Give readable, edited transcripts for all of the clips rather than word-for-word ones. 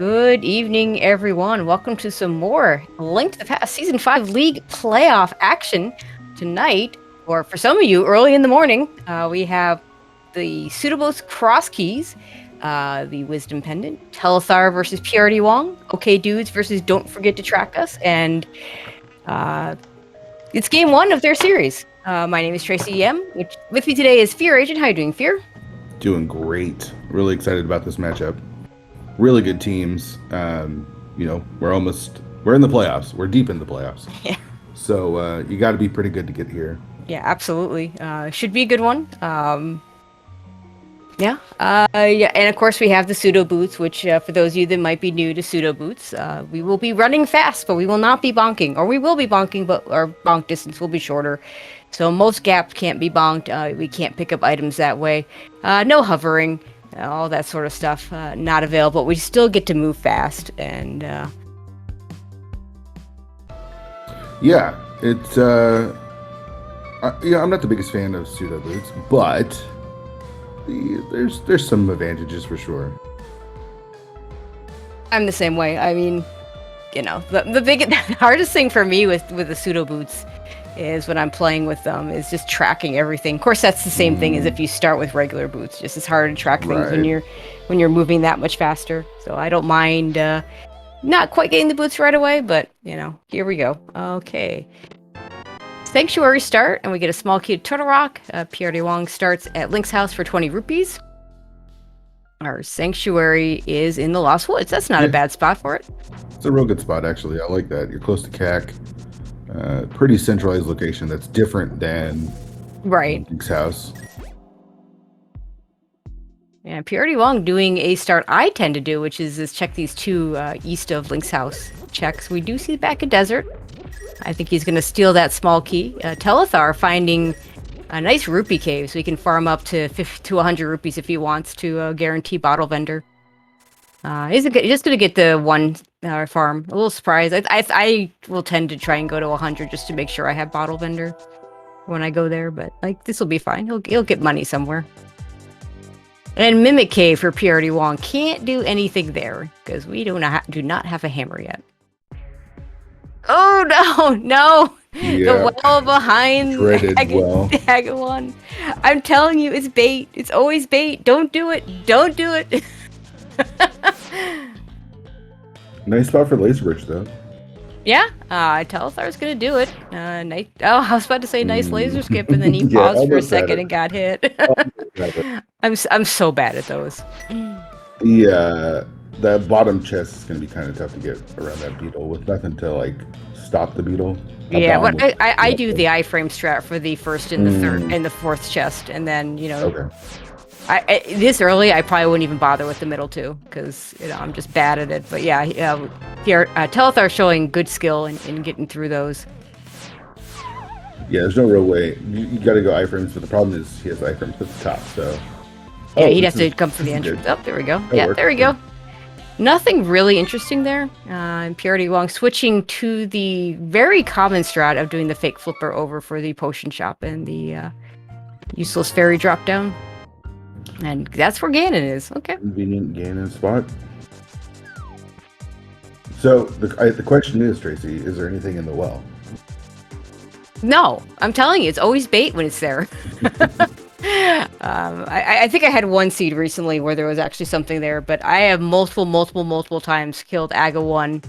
Good evening, everyone. Welcome to some more Link to the Past Season 5 League playoff action tonight. Or for some of you, early in the morning, we have the Pseudobos Cross Keys, the Wisdom Pendant, Telethar versus PRD Wong, OKDUDES versus Don't Forget to Track Us, and it's game one of their series. My name is Tracy M. With me today is Fear Agent. How you doing, Fear? Doing great. Really excited about this matchup. Really good teams. You know, we're in the playoffs. We're deep in the playoffs. Yeah. So you got to be pretty good to get here. Yeah, absolutely. Should be a good one. Yeah, and of course we have the pseudo boots, which for those of you that might be new to pseudo boots, we will be running fast, but we will not be bonking, or we will be bonking, but our bonk distance will be shorter. So most gaps can't be bonked. We can't pick up items that way. No hovering, all that sort of stuff, not available. We still get to move fast, and yeah, it's I'm not the biggest fan of pseudo boots, but there's some advantages for sure. I'm the same way. I mean, you know, the hardest thing for me with the pseudo boots is when I'm playing with them is just tracking everything. Of course, that's the same thing as if you start with regular boots. Just as hard to track things when you're moving that much faster. So I don't mind not quite getting the boots right away, but you know, here we go. Okay. Sanctuary start, and we get a small key to Turtle Rock. PRD Wong starts at Link's house for 20 rupees. Our Sanctuary is in the Lost Woods. That's not a bad spot for it. It's a real good spot, actually. I like that. You're close to CAC. Pretty centralized location that's different than Link's house. And PRD Wong doing a start I tend to do, which is check these two east of Link's house checks. We do see back a desert. I think he's going to steal that small key. Telethar finding a nice rupee cave, so he can farm up to 50 to 100 rupees if he wants to guarantee bottle vendor. He's just going to get the one farm. A little surprised. I will tend to try and go to 100 just to make sure I have bottle vendor when I go there, but like this will be fine. He'll get money somewhere. And Mimic Cave for PRD Wong. Can't do anything there because we do not have a hammer yet. Oh no! Yeah. The well behind Dreaded I'm telling you, it's bait. It's always bait. Don't do it. Don't do it. Nice spot for laser bridge though. Yeah, Telethar's gonna do it. Nice. Oh, I was about to say nice laser skip, and then he paused for a second and got hit. I'm so bad at those. Yeah, that bottom chest is going to be kind of tough to get around that beetle with nothing to like stop the beetle. Yeah, what I do the iframe strat for the first and the third and the fourth chest, and then you know, this early I probably wouldn't even bother with the middle two because you know I'm just bad at it. But yeah, here Telethar showing good skill in getting through those. Yeah, there's no real way. You got to go iframes, but the problem is he has iframes at the top, so. Yeah, he'd have to come for the entrance. Oh, there we go. Yeah, there we go. Nothing really interesting there. And PRD Wong switching to the very common strat of doing the fake flipper over for the potion shop and the useless fairy drop down. And that's where Ganon is. Okay. Convenient Ganon spot. So the question is, Tracy, is there anything in the well? No, I'm telling you, it's always bait when it's there. I think I had one seed recently where there was actually something there, but I have multiple times killed Aga 1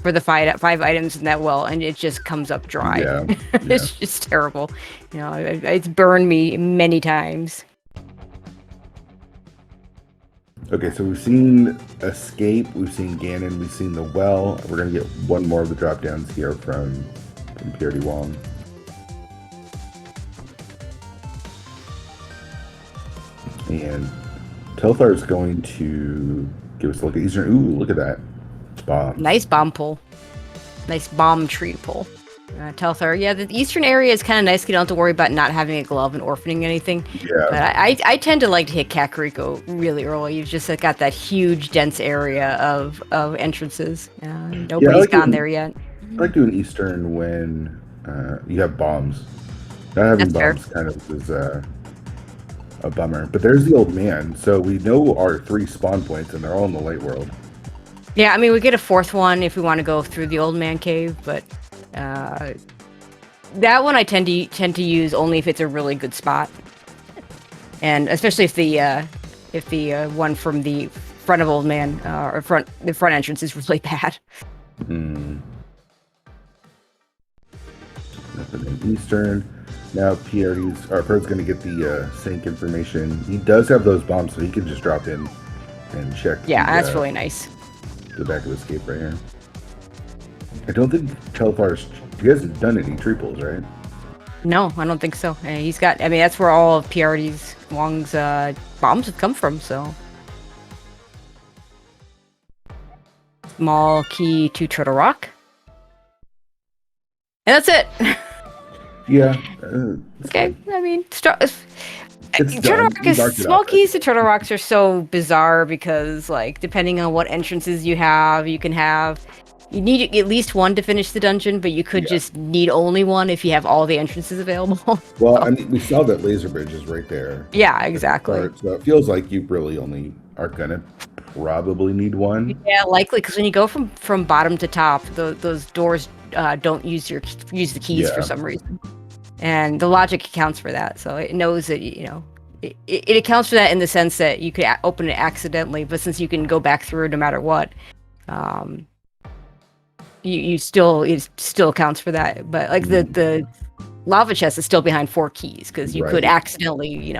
for the five items in that well, and it just comes up dry. Yeah. It's just terrible. You know, it's burned me many times. Okay, so we've seen Escape, we've seen Ganon, we've seen the well. We're gonna get one more of the drop downs here from PRD Wong. And Telethar is going to give us a look at Eastern. Ooh, look at that. Bomb. Nice bomb pull. Nice bomb tree pull. Telethar, yeah, the eastern area is kind of nice. You don't have to worry about not having a glove and orphaning anything. Yeah. But I tend to like to hit Kakariko really early. You've just got that huge, dense area of entrances. Nobody's gone there yet. I like doing Eastern when you have bombs. Not having bombs kind of is a bummer. But there's the old man. So we know our 3 spawn points, and they're all in the light world. Yeah, I mean, we get a fourth one if we want to go through the old man cave, but that one I tend to use only if it's a really good spot, and especially if the one from the front of old man or the front entrance is really bad. Nothing in Eastern. Now Perd's going to get the sync information. He does have those bombs, so he can just drop in and check. Yeah, that's really nice. The back of escape right here. I don't think Telfar's. He hasn't done any triples, right? No, I don't think so. He's got. I mean, that's where all of PRD's Wong's bombs have come from. So small key to Turtle Rock, and that's it. Yeah. Okay. I mean, Turtle Rock is small keys to Turtle Rocks are so bizarre because, like, depending on what entrances you have, you need at least one to finish the dungeon, but you could just need only one if you have all the entrances available. Well, I mean, we saw that laser bridge is right there. Yeah, exactly. So it feels like you really only are gonna probably need one. Yeah, likely, because when you go from bottom to top, those doors don't use the keys for some reason. And the logic accounts for that, so it knows that it accounts for that in the sense that you could open it accidentally, but since you can go back through no matter what, it still accounts for that. But like the lava chest is still behind 4 keys because you could accidentally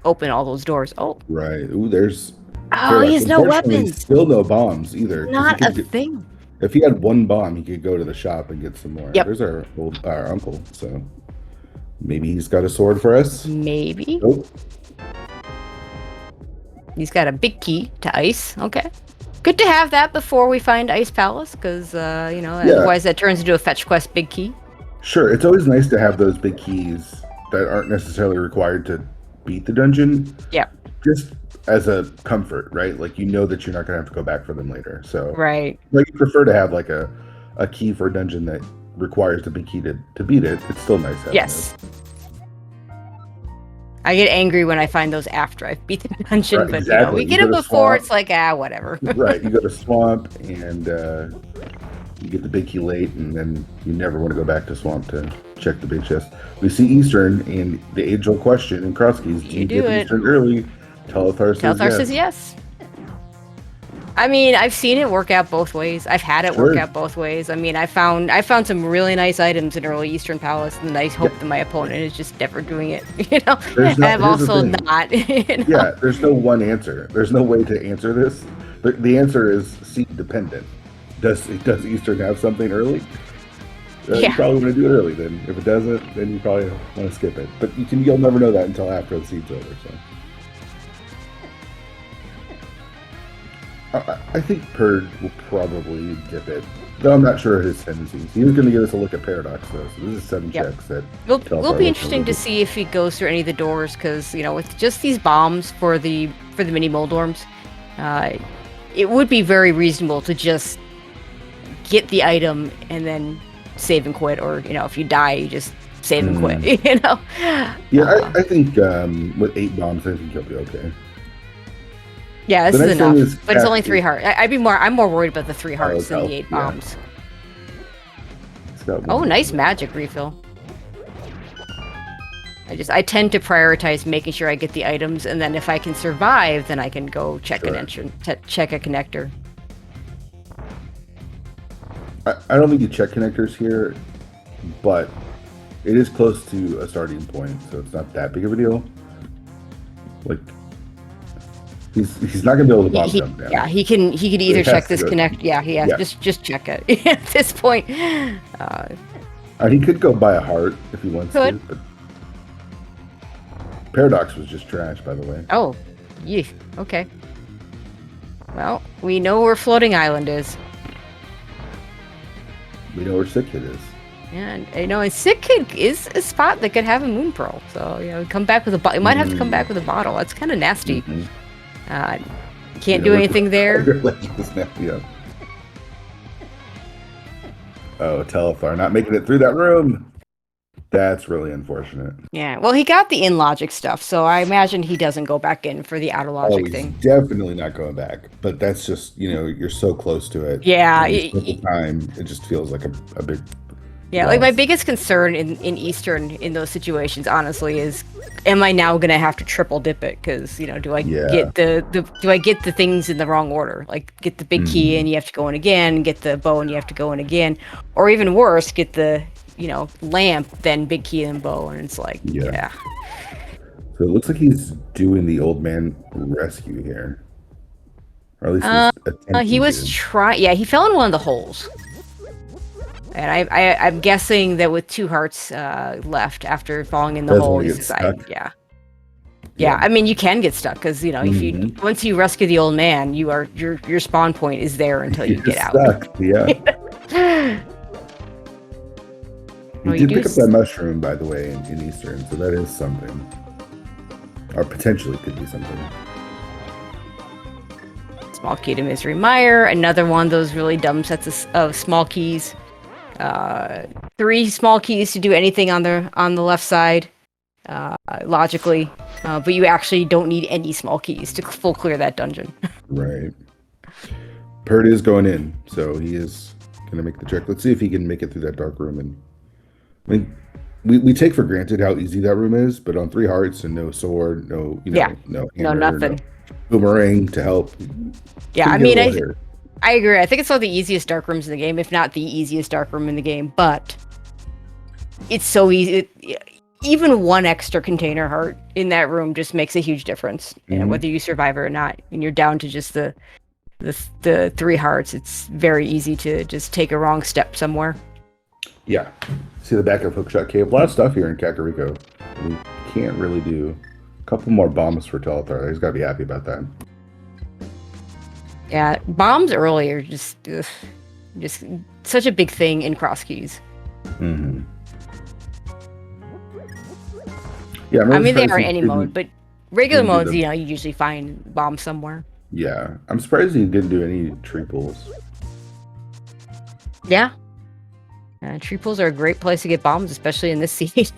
open all those doors. Oh, right. Ooh, there's. Oh, he has no weapons. Still no bombs either. Not a thing. If he had one bomb, he could go to the shop and get some more. Yep. There's our uncle. So maybe he's got a sword for us. Maybe. Nope. He's got a big key to ice. Okay. Good to have that before we find Ice Palace, because otherwise that turns into a fetch quest big key. Sure, it's always nice to have those big keys that aren't necessarily required to beat the dungeon. Yeah. Just as a comfort, right? Like that you're not gonna have to go back for them later. So right. Like you prefer to have like a key for a dungeon that requires the big key to beat it. It's still nice. Yes. Those. I get angry when I find those after I've beat the dungeon, right, but exactly. We get it before. It's like whatever. Right, you go to Swamp and you get the big key late, and then you never want to go back to Swamp to check the big chest. We see Eastern, and the age-old question in cross keys: do you get Eastern early? Telethar says yes. I mean, I've seen it work out both ways. I've had it work out both ways. I mean, I found some really nice items in early Eastern Palace, and I hope that my opponent is just never doing it. And I've also not. Yeah, there's no one answer. There's no way to answer this. The answer is seed dependent. Does Eastern have something early? You probably want to do it early. Then, if it doesn't, then you probably want to skip it. But you'll never know that until after the seed's over. So. I think Perd will probably dip it, though I'm not sure of his tendencies. He was going to give us a look at Paradox, though, so this is 7 checks. That will be interesting to see if he goes through any of the doors, because, with just these bombs for the mini Moldorms, it would be very reasonable to just get the item and then save and quit, or, if you die, you just save and quit, Yeah, I think with 8 bombs, I think he'll be okay. Yeah, this is enough, but it's only 3 hearts. I'm more worried about the 3 hearts than the 8 bombs. Oh, nice magic refill. I tend to prioritize making sure I get the items, and then if I can survive, then I can go check an entrance, check a connector. I don't think you check connectors here, but it is close to a starting point, so it's not that big of a deal. Like. He's not gonna be able to bomb jump down. Yeah, he can either check this connect. Yeah, he has. Yeah. Just check it at this point. He could go buy a heart if he wants to. But Paradox was just trash, by the way. Oh, yeah. Okay. Well, we know where Floating Island is. We know where Sick Kid is. Yeah, and Sick Kid is a spot that could have a Moon Pearl. So come back with you might have to come back with a bottle. That's kind of nasty. Mm-hmm. Can't do anything there. Oh, Telethar not making it through that room. That's really unfortunate. Yeah, well, he got the in logic stuff, so I imagine he doesn't go back in for the out of Oh, logic he's thing. definitely not going back. But that's just, you're so close to it. Yeah, And the time, it just feels like a big yeah. Like my loss. biggest concern in Eastern in those situations, honestly, is am I now gonna have to triple dip it? Because do I Yeah. get do I get the things in the wrong order? Like get the big key and you have to go in again, get the bow and you have to go in again, or even worse, get the lamp, then big key and bow, and it's like yeah. So it looks like he's doing the old man rescue here. Or at least he's attempting He was to. trying. Yeah, he fell in one of the holes. And I'm guessing that with 2 hearts left after falling in the Doesn't hole, wanna he's get decided, stuck. yeah. I mean, you can get stuck because if you once you rescue the old man, your spawn point is there until you You're get out. stuck. Yeah. Oh, He you did do pick up that mushroom, by the way, in Eastern, so that is something. Or potentially could be something. Small key to Misery Mire, another one of those really dumb sets of small keys. 3 small keys to do anything on the left side, logically, but you actually don't need any small keys to full clear that dungeon. Right. Pert is going in, so he is going to make the trek. Let's see if he can make it through that dark room. And I mean, we take for granted how easy that room is, but on 3 hearts and no sword, no hammer, No nothing. no boomerang to help. Yeah, I mean, I agree. I think it's one of the easiest dark rooms in the game, if not the easiest dark room in the game. But it's so easy. Even 1 extra container heart in that room just makes a huge difference. Whether you survive it or not, and you're down to just the 3 hearts, it's very easy to just take a wrong step somewhere. Yeah. See the back of Hookshot Cave. A lot of stuff here in Kakariko. We can't really do a couple more bombs for Telethar. He's got to be happy about that. Yeah, bombs early are just such a big thing in cross keys. Mm-hmm. Yeah, I mean, they are in any mode, but regular modes, you usually find bombs somewhere. Yeah, I'm surprised he didn't do any tree pulls. Yeah. Tree pools are a great place to get bombs, especially in this seed.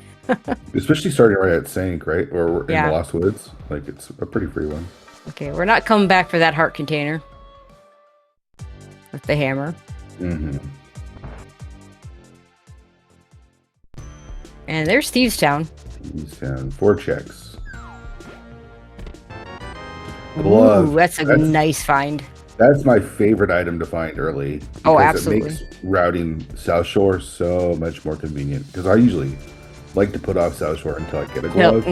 Especially starting right at Sank, right? Or in the Lost Woods. Like, it's a pretty free one. Okay, we're not coming back for that heart container. With the hammer. Mm-hmm. And there's Thieves Town. Thieves Town. 4 checks. Ooh, that's a nice find. That's my favorite item to find early. Oh, absolutely. It makes routing South Shore so much more convenient. Because I usually like to put off South Shore until I get a glove.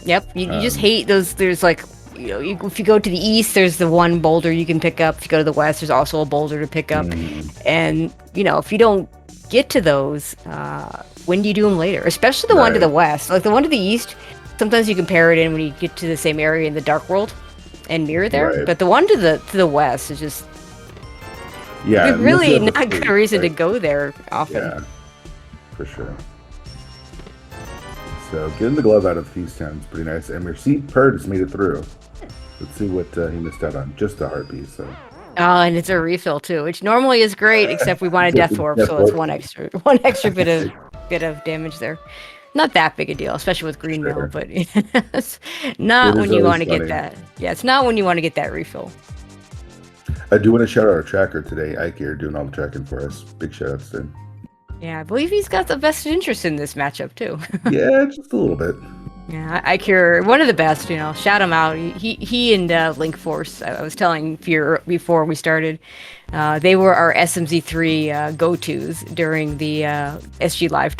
Yep. You just hate those. There's like, if you go to the east, there's the 1 boulder you can pick up. If you go to the west, there's also a boulder to pick up. And, if you don't get to those, when do you do them later? Especially the one to the west. Like the one to the east, sometimes you can pair it in when you get to the same area in the Dark World and mirror there. Right. But the one to the west is just really not good reason to go there often. Yeah, for sure. So getting the glove out of Thieves Town is pretty nice. And we see Pert has made it through. Let's see what he missed out on. Just the heart piece. So. Oh, and it's a refill too, which normally is great, except we want a death orb, so it's one extra bit of damage there. Not that big a deal, especially with green mail, but it's not when you want to get that. Yeah, it's not when you want to get that refill. I do want to shout out our tracker today, Ike here, doing all the tracking for us. Big shout outs to him. Yeah, I believe he's got the vested interest in this matchup too. Yeah, just a little bit. Yeah, Ike, one of the best. Shout him out. He and Link Force. I was telling Fear before we started. They were our SMZ3 go-tos during the SG Live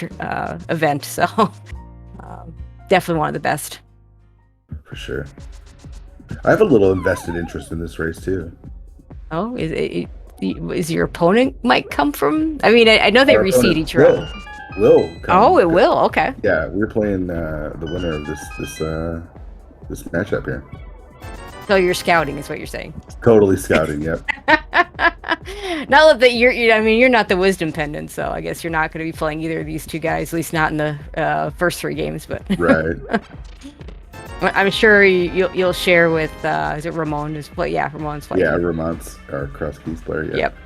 event. So definitely one of the best. For sure. I have a little invested interest in this race too. Oh, is your opponent might come from? I mean, I know they reseed each round. Will come. Oh, it will. Okay. Yeah, we're playing the winner of this matchup here. So you're scouting, is what you're saying? Totally scouting. Yep. Not that you're not the wisdom pendant, so I guess you're not going to be playing either of these 2 guys, at least not in the first 3 games. But right. I'm sure you'll share with is it Ramon? Ramon's playing. Yeah, Ramon's our cross keys player. Yeah. Yep.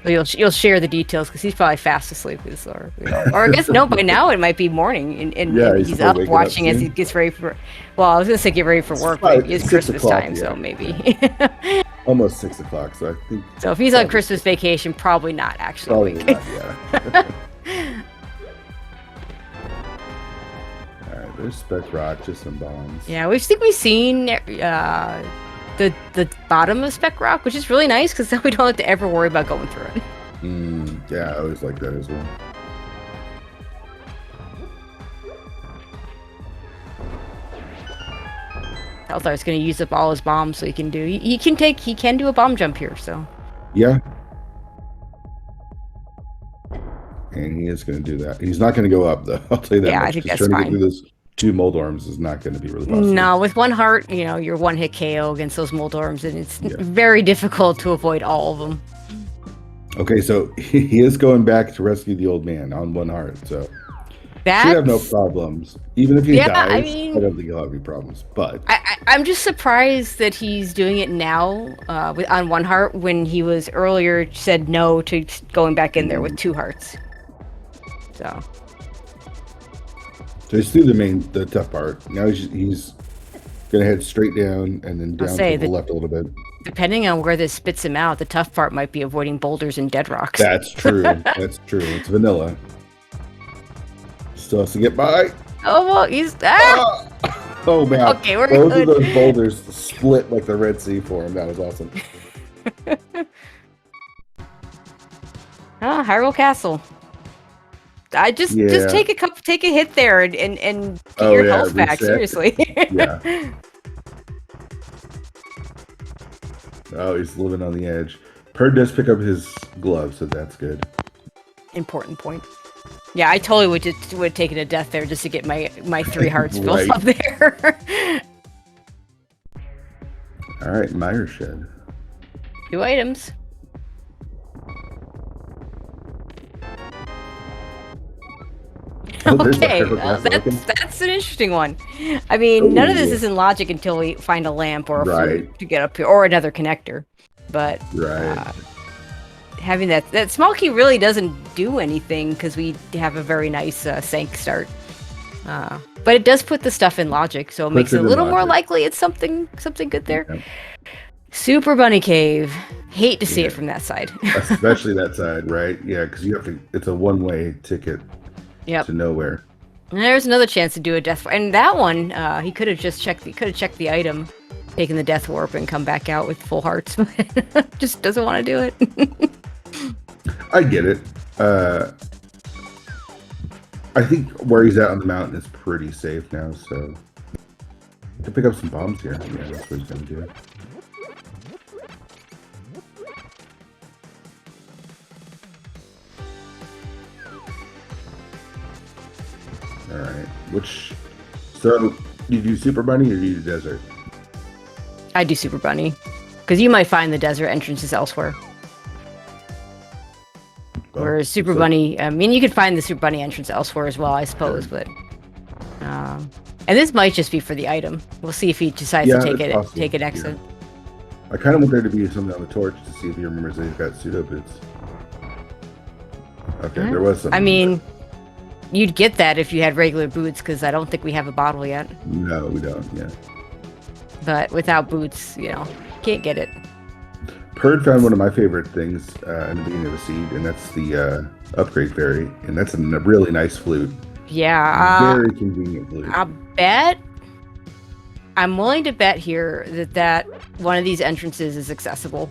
You'll share the details because he's probably fast asleep. Or I guess no. By now it might be morning, and he's up probably waking up watching as he soon. gets ready for. Well, I was gonna say get ready for work, It's but it is 6 Christmas o'clock, time, yeah. so maybe. Almost 6 o'clock, so I think. So if he's on Christmas vacation, probably not actually. Probably not, yeah. Alright, there's Spec Rock, just some bombs. Yeah, we've seen the bottom of Spec Rock, which is really nice because then we don't have to ever worry about going through it. Yeah, I always like that as well. Althar's going to use up all his bombs, so he can do a bomb jump here. So Yeah. And he is going to do that. He's not going to go up, though. I'll tell you that. Yeah, much, I think 'cause that's trying to fine. get through those 2 Moldorms is not going to be really possible. No, with 1 heart, you're 1-hit KO against those Moldorms, and it's very difficult to avoid all of them. Okay, so he is going back to rescue the old man on 1 heart, so should have no problems. Even if he dies, I don't think he'll have any problems. But I'm just surprised that he's doing it now on 1 heart when he was earlier said no to going back in there with 2 hearts. So he's through the tough part. Now he's gonna head straight down and then down to the left a little bit. Depending on where this spits him out, the tough part might be avoiding boulders and dead rocks. That's true. That's true. It's vanilla. Still has to get by. Oh, well, he's... Oh, man. Okay, we're Both good. of those boulders split like the Red Sea for him. That was awesome. Hyrule Castle. I just take a hit there and get your health back. Seriously. Yeah. Oh, he's living on the edge. Purd does pick up his glove, so that's good. Important point. Yeah, I totally would have taken a death there just to get my 3 hearts filled up there. All right, Mire Shed. 2 items. Okay, that's an interesting one. I mean, none of this is in logic until we find a lamp or a flute to get up here, or another connector. But having that small key really doesn't do anything because we have a very nice sank start. But it does put the stuff in logic, so it makes it a little more likely it's something good there. Yep. Super Bunny Cave. Hate to see it from that side. Especially that side, right? Yeah, because you have to. It's a one-way ticket. To nowhere. And there's another chance to do a death, and that one he could have just checked. He could have checked the item, taken the death warp, and come back out with full hearts. Just doesn't want to do it. I get it. I think where he's at on the mountain is pretty safe now, so to pick up some bombs here. Yeah, that's what he's gonna do. All right. So, do you do Super Bunny or do you do Desert? I do Super Bunny, because you might find the desert entrances elsewhere. Whereas Super Bunny, I mean, you could find the Super Bunny entrance elsewhere as well, I suppose. But, and this might just be for the item. We'll see if he decides to take an exit. Yeah. I kind of want there to be something on the torch to see if he remembers that he's got pseudo boots. Okay, there was something. I mean. You'd get that if you had regular boots, because I don't think we have a bottle yet. No, we don't, yeah. But without boots, can't get it. Purd found one of my favorite things in the beginning of the seed, and that's the upgrade fairy, and that's a really nice flute. Yeah. Very convenient flute. I'm willing to bet here that one of these entrances is accessible.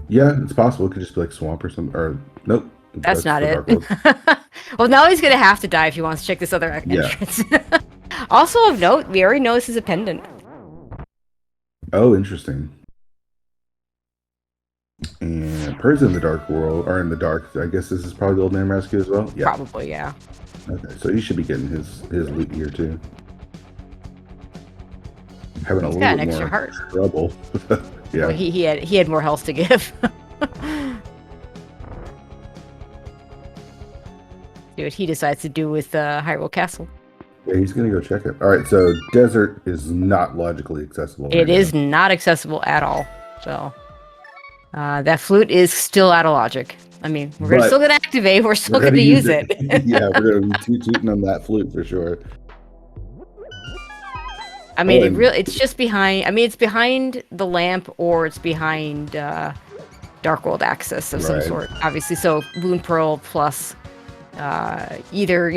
Yeah, it's possible. It could just be like swamp or something, or nope. That's not it. Well, now he's going to have to die if he wants to check this other entrance. Also of note, we already know this is a pendant. Oh, interesting. And Purr's in the dark world, or in the dark. I guess this is probably the old man rescue as well? Yeah. Probably, yeah. Okay, so he should be getting his loot here too. Having a little bit more heart. Trouble. Yeah. Well, he had more health to give. See what he decides to do with Hyrule Castle. Yeah, he's gonna go check it. All right, so desert is not logically accessible. It is not accessible at all. So That flute is still out of logic. I mean, But still gonna activate. We're still we're gonna use it. Yeah, we're gonna be tooting on that flute for sure. I mean, and it's just behind. I mean, it's behind the lamp, or it's behind Dark World access of some sort. Obviously, so Moon Pearl plus either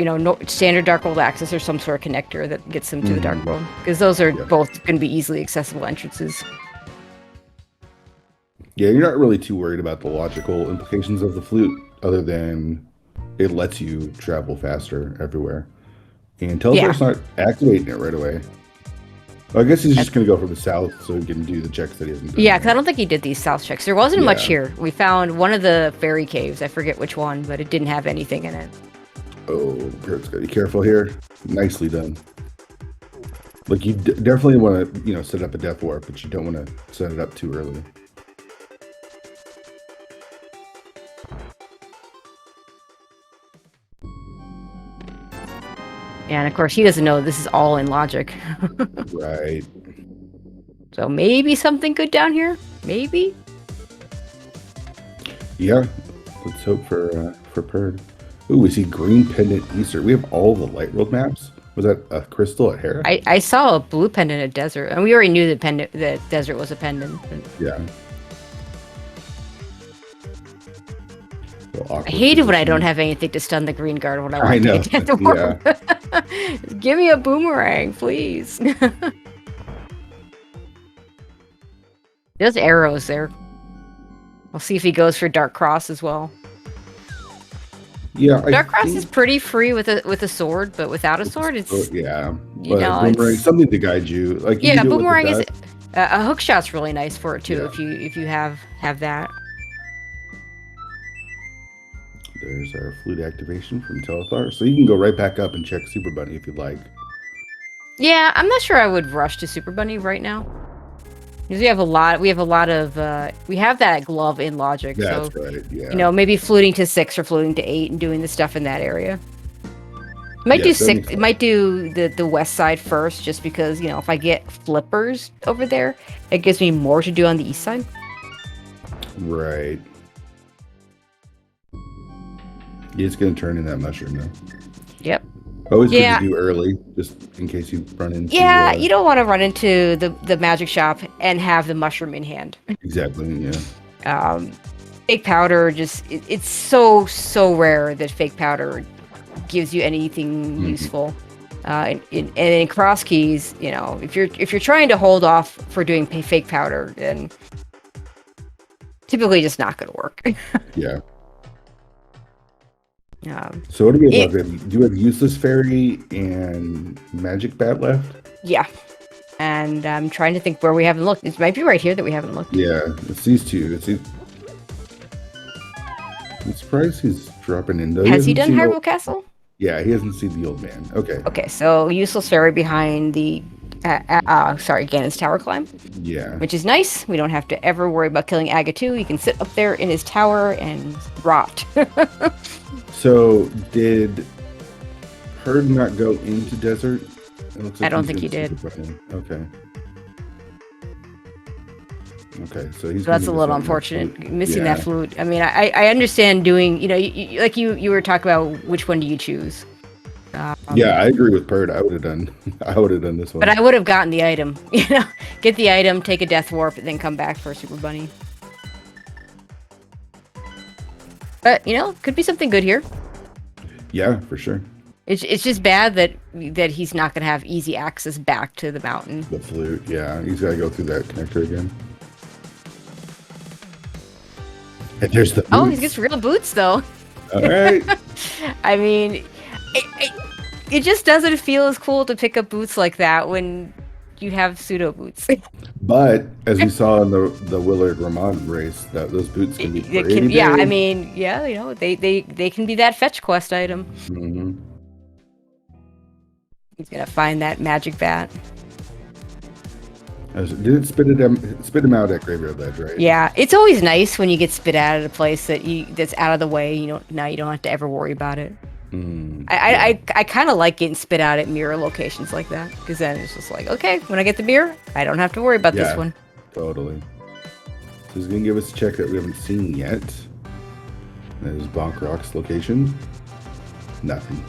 standard Dark World access or some sort of connector that gets them to the Dark World, because those are both going to be easily accessible entrances. Yeah, you're not really too worried about the logical implications of the flute, other than it lets you travel faster everywhere. And Teleport's not activating it right away. Well, I guess he's just going to go from the south so he can do the checks that he hasn't done. Yeah, because I don't think he did these south checks. There wasn't much here. We found one of the fairy caves. I forget which one, but it didn't have anything in it. Oh, Kurt's got to be careful here. Nicely done. Like, you definitely want to, set up a death warp, but you don't want to set it up too early. And of course, he doesn't know this is all in logic. Right. So maybe something good down here? Maybe? Yeah. Let's hope for Purd. Ooh, we see green pendant Easter. We have all the light world maps. Was that a crystal at Hera? I saw a blue pendant at desert, and we already knew that desert was a pendant. Yeah. I hate it when I don't have anything to stun the green guard when I want to get the warp. Yeah. Give me a boomerang, please. There's arrows there. We'll see if he goes for Dark Cross as well. Yeah, Dark Cross is pretty free with a sword, but without a sword, it's boomerang, something to guide you. Like boomerang is a hook shot's really nice for it too. If you have that. There's our flute activation from Telethar. So you can go right back up and check Super Bunny if you'd like. Yeah, I'm not sure I would rush to Super Bunny right now. Because we have a lot of we have that glove in logic. That's so, right, yeah. Maybe fluting to 6 or fluting to 8 and doing the stuff in that area. Might do 6. It might do the west side first, just because, if I get flippers over there, it gives me more to do on the east side. Right. You're just going to turn in that mushroom, though. Yep. Always good to do early, just in case you run into... Yeah, you don't want to run into the magic shop and have the mushroom in hand. Exactly, yeah. Fake powder, it's so rare that fake powder gives you anything useful. And in cross keys, if you're trying to hold off for doing fake powder, then typically just not going to work. Yeah. So what do we have left? Do you have useless fairy and magic bat left? Yeah. And I'm trying to think where we haven't looked. It might be right here that we haven't looked. Yeah, it's these two. I'm surprised he's dropping in though. Has he done Hyrule Castle? Yeah, he hasn't seen the old man. Okay. Okay, so useless fairy behind the Ganon's tower climb. Yeah. Which is nice. We don't have to ever worry about killing Agatu. He can sit up there in his tower and rot. So, did Purd not go into desert? I don't think he did. Okay. Okay, so he's... So that's a little unfortunate, missing that flute. I mean, I understand doing, like you were talking about which one do you choose. Yeah, I agree with Purd. I would have done this one. But I would have gotten the item. Get the item, take a death warp, and then come back for a Super Bunny. But could be something good here. Yeah, for sure. It's just bad that he's not gonna have easy access back to the mountain. The flute, yeah, he's got to go through that connector again. And there's the boots. Oh, he gets real boots though. All right. I mean, it just doesn't feel as cool to pick up boots like that when you have pseudo boots. But as we saw in the Willard Ramon race, that those boots can be pretty big. Yeah, I mean, they can be that fetch quest item. Mm-hmm. He's gonna find that magic bat. Did it spit him out at Graveyard Ledge, right? Yeah, it's always nice when you get spit out at a place that's out of the way. Now you don't have to ever worry about it. I kind of like getting spit out at mirror locations like that, because then it's just like, okay, when I get the mirror, I don't have to worry about this one. Totally. So he's gonna give us a check that we haven't seen yet. There's Bonk Rock's location. Nothing.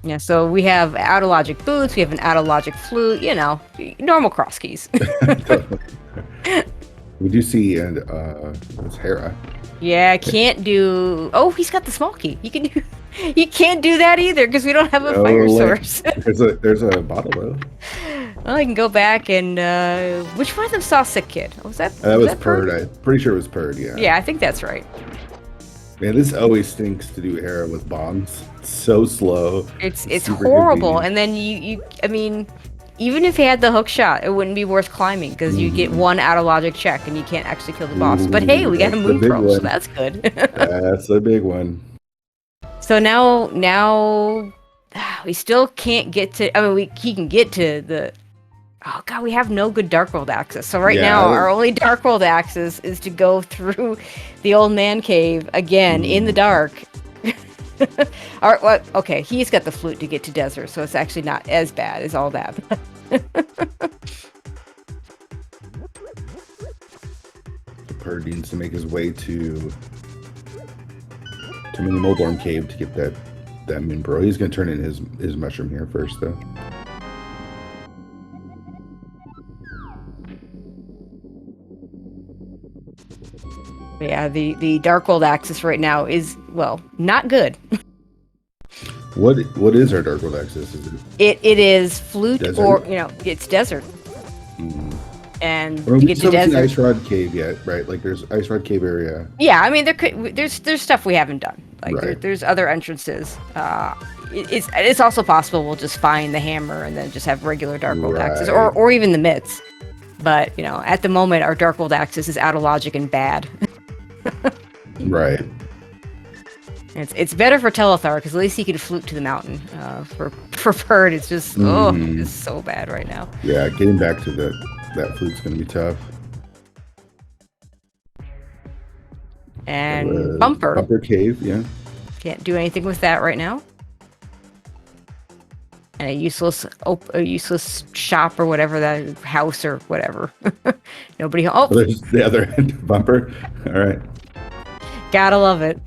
Yeah, so we have out of logic boots, we have an out of logic flute, you know, normal cross keys. We do see, and it's Hera. Yeah, can't do. Oh, he's got the small key. You can do. You can't do that either because we don't have a fire source. There's a bottle though. Well, I can go back and which one of them saw Sick Kid? Was that? That was Purd. I'm pretty sure it was Purd. Yeah. Yeah, I think that's right. Man, this always stinks to do Hera with bombs. It's so slow. It's horrible. And then I mean, even if he had the hook shot, it wouldn't be worth climbing because you get one out of logic check and you can't actually kill the boss. But hey, we got a moon probe, so that's good. That's a big one. So now we still can't get to. I mean, he can get to the. Oh god, we have no good Dark World access. So now our only Dark World access is to go through the old man cave again in the dark. Okay, he's got the flute to get to desert, so it's actually not as bad as all that. The Purd needs to make his way to the Mulborn cave to get that moon bro. He's gonna turn in his mushroom here first though. Yeah, the Dark World access right now is, well, not good. What is our Dark World access? Is it is flute desert? Or it's desert. And to we get to desert, Ice Rod Cave yet, right? Like there's Ice Rod Cave area. Yeah, I mean there's stuff we haven't done. Like right. there's other entrances. It's also possible we'll just find the hammer and then just have regular Dark World access, or even the mitts. But you know, at the moment our Dark World access is out of logic and bad. Right. It's better for Telethar because at least he can flute to the mountain. For Purd, it's just it's so bad right now. Yeah, getting back to that flute's gonna be tough. And Bumper Cave, yeah. Can't do anything with that right now. And a useless shop or whatever, that house or whatever. Nobody. Oh, there's the other end. Bumper. All right. Gotta love it.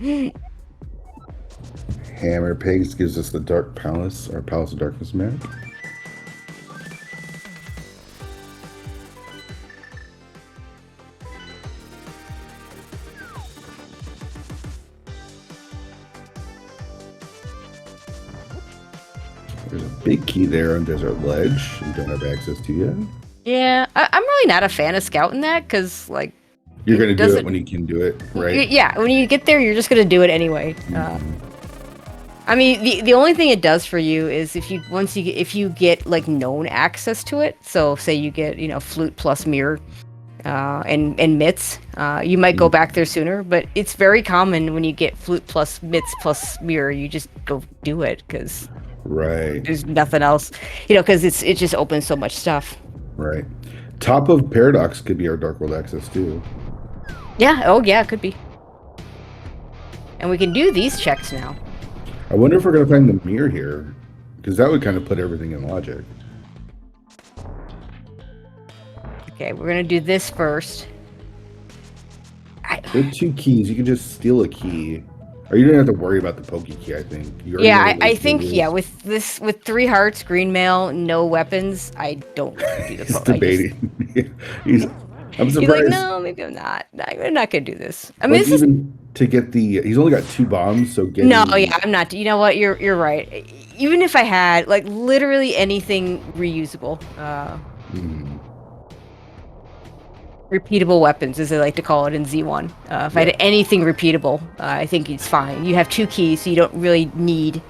Hammer Pigs gives us the Dark Palace, our Palace of Darkness map. There's a big key there on Desert Ledge we don't have access to yet. Yeah, I'm really not a fan of scouting that because, like, you're going to do it when you can do it, right? Yeah, when you get there, you're just going to do it anyway. I mean, the only thing it does for you is if you get like known access to it. So say you get flute plus mirror, and mitts, you might go back there sooner. But it's very common when you get flute plus mitts plus mirror, you just go do it because there's nothing else, because it just opens so much stuff. Right. Top of Paradox could be our Dark World access too. Yeah. Oh yeah, it could be. And we can do these checks now. I wonder if we're going to find the mirror here, because that would kind of put everything in logic. Okay, we're going to do this first. There are 2 keys. You can just steal a key. Or you don't have to worry about the pokey key, I think. I think, with 3 hearts, green mail, no weapons, I don't do the He's debating. I'm surprised. He's like, no, maybe I'm not. I'm not going to do this. I mean, this is... To get he's only got 2 bombs, so getting... No, yeah, I'm not. You know what? You're right. Even if I had, like, literally anything reusable. Repeatable weapons, as they like to call it in Z1. If I had anything repeatable, I think it's fine. You have 2 keys, so you don't really need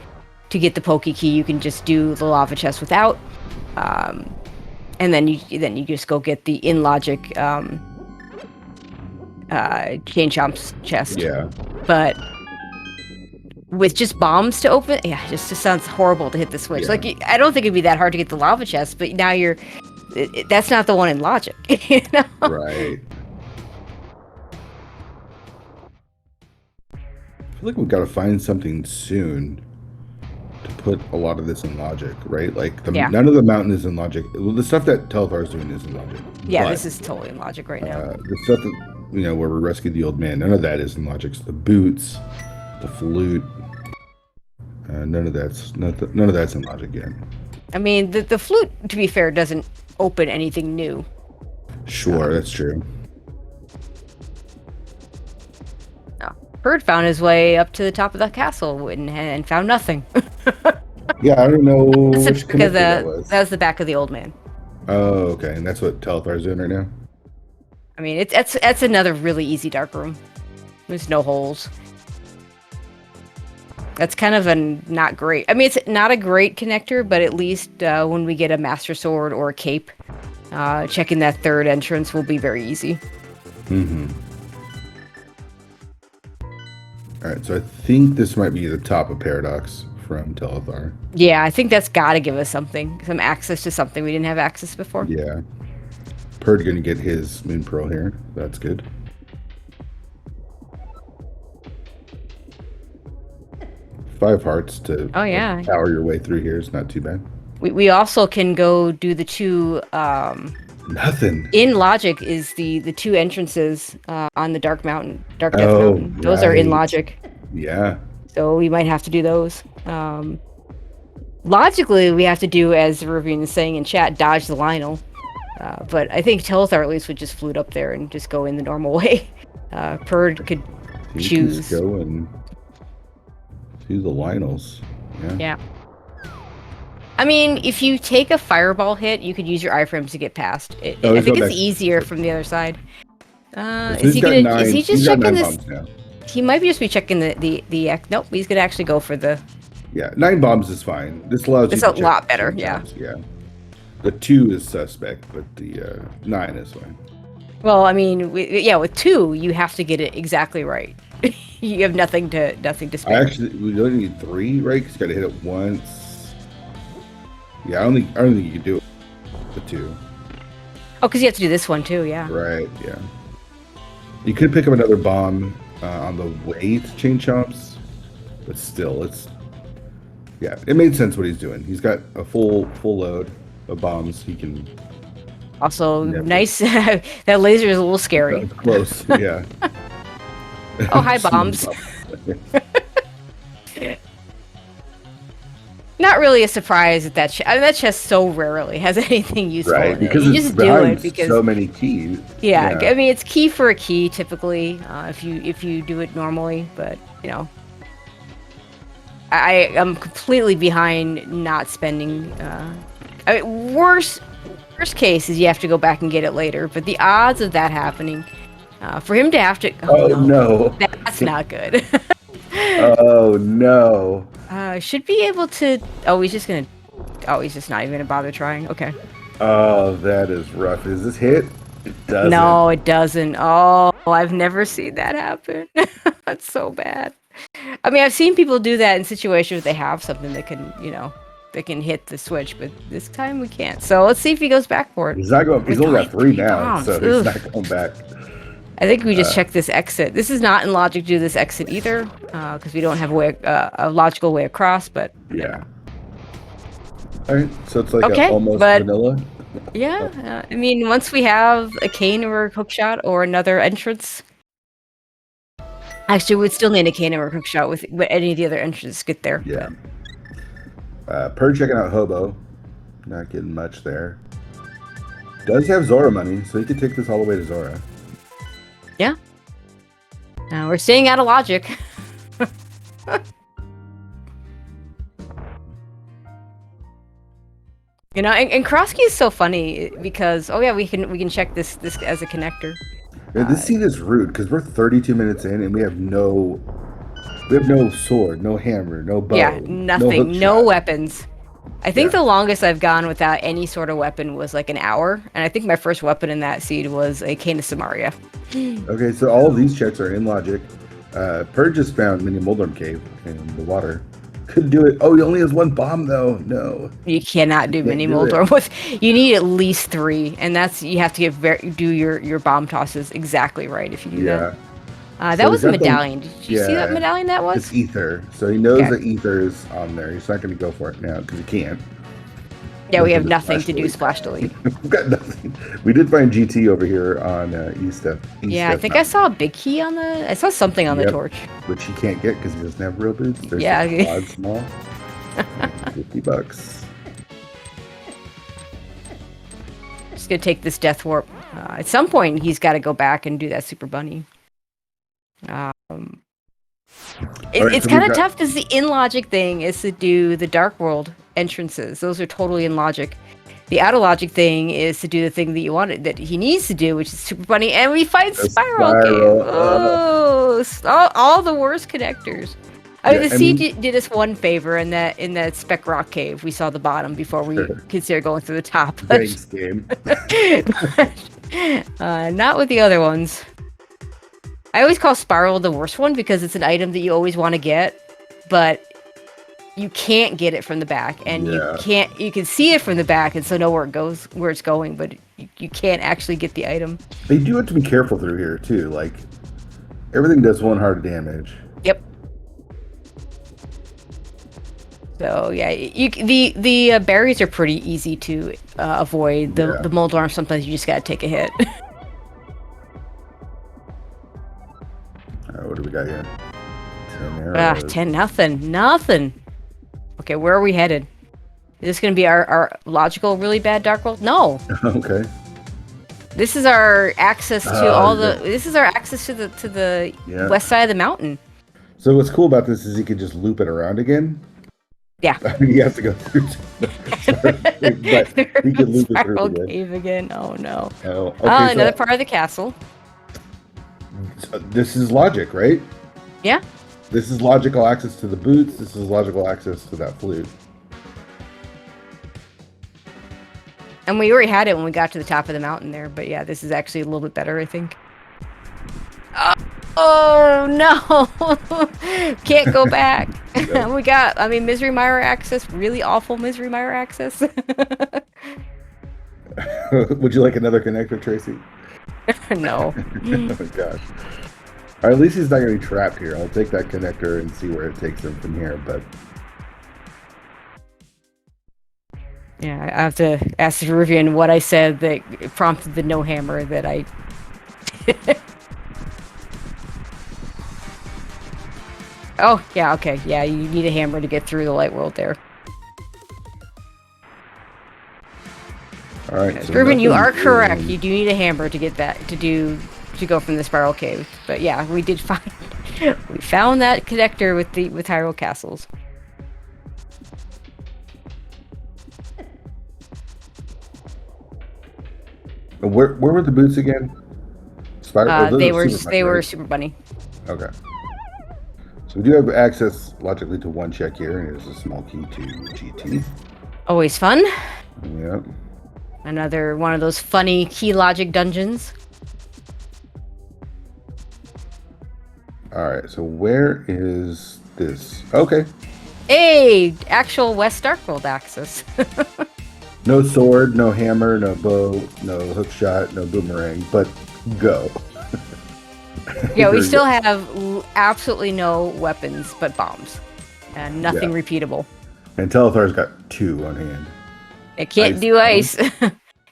to get the pokey key. You can just do the lava chest without. And then you just go get the in logic chain chomp's chest. Yeah. But with just bombs to open, it just sounds horrible to hit the switch. Yeah. Like, I don't think it'd be that hard to get the lava chest, but now that's not the one in logic. Right. I feel like we've got to find something soon to put a lot of this in logic, right? Like Yeah. none of the mountain is in logic. Well, the stuff that Telethar is doing is in logic. Yeah, but, this is totally in logic right now. the stuff that where we rescued the old man, none of that is in logic. So the boots, the flute, none of that's in logic yet. I mean, the flute, to be fair, doesn't open anything new. Sure, that's true. Bird found his way up to the top of the castle and found nothing. Yeah, I don't know That's which connector that was. That was the back of the old man. Oh, okay, and that's what Telethar's doing right now? I mean, it's another really easy dark room. There's no holes. That's kind of a not great. I mean, it's not a great connector, but at least when we get a Master Sword or a Cape, checking that third entrance will be very easy. Mm-hmm. Alright, so I think this might be the top of Paradox from Telethar. Yeah, I think that's got to give us something. Some access to something we didn't have access before. Yeah. Perd gonna get his Moon Pearl here. That's good. Five hearts to power your way through here is not too bad. We also can go do the two... Nothing. In logic is the two entrances on the Dark Mountain, Dark Death Mountain. Those are in logic. Yeah. So we might have to do those. Logically, we have to do, as Rivian is saying in chat, dodge the Lionel. But I think Telethar at least would just flute up there and just go in the normal way. Perd could choose. Can go and do the Lionels. Yeah. I mean, if you take a fireball hit, you could use your iframes to get past. I think it's easier from the other side. Is he just checking this? He might just be checking the nope, he's gonna actually go for the... Yeah, 9 bombs is fine. This allows you to check a lot better, yeah. Yeah. The 2 is suspect, but the 9 is fine. Well, I mean, with 2, you have to get it exactly right. You have nothing to spend. We don't need 3, right? Because you got to hit it once. Yeah, I don't think you can do it with 2. Oh, because you have to do this one too, yeah. Right, yeah. You could pick up another bomb on the way to Chain Chomps, but still, it made sense what he's doing. He's got a full load of bombs. He can. Also, nice. That laser is a little scary. Close, yeah. Oh, hi, bombs. Not really a surprise that chest so rarely has anything useful in it. Because you just do it because so many keys. Yeah, I mean it's key for a key typically if you do it normally, but I am completely behind not spending. I mean, worst case is you have to go back and get it later, but the odds of that happening, for him to have to. Oh no, that's not good. Oh no. Should be able to. Oh, he's just not even gonna bother trying. Okay. Oh, that is rough. Does this hit? It doesn't. No, it doesn't. Oh, I've never seen that happen. That's so bad. I mean, I've seen people do that in situations where they have something that can, they can hit the switch, but this time we can't. So let's see if he goes back for it. He's not going. He's only got 3 now, so he's not going back. I think we just check this exit. This is not in logic to do this exit either, because we don't have a logical way across. But yeah. All right, so it's like almost vanilla. Yeah, I mean, once we have a cane or a hookshot or another entrance, actually, we'd still need a cane or a hookshot with any of the other entrances get there. Yeah. Perd checking out Hobo, not getting much there. Does have Zora money, so he could take this all the way to Zora. Yeah. We're staying out of logic. And Krosky is so funny because we can check this as a connector. This scene is rude because we're 32 minutes in and we have no sword, no hammer, no bow. Yeah, nothing, no weapons. I think the longest I've gone without any sort of weapon was like an hour, and I think my first weapon in that seed was a cane of Samaria. Okay, so all of these checks are in logic. Perd just found Mini Moldorm Cave in the water. Could do it. Oh, he only has 1 bomb though. No. You cannot do Mini Moldorm with. You need at least 3, and you have to do your bomb tosses exactly right if you do that. That So was he's a got the- medallion. Did you see that yeah, medallion that was? it's ether. So he knows Okay. that ether is on there. He's not going to go for it now because he can't. Yeah, we have to nothing to do splash splash delete. We've got nothing. We did find GT over here on East F. Yeah, I think I saw a big key on the. I saw something on the Yep. torch. Which he can't get because he doesn't have real boots. They're Yeah. such quad small. $50. Just gonna take this death warp. At some point, he's got to go back and do that super bunny. It's so kind we've of got- tough because the in logic thing is to do the dark world entrances. Those are totally in logic. The out of logic thing is to do the thing that you wanted, that he needs to do, which is super bunny, and we find spiral cave. Oh, all the worst connectors. I mean, the sea did us one favor in that spec rock cave. We saw the bottom before we considered going through the top. Thanks, game. Not with the other ones. I always call spiral the worst one because it's an item that you always want to get, but you can't get it from the back, and you can see it from the back and so know where it's going, but you can't actually get the item. They do have to be careful through here too. Like everything does 1 heart damage. Yep. So yeah, the berries are pretty easy to avoid. The mold arm, sometimes you just gotta take a hit. What do we got here? 10 arrows. 10 nothing. Okay, where are we headed? Is this gonna be our logical really bad dark world? No. Okay. This is our access to all the. This is our access to the west side of the mountain. So what's cool about this is he can just loop it around again. Yeah. I mean, he has to go through. But he can loop it through again. Cave again. Oh no. Oh, okay, another part of the castle. This is logic, right? Yeah. This is logical access to the boots. This is logical access to that flute. And we already had it when we got to the top of the mountain there, but yeah, this is actually a little bit better, I think. Oh no! Can't go back. We got, Misery Mire access, really awful Misery Mire access. Would you like another connector, Tracy? No. Oh my gosh. Or at least he's not going to be trapped here. I'll take that connector and see where it takes him from here, but... Yeah, I have to ask Rivian what I said that prompted the no hammer that I... Oh, yeah, okay. Yeah, you need a hammer to get through the light world there. Alright, so Rivian, you are correct. You do need a hammer to get that, to go from the spiral cave. But yeah, we did find... we found that connector with Hyrule Castles. Where were the boots again? They were super bunny. Okay. So we do have access logically to one check here, and here's a small key to GT. Always fun. Yep. Another one of those funny key logic dungeons. Alright, so where is this? Okay. Hey, actual West Dark World access. No sword, no hammer, no bow, no hook shot, no boomerang, but go. Yeah, we still have absolutely no weapons but bombs. And nothing repeatable. And Telethar's got 2 on hand. It can't do ice.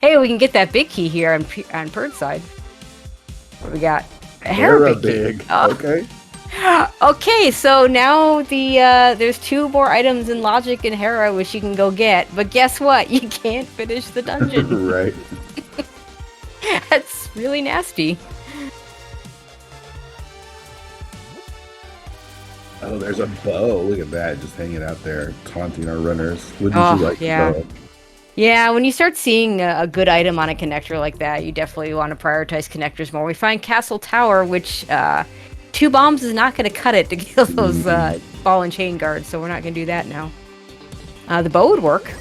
Hey, we can get that big key here on Bird's side. What we got? A Hera big. Oh. Okay. Okay, so now there's 2 more items in Logic and Hera which you can go get, but guess what? You can't finish the dungeon. Right. That's really nasty. Oh, there's a bow. Look at that, just hanging out there, taunting our runners. Wouldn't you like the bow? Yeah, when you start seeing a good item on a connector like that, you definitely want to prioritize connectors more. We find Castle Tower, which 2 bombs is not going to cut it to kill those ball and chain guards, so we're not going to do that now. The bow would work.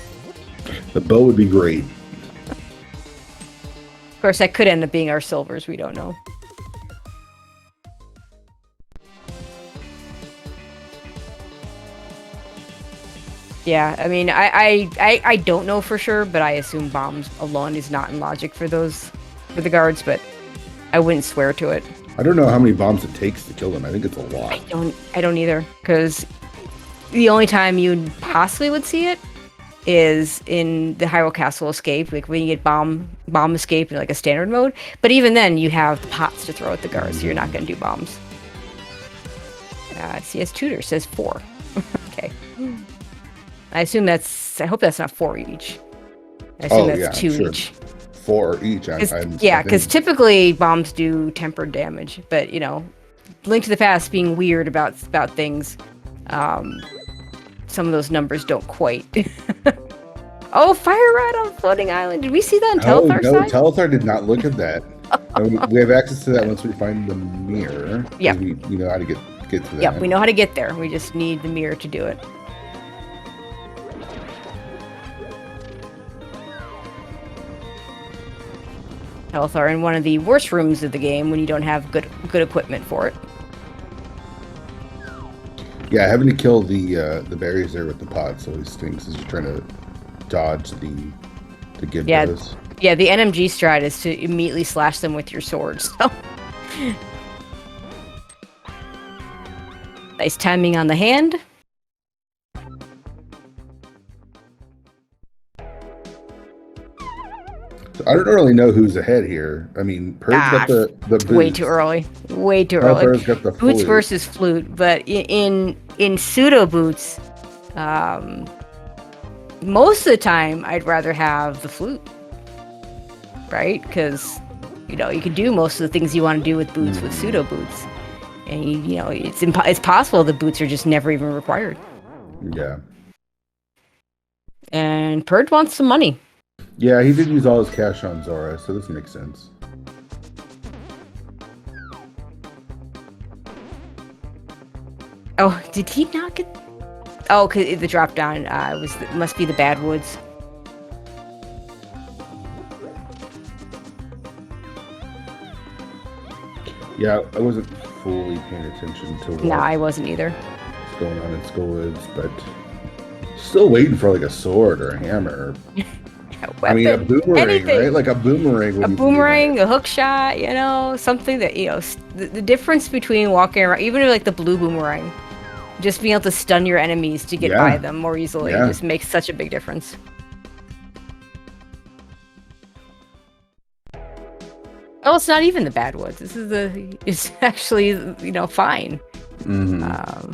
The bow would be great. Of course, that could end up being our silvers. We don't know. Yeah, I mean, I don't know for sure, but I assume bombs alone is not in Logic for the guards, but I wouldn't swear to it. I don't know how many bombs it takes to kill them. I think it's a lot. I don't either, because the only time you possibly would see it is in the Hyrule Castle escape, like when you get bomb escape in like a standard mode. But even then, you have the pots to throw at the guards, so you're not going to do bombs. CS Tutor says 4. Okay. I assume that's. I hope that's not 4 each. I assume that's 2 sure. each. 4 each. Because typically bombs do tempered damage, but you know, Link to the Past being weird about things, some of those numbers don't quite. Oh, fire rat on floating island! Did we see that on Telethar side? No, Telethar did not look at that. We have access to that once we find the mirror. Yeah, we know how to get to that. Yep, we know how to get there. We just need the mirror to do it. Telethar in one of the worst rooms of the game when you don't have good equipment for it. Yeah, having to kill the berries there with the pots always stinks as you're trying to dodge the Gibdos. Yeah, the NMG strat is to immediately slash them with your sword. So nice timing on the hand. I don't really know who's ahead here. I mean, Purge got the boots. Way too early. Way too early. Purge got the boots versus flute, but in pseudo boots, most of the time I'd rather have the flute, right? Because you know you can do most of the things you want to do with boots with pseudo boots, and you know it's possible the boots are just never even required. Yeah. And Purge wants some money. Yeah, he did use all his cash on Zora, so this makes sense. Oh, did he not get? Oh, cause the drop down must be the bad woods. Yeah, I wasn't fully paying attention to what I wasn't either. What's going on in Skullwoods, but still waiting for like a sword or a hammer. I mean, a boomerang, anything. Right? Like a boomerang. A boomerang, a hook shot, you know, something that, you know, the difference between walking around, even like the blue boomerang, just being able to stun your enemies to get by them more easily just makes such a big difference. Oh, it's not even the bad woods. It's actually, you know, fine. Mm-hmm.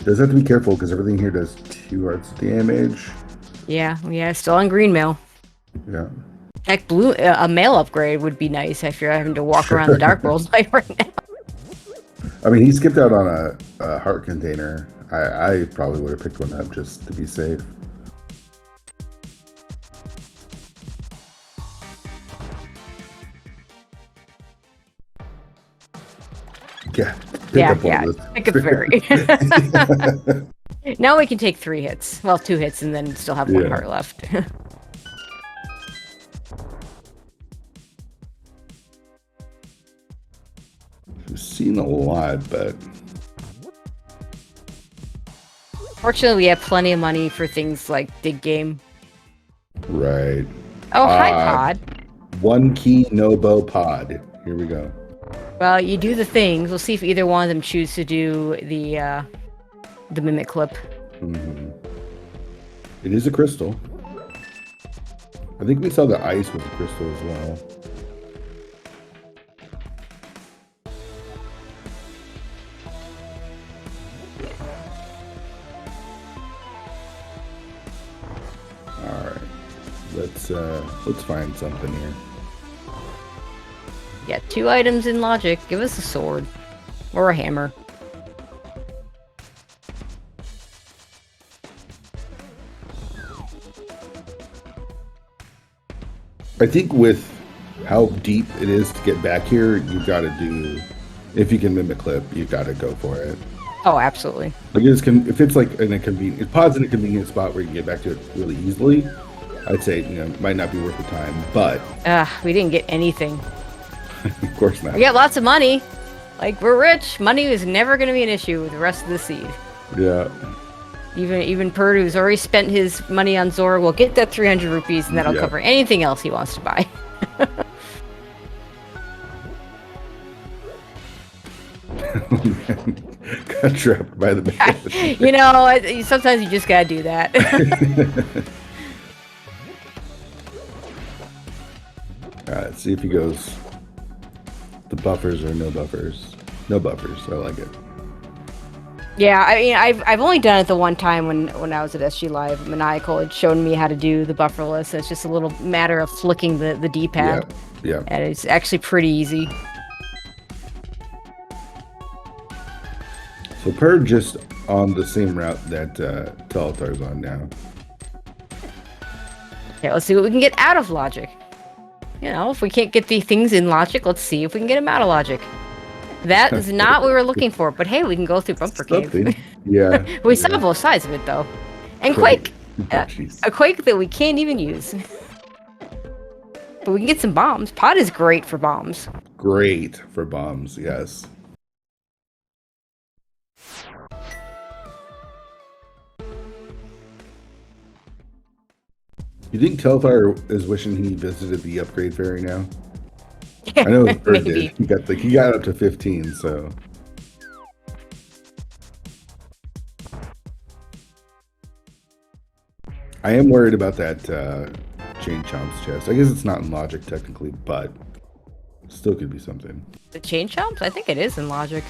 Does have to be careful because everything here does 2 hearts damage. Yeah, still on green mail. Yeah. Heck, blue a mail upgrade would be nice if you're having to walk around the Dark World like right now. I mean, he skipped out on a heart container. I probably would have picked one up just to be safe. Yeah. Pick a berry. Now we can take 3 hits. Well, 2 hits and then still have 1 heart left. I've seen a lot, but... Fortunately, we have plenty of money for things like Dig Game. Right. Oh, hi, Pod. 1 key, no bow pod. Here we go. Well, you do the things. We'll see if either one of them choose to do the mimic clip. Mm-hmm. It is a crystal. I think we saw the ice with the crystal as well. All right, let's find something here. Yeah, 2 items in logic. Give us a sword or a hammer. I think with how deep it is to get back here, you got to do. If you can mimic clip, you got to go for it. Oh, absolutely. Like if it's like in a convenient, if pod's in a convenient spot where you can get back to it really easily, I'd say it might not be worth the time. But we didn't get anything. Of course not. We got lots of money. Like, we're rich. Money is never going to be an issue with the rest of the seed. Yeah. Even Purge, who's already spent his money on Zora, will get that 300 rupees, and that'll cover anything else he wants to buy. Got trapped by the bed. You know, sometimes you just gotta do that. Alright, let's see if he goes the buffers or no buffers. No buffers, I like it. Yeah, I mean, I've only done it the one time when I was at SG Live. Maniacal had shown me how to do the bufferless. It's just a little matter of flicking the D-pad. Yeah. And it's actually pretty easy. So Purr just on the same route that Teletar's on now. Okay, let's see what we can get out of logic. You know, if we can't get the things in logic, let's see if we can get them out of logic. That is not what we were looking for, but hey, we can go through Bumper Cave. Yeah. We saw both sides of it, though. And Quake! A Quake that we can't even use. But we can get some bombs. Pod is great for bombs. Great for bombs, yes. You think Telfire is wishing he visited the upgrade ferry now? I know Bird did. He got up to 15, so. I am worried about that Chain Chomp's chest. I guess it's not in logic technically, but still could be something. The Chain Chomps? I think it is in logic.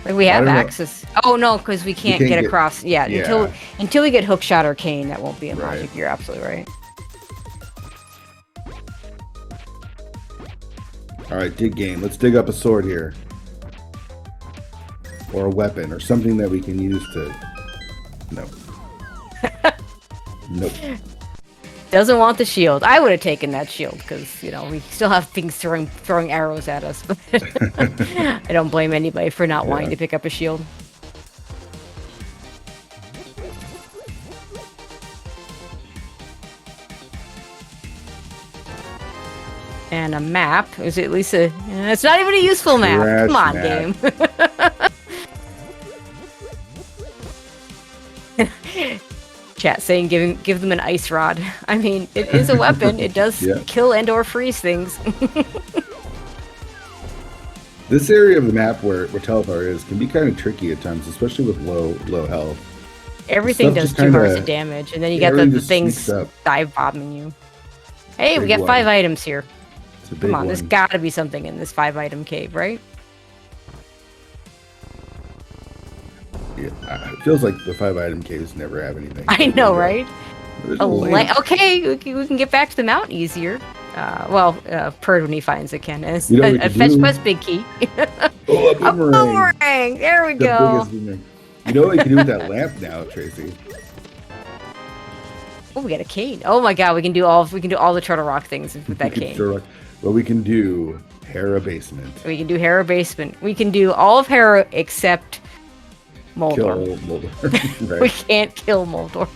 Like we have access. Oh no, because we can't get across. Yeah, until we get Hookshot or Cane, that won't be in logic. You're absolutely right. All right, dig game. Let's dig up a sword here. Or a weapon, or something that we can use to... No. Nope. Doesn't want the shield. I would have taken that shield, because, you know, we still have things throwing arrows at us. But I don't blame anybody for not wanting to pick up a shield. And a map. Is it at least a... It's not even a useful map. Come on, game. Chat saying give them an ice rod. I mean, it is a weapon. It does kill and or freeze things. This area of the map where Telfar is can be kind of tricky at times, especially with low health. Everything does 2 hearts of damage, and then you got the things dive bombing you. Hey, we got 5 items here. Come on, there's got to be something in this 5-item cave, right? Yeah, it feels like the 5-item caves never have anything. I know, right? Okay, we can get back to the mount easier. Purd when he finds it can. And a fetch quest big key. Oh, a boomerang! There we go. You know what we can do with that lamp now, Tracy? Oh, we got a cane. Oh my god, we can do all the Turtle Rock things with that cane. Well, we can do Hera Basement. We can do Hera Basement. We can do all of Hera except Moldor. Kill Moldor. Right. We can't kill Moldor.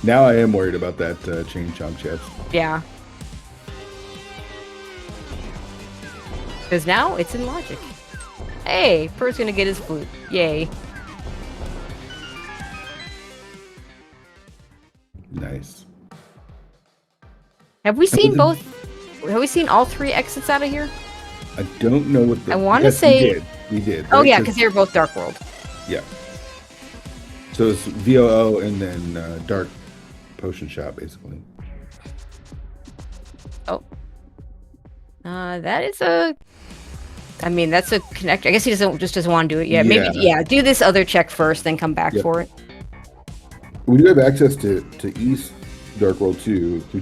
Now I am worried about that Chain Chomp chest. Yeah. Because now it's in logic. Hey, Purr's gonna get his flute. Yay. Nice. Have we seen both? Have we seen all 3 exits out of here? I don't know what I want to say... We did. Oh, yeah, because they were both Dark World. Yeah. So it's VOO and then Dark Potion Shop, basically. Oh. That is a... I mean, that's a connector. I guess he doesn't want to do it yet. Maybe, do this other check first, then come back for it. We do have access to East Dark World 2 through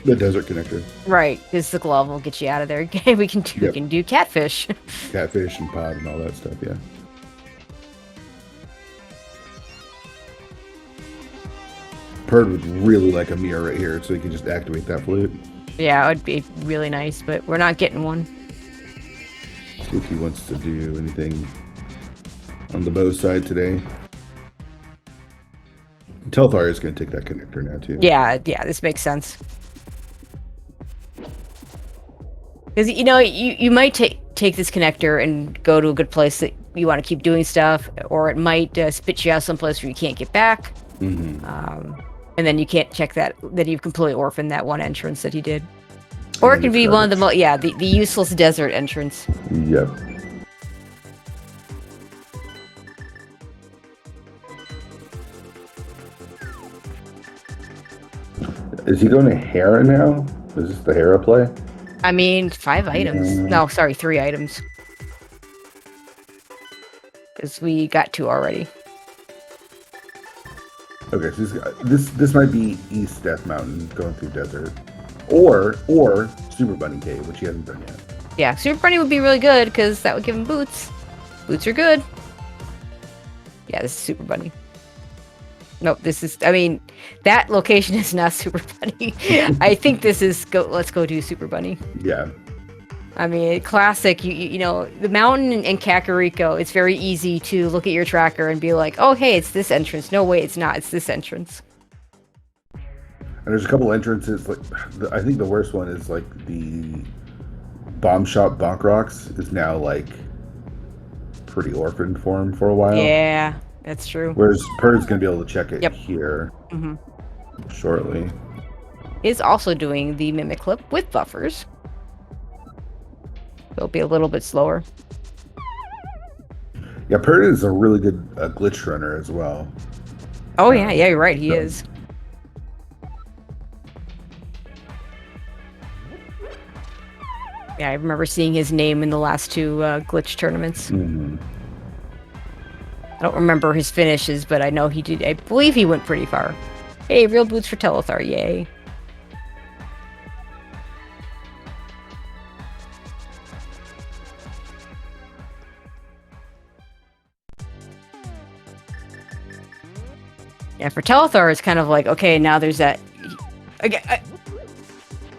the desert connector. Right, because the glove will get you out of there. We can do catfish. Catfish and pod and all that stuff, yeah. Purd would really like a mirror right here, so he can just activate that flute. Yeah, it would be really nice, but we're not getting one. See if he wants to do anything on the bow side today. Telthar is going to take that connector now, too. Yeah, this makes sense. Because, you know, you might take this connector and go to a good place that you want to keep doing stuff, or it might spit you out someplace where you can't get back. Mm-hmm. And then you can't check that, then you've completely orphaned that one entrance that he did. Or it And can it's be one of the garbage. the useless desert entrance. Yep. Is he going to Hera now? Is this the Hera play? I mean, 5 items. Yeah. No, sorry, 3 items. Because we got 2 already. Okay, so this might be East Death Mountain going through desert, or Super Bunny Cave, which he hasn't done yet. Yeah, Super Bunny would be really good because that would give him boots. Boots are good. Yeah, this is Super Bunny. Nope, this is. I mean, that location is not Super Bunny. I think this is. Let's go do Super Bunny. Yeah. I mean, classic. You know, the mountain in Kakariko. It's very easy to look at your tracker and be like, oh, hey, it's this entrance. No, wait, it's not. It's this entrance. And there's a couple entrances. Like, I think the worst one is like the Bomb Shop Bonk Rocks is now like pretty orphaned for him for a while. Yeah, that's true. Whereas Perd's gonna be able to check it Yep. here shortly. Is also doing the mimic clip with buffers. It'll be a little bit slower. Yeah, Perd is a really good glitch runner as well. Oh yeah, you're right. He is. Yeah, I remember seeing his name in the last 2 glitch tournaments. I don't remember his finishes, but I know he did. I believe he went pretty far. Hey, real boots for Telethar, yay! Yeah, for Telethar, it's kind of like, okay, now there's that.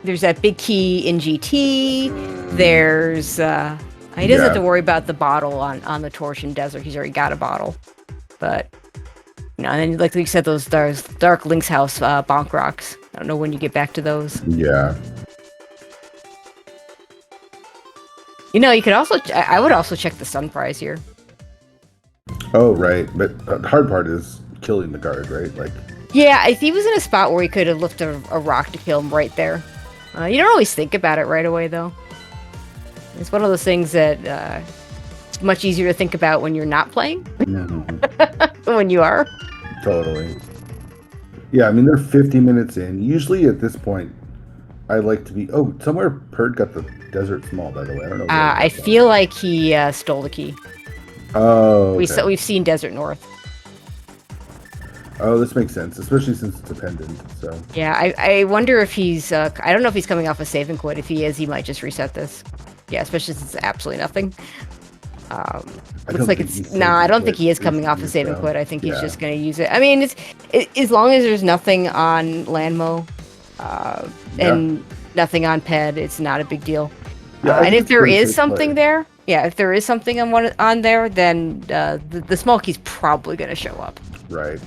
There's that big key in GT. There's he doesn't have to worry about the bottle on the torch in desert. He's already got a bottle. But you know, and then like you said, those dark Link's House bonk rocks. I don't know when you get back to those. Yeah. You know, you could also. I would also check the sun prize here. Oh right, but the hard part is killing the guard, right? Like. Yeah, if he was in a spot where he could have lifted a rock to kill him right there. You don't always think about it right away, though. It's one of those things that it's much easier to think about when you're not playing than when you are. Totally. Yeah, I mean, they're 50 minutes in. Usually at this point, I like to be... Oh, somewhere Perd got the desert small, by the way. I don't know. I feel like he stole the key. Oh, okay. We've seen Desert North. Oh, this makes sense, especially since it's dependent, so... Yeah, I wonder if he's... I don't know if he's coming off a save and quit. If he is, he might just reset this. Yeah, especially since it's absolutely nothing. Looks like it's... Nah, I don't think he is coming off a save and quit. I think he's just going to use it. I mean, as long as there's nothing on Landmo and nothing on Ped, it's not a big deal. Yeah, and if there is something there... Yeah, if there is something on there, then the small key's probably going to show up. Right.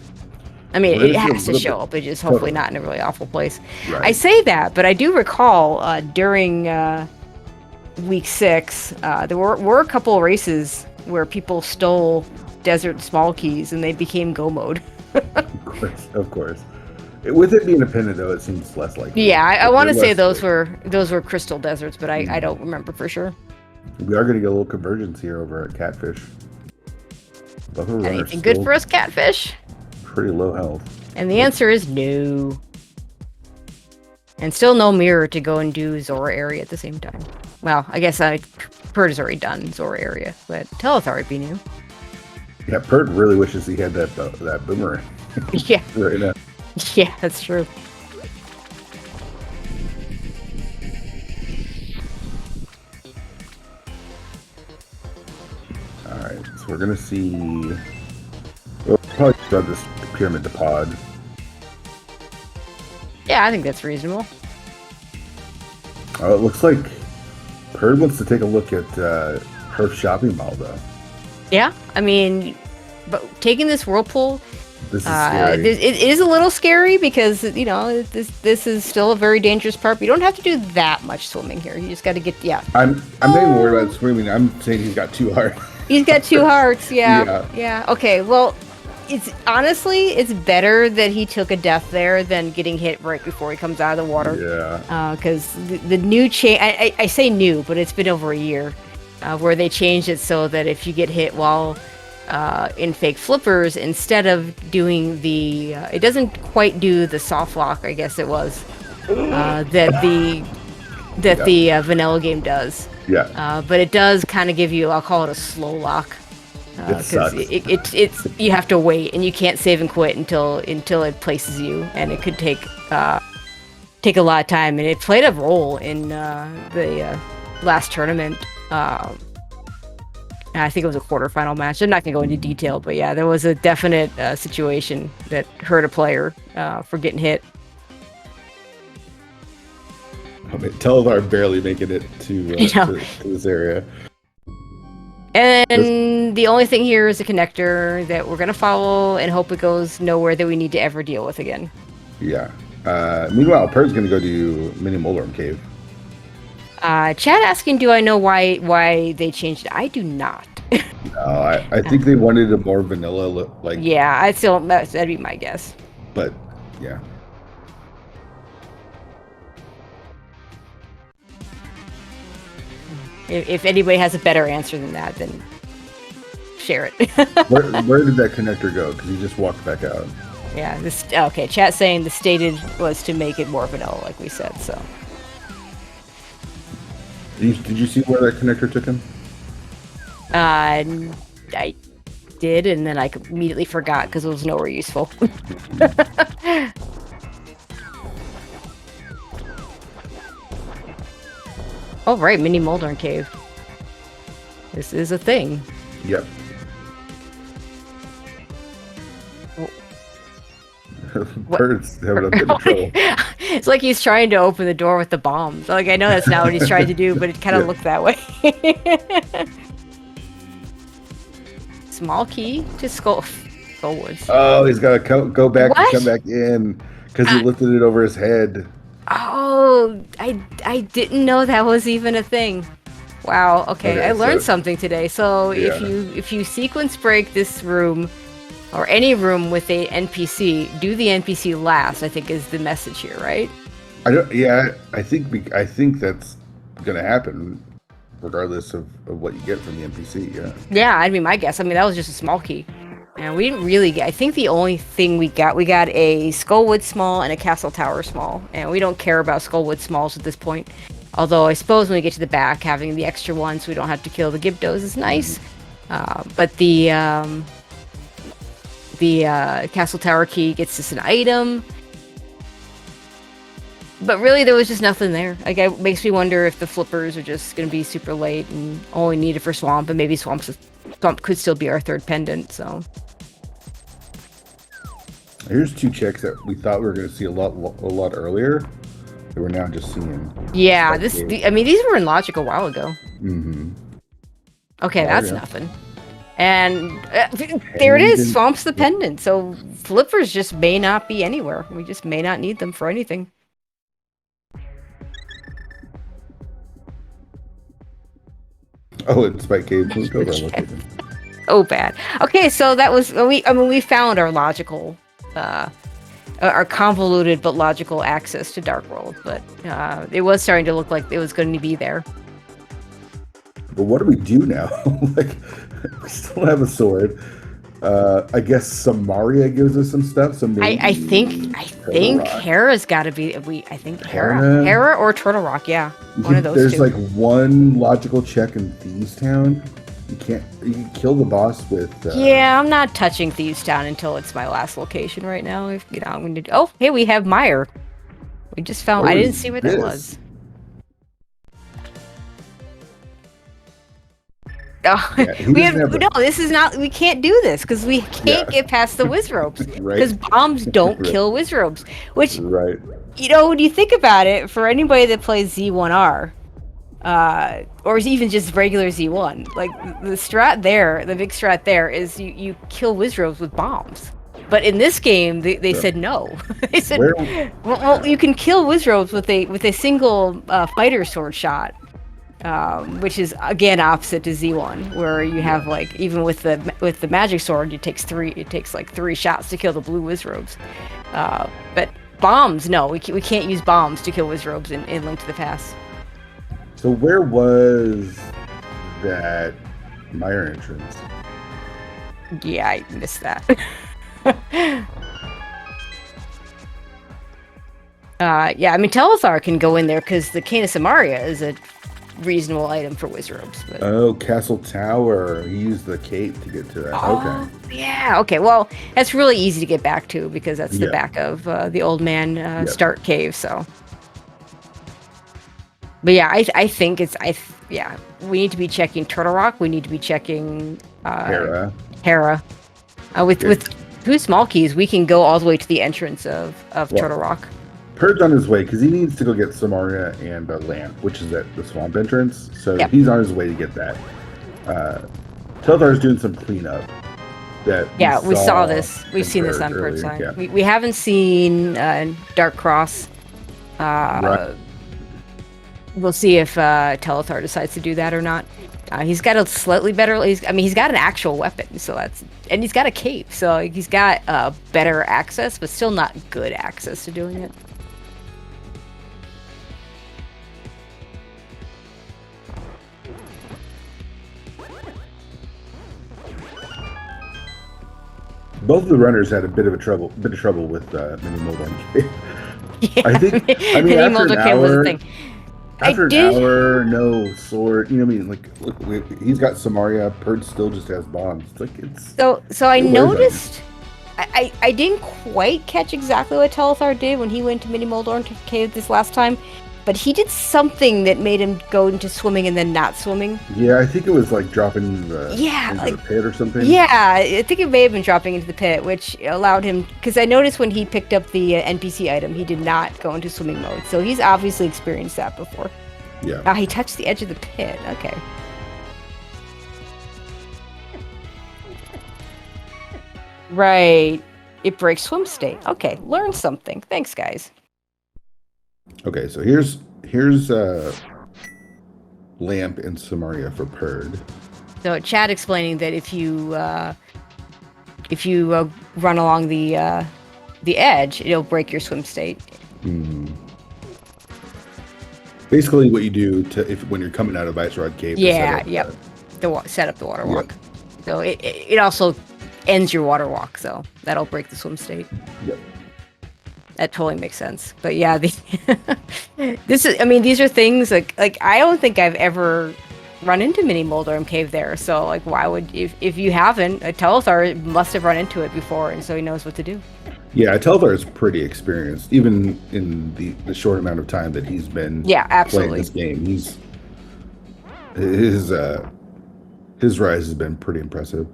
I mean, it has to show up. It's just hopefully not in a really awful place. Right. I say that, but I do recall during week 6, there were a couple of races where people stole desert small keys and they became go mode. Of course. With it being a pin, though, it seems less likely. Yeah, I want to say those were crystal deserts, but I don't remember for sure. We are going to get a little convergence here over at Catfish. Anything good for us, Catfish? Pretty low health. And the answer is no. And still no mirror to go and do Zora area at the same time. Well, I guess Perd has already done Zora area, but Telethar would be new. Yeah, Perd really wishes he had that boomerang. Yeah. Right now. Yeah, that's true. Alright, so we're going to see... We'll probably start this pyramid to pod. Yeah, I think that's reasonable. Oh, it looks like Perd wants to take a look at Herf's shopping mall, though. Yeah, I mean, but taking this whirlpool, this is scary. It is a little scary because, you know, this is still a very dangerous part. But you don't have to do that much swimming here. You just got to get, I'm not even worried about swimming. I'm saying he's got 2 hearts. He's got 2 hearts, yeah. Okay, well, it's honestly, it's better that he took a death there than getting hit right before he comes out of the water. Yeah. Because the new change, I say new, but it's been over a year, where they changed it so that if you get hit while in fake flippers, instead of doing the, it doesn't quite do the soft lock, I guess it was, that the vanilla game does. Yeah. But it does kind of give you, I'll call it a slow lock. It sucks. It's you have to wait and you can't save and quit until it places you, and it could take a lot of time, and it played a role in the last tournament. I think it was a quarterfinal match. I'm not gonna go into detail, but yeah, there was a definite situation that hurt a player for getting hit. I mean, Telethar barely making it to this area. And the only thing here is a connector that we're gonna follow and hope it goes nowhere that we need to ever deal with again. Yeah. Meanwhile, Per's gonna go to Mini Moldorm Cave. Chad asking, do I know why they changed it? I do not. No, I think they wanted a more vanilla look. Like, yeah, that'd be my guess. But yeah. If anybody has a better answer than that, then share it. where did that connector go? Because he just walked back out. Yeah. Okay. Chat saying the stated was to make it more vanilla, like we said. So. Did you see where that connector took him? I did, and then I immediately forgot because it was nowhere useful. Oh, right, Mini Moldorm Cave. This is a thing. Yep. Birds having a bit of trouble. It's like he's trying to open the door with the bombs. Like, I know that's not what he's trying to do, but it kind of looked that way. Small key to Skullwoods. Oh, he's got to go back What? and come back in because he lifted it over his head. Oh, I didn't know that was even a thing. Wow. Okay, I learned something today. So Yeah. if you sequence break this room or any room with a NPC, do the NPC last, I think is the message here, right? I think that's gonna happen regardless of what you get from the NPC. Yeah. Yeah, I'd be my guess. I mean, that was just a small key. And we didn't really get, I think the only thing we got a Skullwood small and a Castle Tower small. And we don't care about Skullwood smalls at this point. Although I suppose when we get to the back, having the extra one so we don't have to kill the Gibdos is nice. But the Castle Tower key gets us an item. But really, there was just nothing there. Like, it makes me wonder if the flippers are just going to be super late and only needed for Swamp, and maybe Swamp could still be our third pendant, so. Here's two checks that we thought we were going to see a lot earlier that we're now just seeing. Yeah, these were in Logic a while ago. Mm-hmm. Okay, that's nothing. And there it is, Swamp's the pendant. So flippers just may not be anywhere. We just may not need them for anything. Oh, it's Spike Cave. Oh, bad. Okay, so that was we found our logical, our convoluted but logical access to Dark World, but it was starting to look like it was going to be there. But what do we do now? Like, we still have a sword. I guess Samaria gives us some stuff. I think Hera's got to be. I think Hera or Turtle Rock. Yeah, one of those There's two. like one logical check in Thieves Town. You can kill the boss with. Yeah, I'm not touching Thieves Town until it's my last location right now. I'm going to. Oh, hey, we have Meyer. We just found. I didn't see what that was. Oh, yeah, this is not. We can't do this because we can't get past the whiz ropes because bombs don't kill whiz ropes. Which, when you think about it, for anybody that plays Z1R, or even just regular Z1, like the strat there, the big strat there is you kill whiz ropes with bombs. But in this game, they said no. They said, well, you can kill whiz ropes with a single fighter sword shot. which is again opposite to Z1, where you have like even with the magic sword, it takes like 3 shots to kill the blue wizrobes. But bombs, no, we can't use bombs to kill wizrobes in Link to the Past. So where was that Mire entrance? Yeah, I missed that. Yeah, I mean, Telethar can go in there because the Cane of Samaria is a reasonable item for wizrobes. But... Oh, Castle Tower. He used the cape to get to that. Oh, okay. yeah. Okay. Well, that's really easy to get back to because that's the back of the old man start cave. So, but yeah, I think yeah, we need to be checking Turtle Rock. We need to be checking Hera. With 2 small keys, we can go all the way to the entrance of Turtle Rock. Perd's on his way because he needs to go get Samaria and a lamp, which is at the swamp entrance. So he's on his way to get that. Telthar's doing some cleanup. We saw this. We've seen this on Perd's side. Yeah. We haven't seen Dark Cross. Right. We'll see if Telethar decides to do that or not. He's got a slightly better. He's got an actual weapon, and he's got a cape, so he's got better access, but still not good access to doing it. Both of the runners had a bit of trouble with Mini Moldon. Yeah, I think. Mini Moldon was a thing. After an hour, no sword. You know what I mean? Like, he's got Samaria. Perd still just has bombs. It's like it's. So I noticed. I didn't quite catch exactly what Telethar did when he went to Mini Moldorn Cave this last time, but he did something that made him go into swimming and then not swimming. Yeah, I think it was like dropping into the pit or something. Yeah, I think it may have been dropping into the pit, which allowed him, because I noticed when he picked up the NPC item, he did not go into swimming mode. So he's obviously experienced that before. Yeah. He touched the edge of the pit. Okay. Right. It breaks swim state. Okay, learn something. Thanks, guys. Okay, so here's Lamp and Samaria for Perd. So Chad explaining that if you run along the edge, it'll break your swim state. Mm. Basically, what you do when you're coming out of Ice Rod Cave. Set up the water walk. So it also ends your water walk, so that'll break the swim state. Yep. That totally makes sense. But yeah, these are things like I don't think I've ever run into Mini Moldorm Cave there. So like, why would if you haven't, Telethar must have run into it before, and so he knows what to do. Yeah, Telethar is pretty experienced, even in the short amount of time that he's been playing this game. His rise has been pretty impressive.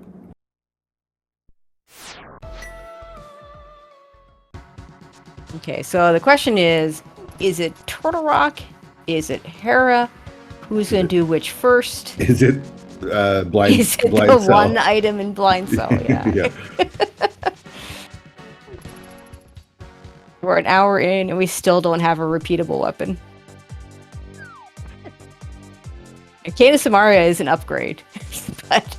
Okay, so the question is it Turtle Rock? Is it Hera? Who's going to do which first? Is it blind? Is it blind the cell? one item in blind cell? Yeah. Yeah. We're an hour in and we still don't have a repeatable weapon. Cane of Samaria is an upgrade, but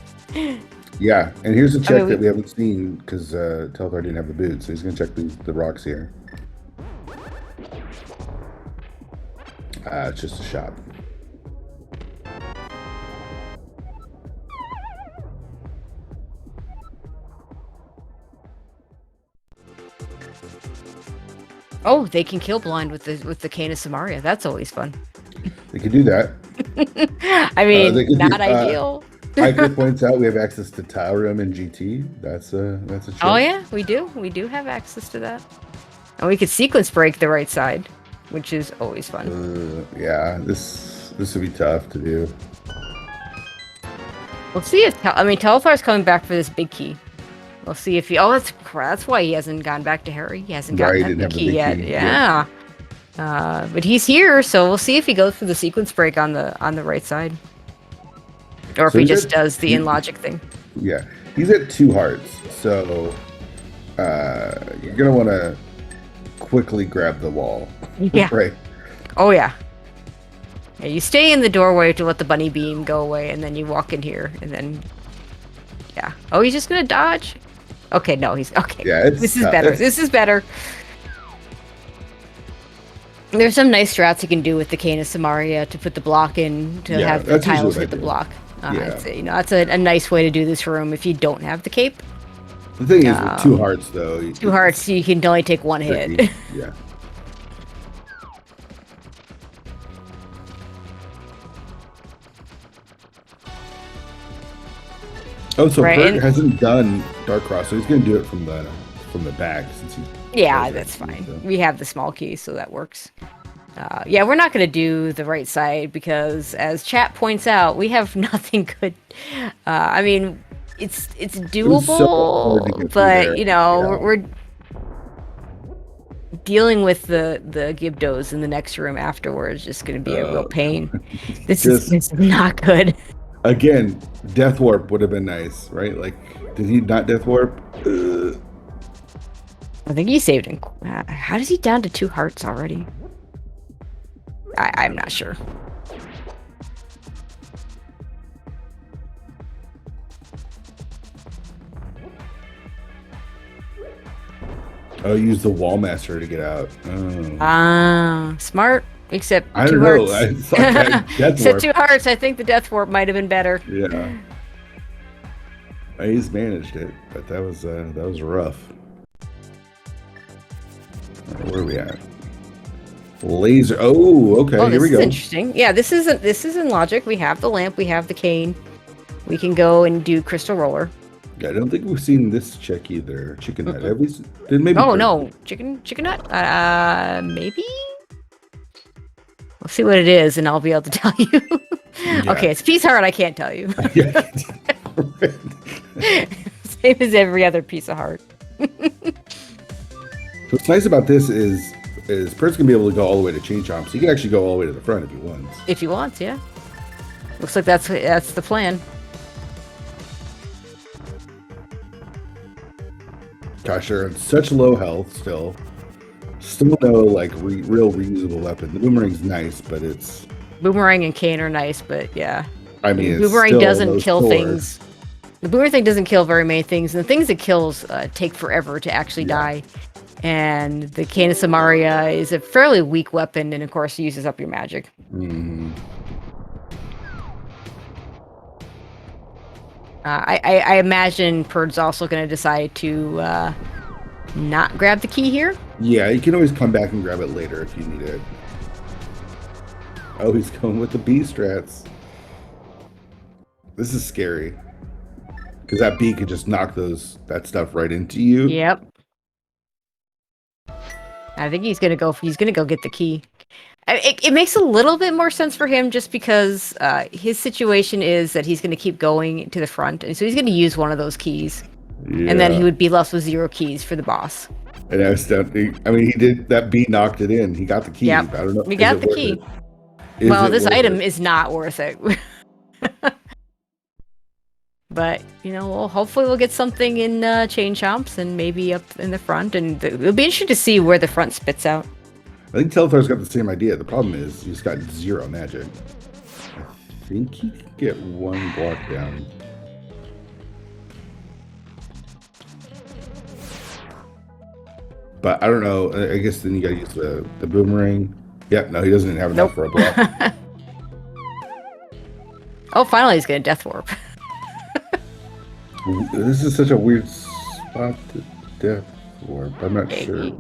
yeah. And here's a check that we haven't seen because Telethar didn't have the boots, so he's going to check the rocks here. It's just a shop. Oh, they can kill blind with the Cane of Samaria. That's always fun. They could do that. I mean, not ideal. Hiker points out we have access to Taurum and GT. That's a check. Oh yeah, we do. We do have access to that, and we could sequence break the right side, which is always fun. Yeah, this would be tough to do. We'll see if Telethar's coming back for this big key. We'll see if he. Oh, that's why he hasn't gone back to Harry. He hasn't gotten that big key yet. Yeah. But he's here, so we'll see if he goes for the sequence break on the right side, or if he just does the in logic thing. Yeah, he's at 2 hearts, so you're gonna want to quickly grab the wall. Yeah. Right. Oh yeah. Yeah, you stay in the doorway to let the bunny beam go away, and then you walk in here, and then... Yeah. Oh, he's just gonna dodge? Okay, no, he's... Okay. Yeah, this is better. This is better. There's some nice strats you can do with the Cane of Samaria to put the block in, to have the tiles hit the block. It's, you know, that's a nice way to do this room if you don't have the cape. The thing is, with 2 hearts, though... 2 hearts, you can only take 1 hit. Yeah. Oh, so Bert hasn't done Dark Cross, so he's going to do it from the back since he's... Yeah, that's fine. So. We have the small key, so that works. Yeah, we're not going to do the right side because, as chat points out, we have nothing good. I mean, it's doable, but you know, we're dealing with the Gibdos in the next room afterwards. Just going to be a real pain. This is not good. Again, Death Warp would have been nice, right? Like, did he not Death Warp? I think he saved him. How is he down to 2 hearts already? I'm not sure. Oh, use the Wall Master to get out. Smart. Except I 2 don't hearts. know. Except 2 hearts. I think the Death Warp might have been better. Yeah. He's managed it, but that was rough. Where are we at? Laser. Oh, okay. Here we go. This is interesting. Yeah, this is in logic. We have the lamp. We have the cane. We can go and do Crystal Roller. Yeah, I don't think we've seen this check either. Chicken Nut. Have we? Did maybe? Oh no, chicken nut. Maybe. We'll see what it is, and I'll be able to tell you. Yeah. Okay, it's Piece Heart. I can't tell you. Same as every other piece of heart. What's nice about this is Pert's gonna be able to go all the way to Chain Chomp, so he can actually go all the way to the front if he wants. If he wants, yeah. Looks like that's the plan. Gosh, they're on such low health still. Still no like real reusable weapon. The boomerang's nice, but it's boomerang and cane are nice, but yeah. I mean, boomerang doesn't kill things. The boomerang thing doesn't kill very many things, and the things it kills take forever to actually die. And the Cane of Samaria is a fairly weak weapon, and of course uses up your magic. I imagine Perd's also going to decide to not grab the key here. Yeah, you can always come back and grab it later if you need it. Oh, he's going with the B strats. This is scary. Because that B could just knock that stuff right into you. Yep. I think he's gonna go get the key. It makes a little bit more sense for him just because his situation is that he's gonna keep going to the front, and so he's gonna use one of those keys, and then he would be left with 0 keys for the boss. And I mean, he did that. B knocked it in. He got the key. Yep. I don't know. We got the key. Well, this item is not worth it. But, you know, hopefully we'll get something in Chain Chomps and maybe up in the front. And it'll be interesting to see where the front spits out. I think Telethar's got the same idea. The problem is he's got 0 magic. I think he can get 1 block down. But I don't know. I guess then you gotta use the boomerang. Yeah, no, he doesn't have enough for a block. Oh, finally he's gonna Death Warp. This is such a weird spot to Death Warp. I'm not sure.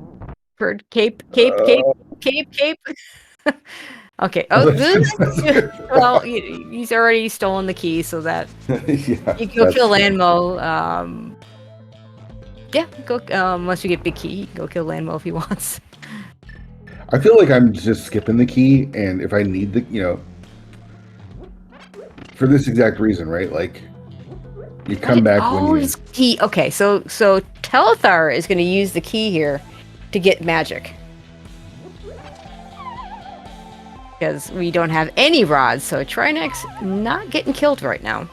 Bird, cape. Okay. Oh, well, he's already stolen the key, so that yeah, you go kill Landmo. Yeah, go. Unless you get Big Key, go kill Landmo if he wants. I feel like I'm just skipping the key, and if I need the, for this exact reason, right? Like, you come back when you... Okay, so Telethar is going to use the key here to get magic. Because we don't have any rods, so Trinex not getting killed right now.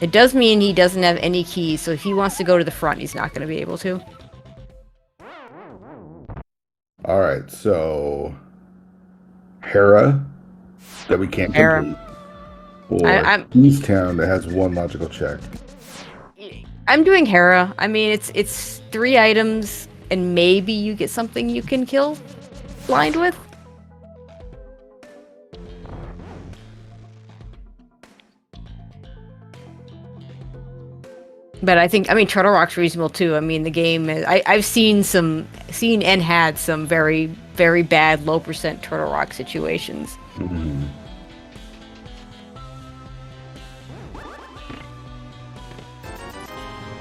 It does mean he doesn't have any keys, so if he wants to go to the front, he's not going to be able to. Alright, so... Hera that we can't Hera. complete, or I'm East Town that has one logical check. I'm doing Hera. I mean, it's 3 items, and maybe you get something you can kill blind with. But I mean, Turtle Rock's reasonable too. I mean, the game is, I've seen and had some very, very bad low percent Turtle Rock situations. Mm-hmm.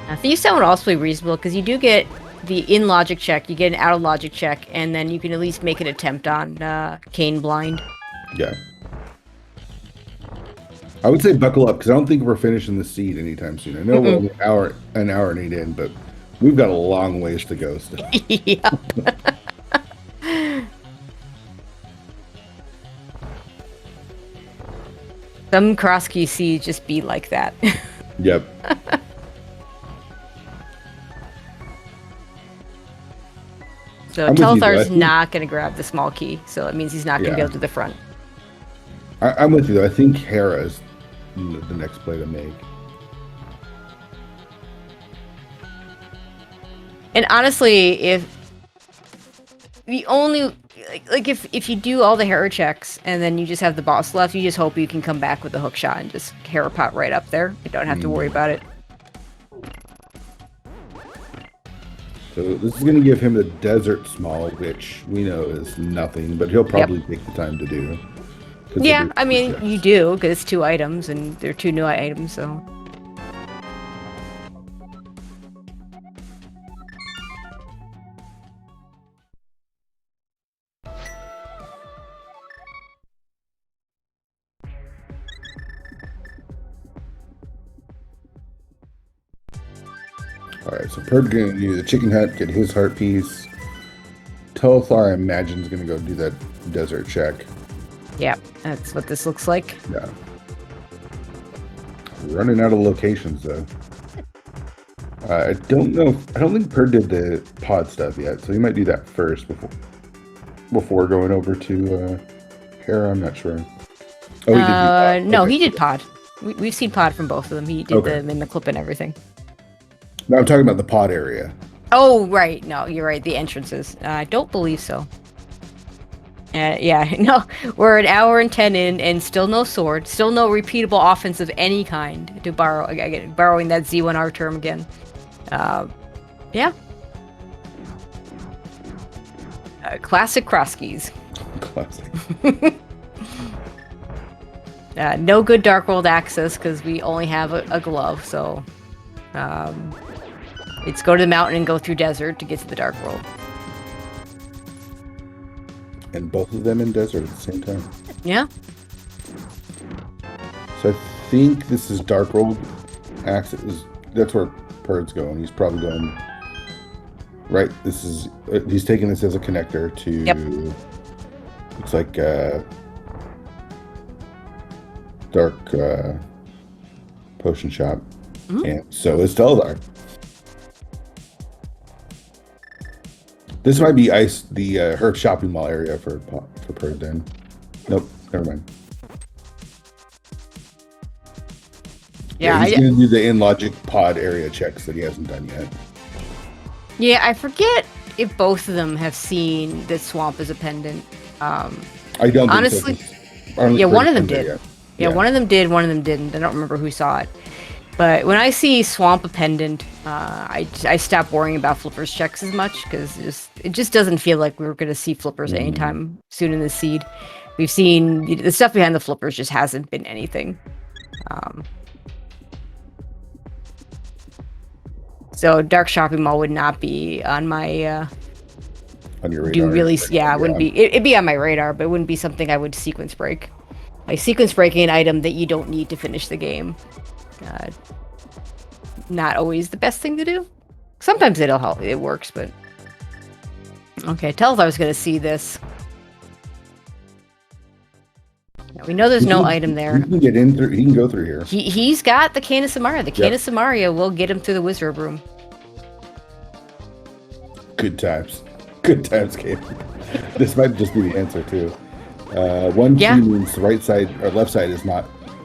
I think that would also be reasonable because you do get the in logic check, you get an out of logic check, and then you can at least make an attempt on Cane Blind. Yeah. I would say buckle up because I don't think we're finishing the seed anytime soon. I know we're only an hour and 8 in, but we've got a long ways to go still. Yeah. Some cross key seeds just be like that. Yep. So Telthar's not going to grab the small key, so it means he's not going to go to the front. I'm with you, though. I think Hera is the next play to make. And honestly, if the only like if you do all the Hera checks and then you just have the boss left, you just hope you can come back with a hook shot and just Hera pot right up there. You don't have to worry about it. So this is going to give him the desert small, which we know is nothing, but he'll probably take the time to do. Yeah, I mean, you do, because it's 2 items, and they're 2 new items, so... Alright, so Perd's going to do the chicken hut, get his heart piece. Telethar, I imagine, is going to go do that desert check. Yeah, that's what this looks like. Yeah. Running out of locations, though. I don't know. I don't think Perd did the pod stuff yet, so he might do that first before going over to Hera. I'm not sure. Oh, he did pod. No, he did pod. We've seen pod from both of them. He did them in the clip and everything. No, I'm talking about the pod area. Oh, right. No, you're right. The entrances. I don't believe so. Yeah, no, we're an hour and 10 in, and still no sword, still no repeatable offense of any kind. To borrowing that Z1R term again. Yeah. Classic cross keys. Classic. No good Dark World access because we only have a glove, so it's go to the mountain and go through desert to get to the Dark World. And both of them in desert at the same time. Yeah. So I think this is Dark World access. That's where Perd's going. He's probably going right. This is he's taking this as a connector to. Yep. Looks like dark potion shop, and so is Telethar. This might be the her shopping mall area for Perd then. Nope, never mind. Yeah, he's gonna do the in logic pod area checks that he hasn't done yet. Yeah, I forget if both of them have seen the swamp as a pendant. I don't honestly. Yeah, one of them did. Yeah, one of them did. One of them didn't. I don't remember who saw it. But when I see swamp a pendant, I stop worrying about flippers checks as much because it just doesn't feel like we're going to see flippers anytime soon in the seed. We've seen the stuff behind the flippers just hasn't been anything. So Dark Shopping Mall would not be on my on your radar. It wouldn't be. It'd be on my radar, but it wouldn't be something I would sequence break. Like sequence breaking an item that you don't need to finish the game. Not always the best thing to do. Sometimes it'll help. It works, but okay. Telthar's gonna see this. Yeah, we know there's no item there. He can get in through. He can go through here. He's got the Cane of Samaria. The Cane of Samaria will get him through the wizard room. Good times. Good times, Cane. This might just be the answer too. One Yeah. key means the right side or left side is not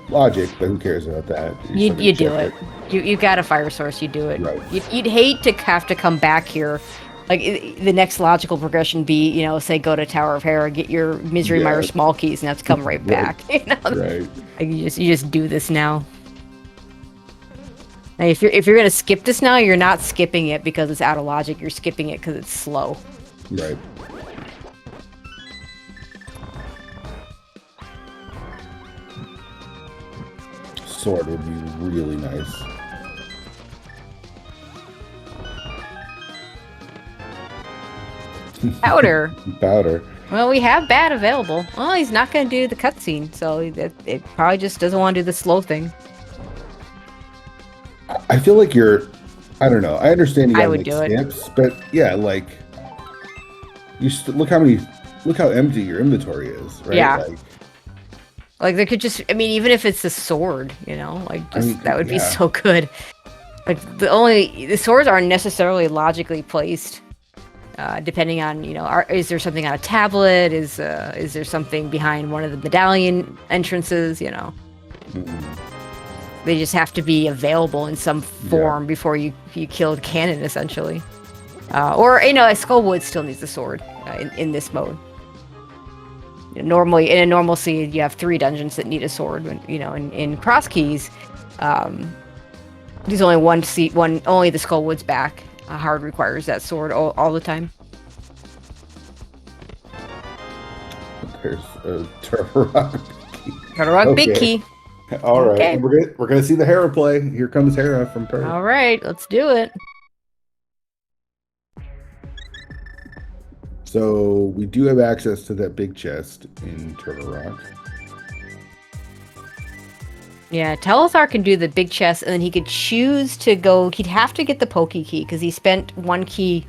logic, but who cares about that? You still gonna do check it. You got a fire source. You do it. Right. You'd hate to have to come back here. Like the next logical progression be, you know, say go to Tower of Hera, get your Misery Mire Yeah. small keys, and have to come right back. You know? Right. Like you just do this now. Now, if you're gonna skip this now, you're not skipping it because it's out of logic. You're skipping it because it's slow. Right. Sword would be really nice. Powder. Powder. Well, we have Bat available. Well, he's not gonna do the cutscene, so it probably just doesn't want to do the slow thing. I feel like you're. I don't know. I understand you I gotta would make do it. skips, but yeah, like you look how empty your inventory is, right? Yeah. Like, Like they could just, I mean, even if it's a sword, you know, like just, I mean, that would be yeah. so good. Like the swords aren't necessarily logically placed, depending on, you know, is there something on a tablet? Is there something behind one of the medallion entrances? You know, they just have to be available in some form before you kill the cannon, essentially. Or you know, a Skullwood still needs the sword in this mode. Normally, in a normal seed, you have 3 dungeons that need a sword. When, you know, in Cross Keys, there's only only the Skullwood's back. Hard requires that sword all the time. there's a Turtle Rock. Turtle Rock Big Okay. Key. All right, Okay. and we're gonna see the Hera play. Here comes Hera from Turtle. All right, let's do it. So we do have access to that big chest in Turtle Rock. Yeah, Telethar can do the big chest, and then he could choose to go. He'd have to get the Pokey Key because he spent 1 key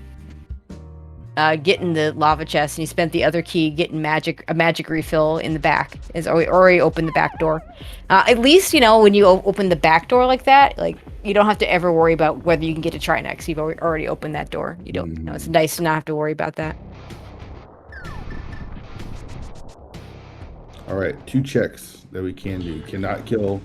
getting the lava chest, and he spent the other key getting a magic refill in the back. Is already opened the back door. At least, you know, when you open the back door like that, like you don't have to ever worry about whether you can get to Trinex. You've already opened that door. You don't. You know, it's nice to not have to worry about that. All right, 2 checks that we can do. Cannot kill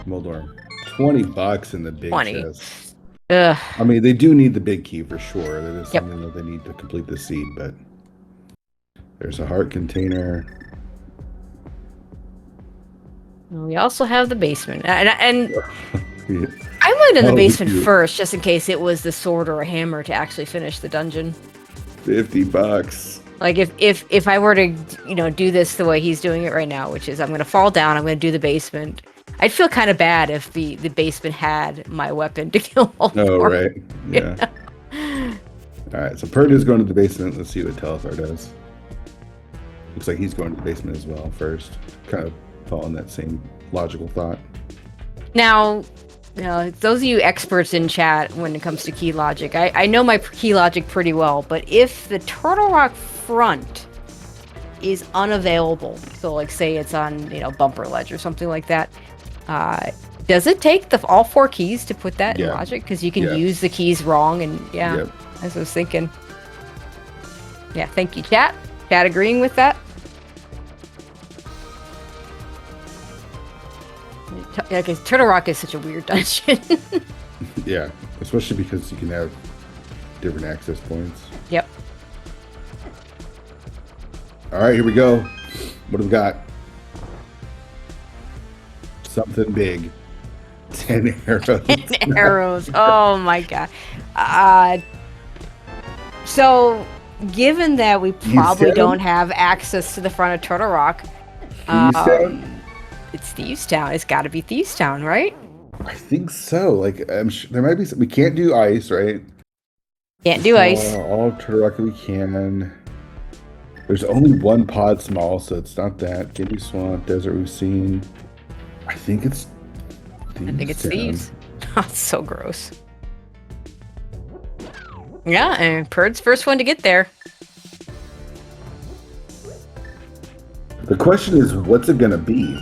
Moldorm. $20 in the big 20. chest. Ugh. I mean, they do need the big key for sure. That is something that they need to complete the seed, but there's a heart container. We also have the basement, and Yeah. I went in the Oh, basement cute. first, just in case it was the sword or a hammer to actually finish the dungeon. $50. Like if I were to, you know, do this the way he's doing it right now, which is I'm gonna fall down, I'm gonna do the basement. I'd feel kind of bad if the basement had my weapon to kill all Oh, four. right. Yeah. All right, so Purdue's going to the basement. Let's see what Telethar does. Looks like he's going to the basement as well first. Kind of following that same logical thought. Now, you know, those of you experts in chat when it comes to key logic, I know my key logic pretty well, but if the Turtle Rock front is unavailable, so like say it's on, you know, Bumper Ledge or something like that, does it take all 4 keys to put that in logic? Because you can use the keys wrong, and as I was thinking. Yeah, thank you, chat. Chat agreeing with that. Yeah, because Turtle Rock is such a weird dungeon. Yeah, especially because you can have different access points. Yep. All right, here we go. What do we got? Something big. 10 arrows. 10 arrows. Oh my god. So, given that we probably don't have access to the front of Turtle Rock, it's Thieves Town. It's got to be Thieves Town, right? I think so. Like, I'm sure there might be some. We can't do ice, right? Can't do ice. All Turtle Rock we can. There's only 1 pod small, so it's not that. Gibby Swamp, Desert we've seen. I think it's Thieves. I think it's Town. Thieves. Oh, it's so gross. Yeah, and Purd's first one to get there. The question is, what's it gonna be?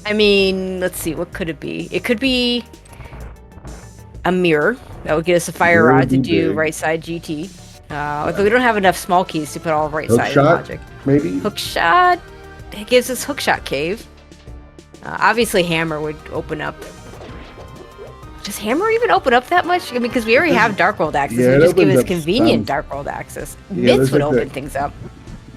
I mean, let's see, what could it be? It could be a mirror. That would get us a fire Mirror rod would to be do big. right side GT. Although we don't have enough small keys to put all right Hook side shot, logic. maybe. Hook shot. It gives us hook shot cave. Obviously, hammer would open up. Does hammer even open up that much? I mean, because we already have dark world access. Yeah, It it would just give opens us up convenient some. dark world access. Yeah, Myths there's would like open the- things up.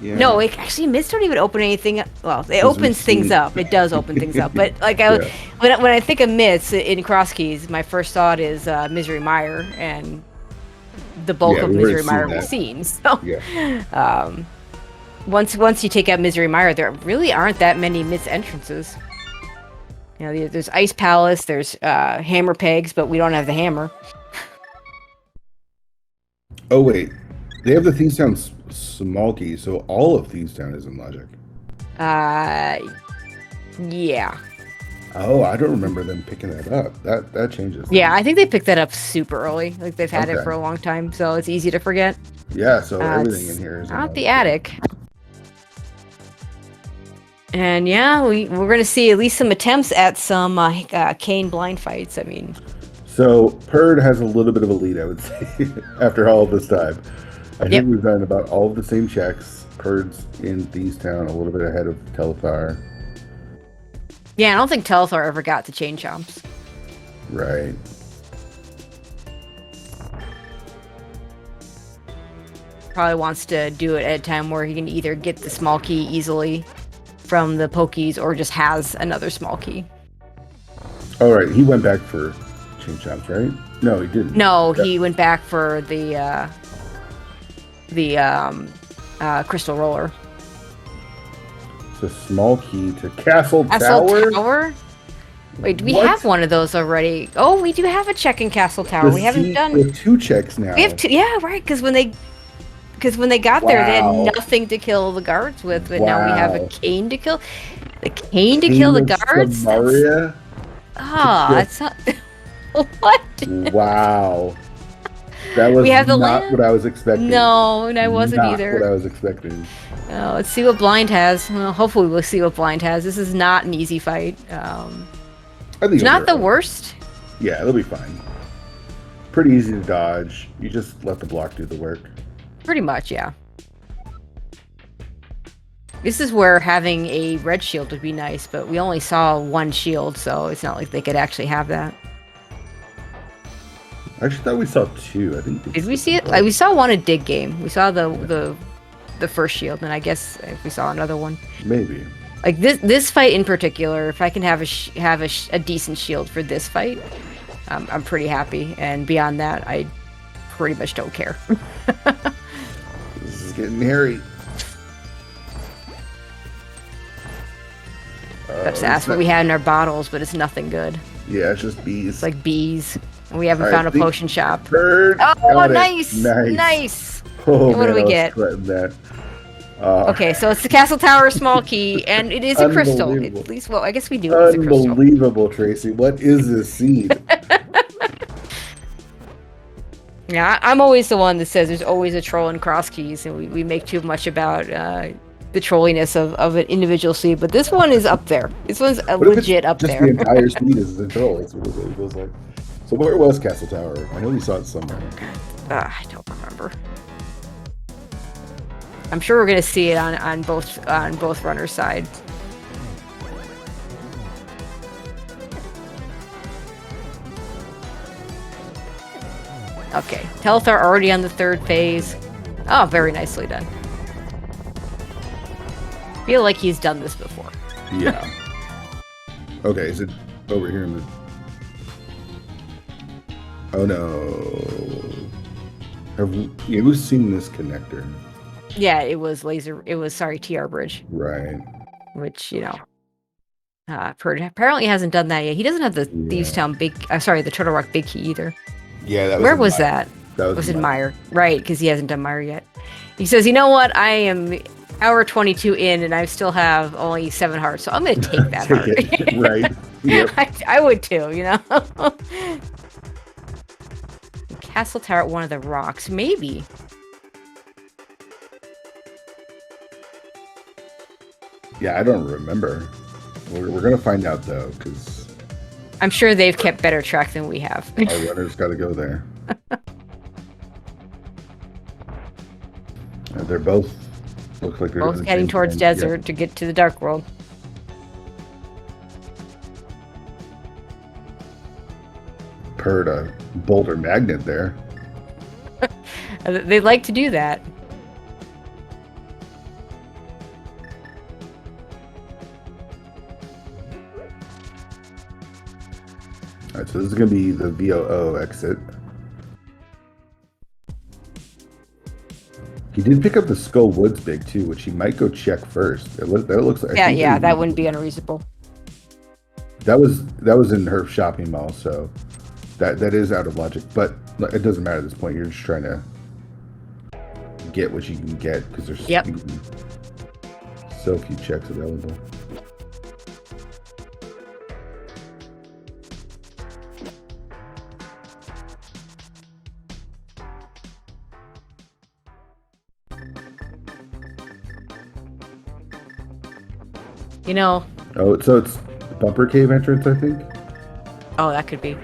Yeah. No, myths don't even open anything. Well, it Because we opens things see- up. It does open things up. But like Yeah. when I think of myths in cross keys, my first thought is Misery Mire, and the bulk Yeah, of we've already Misery Mire seen we've that. seen. So Yeah. once you take out Misery Mire, there really aren't that many myths entrances. You know, there's Ice Palace, there's Hammer Pegs, but we don't have the hammer. Oh wait, they have the Thieves Town small key, so all of Thieves Town is in logic. Yeah. Oh, I don't remember them picking that up. That changes. Yeah, I think they picked that up super early. Like they've had it Okay. for a long time, so it's easy to forget. Yeah, so everything It's in here is in out the logic. attic. And yeah, we're gonna see at least some attempts at some Kane blind fights. I mean, So Purd has a little bit of a lead, I would say, after all this time. I Yep. think we've done about all of the same checks. Purd's in Thieves Town, a little bit ahead of Telethar. yeah, I don't think Telethar ever got to chain chomps. Right. Probably wants to do it at a time where he can either get the small key easily from the pokies or just has another small key. All right, he went back for chain chomps, right? No, he didn't. No, he went back for the crystal roller. It's a small key to Castle Castle Tower. Tower? Wait, do we What? have one of those already? Oh, we do have a check in Castle Tower. The We haven't seat done. with 2 checks now. We have two. Yeah, right. Because when they got there, they Wow. had nothing to kill the guards with, but now we have a Wow. cane to kill. The cane to kill the King of guards. Samaria? That's not. What? Wow. That was We have the not land? what I was expecting. No, and I wasn't Not either. what I was expecting. Let's see what Blind has. Well, hopefully we'll see what Blind has. This is not an easy fight. I think It's it'll not be the all right. worst. Yeah, it'll be fine. Pretty easy to dodge. You just let the block do the work. Pretty much, yeah. This is where having a red shield would be nice, but we only saw one shield, so it's not like they could actually have that. I actually thought we saw 2. I think. Did we see it? Like, we saw one at Dig Game. We saw the first shield, and I guess if we saw another one. Maybe. Like this fight in particular, if I can have a decent shield for this fight, I'm pretty happy. And beyond that, I pretty much don't care. This is getting hairy. That's what we had in our bottles, but it's nothing good. Yeah, it's just bees. It's like bees. And we haven't All right, found a think- potion shop. Bird. Oh, Got it. nice! Nice! Oh, And what do man, we I was get? sweating that. Okay, so it's the Castle Tower small key, and it is a crystal. Unbelievable. At least, well, I guess we do. It's a crystal. Unbelievable, Tracy. What is this seed? Yeah, I'm always the one that says there's always a troll in cross keys, and we make too much about the trolliness of an individual seed, but this one is up there. This one's What if it's legit up just there. the entire seed is the troll. That's what it really feels like. So where was Castle Tower? I know we saw it somewhere. I don't remember. I'm sure we're gonna see it on both runners' sides. Okay, Telethar already on the 3rd phase. Oh, very nicely done. Feel like he's done this before. Yeah. Okay, is it over here in the... Oh no. We've seen this connector. Yeah, it was TR Bridge, Right. which, apparently hasn't done that yet. He doesn't have the Thieves Town the Turtle Rock big key either. Yeah, that was Where in was Mire. that? That Was in Mire. Right, because he hasn't done Mire yet. He says, you know what? I am hour 22 in, and I still have only 7 hearts, so I'm going to take that heart. Take it, right. Yep. I would too, Castle Tower at one of the rocks, maybe. Yeah, I don't remember. We're going to find out, though, because I'm sure they've kept better track than we have. our runner's got to go there. They're both looks like they're doing Both the heading same towards thing. desert to get to the dark world. Yeah. Heard a boulder magnet there. They like to do that. All right, so this is going to be the VOO exit. He did pick up the Skull Woods Big too, which he might go check first. That looks like Yeah, that wouldn't be unreasonable. That was in her shopping mall, so that is out of logic. But it doesn't matter at this point. You're just trying to get what you can get because there's so few checks available. You know. Oh, so it's Bumper Cave entrance, I think. Oh, that could be.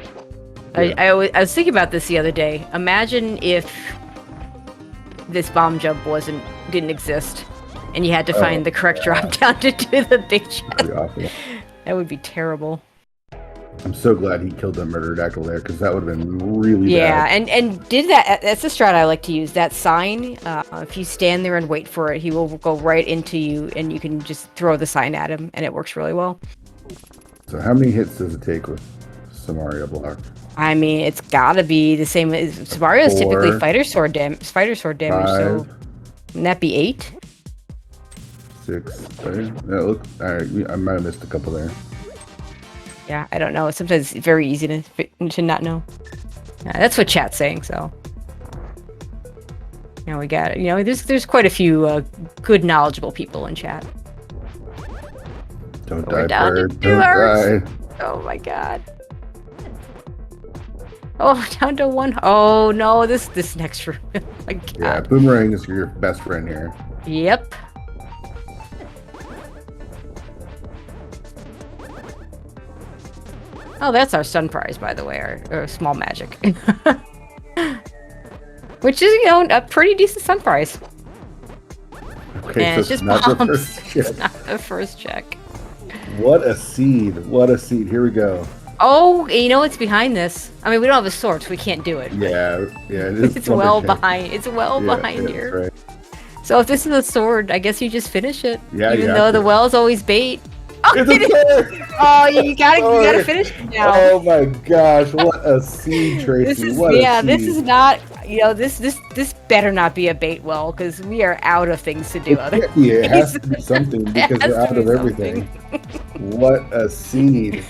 Yeah. I was thinking about this the other day. Imagine if this bomb jump didn't exist, and you had to find the correct drop down to do the big chest. Awful. That would be terrible. I'm so glad he killed that murderedactyl there, because that would have been really bad. and did that. That's the strat I like to use. That sign. If you stand there and wait for it, he will go right into you, and you can just throw the sign at him, and it works really well. So how many hits does it take with Samaria block? I mean, it's gotta be the same as Samaria is typically fighter sword damage. So wouldn't that be 8? 6, 7. That look. All right, I might have missed a couple there. Yeah, I don't know. Sometimes it's very easy to not know. Yeah, that's what chat's saying. So, we got there's quite a few good, knowledgeable people in chat. Don't die, bird. Don't die. Oh my god. Oh, down to 1. Oh no, this next room. Oh my god. Yeah, Boomerang is your best friend here. Yep. Oh, that's our sun prize, by the way, our small magic. Which is, a pretty decent sun prize. Okay, and so it's just not bombs. the first check. It's not the first check. What a seed. What a seed. Here we go. Oh, you know what's behind this? I mean, we don't have a sword, so we can't do it. Yeah, it is. It's well behind. It's well behind here. Right. So if this is a sword, I guess you just finish it. Yeah, even though the well's always bait. Oh, it's a sword! Oh, you gotta finish it now. Oh my gosh, what a seed, Tracy. This is not. This better not be a bait well, because we are out of things to do. Yeah, it has to be something because we're out of everything. What a seed.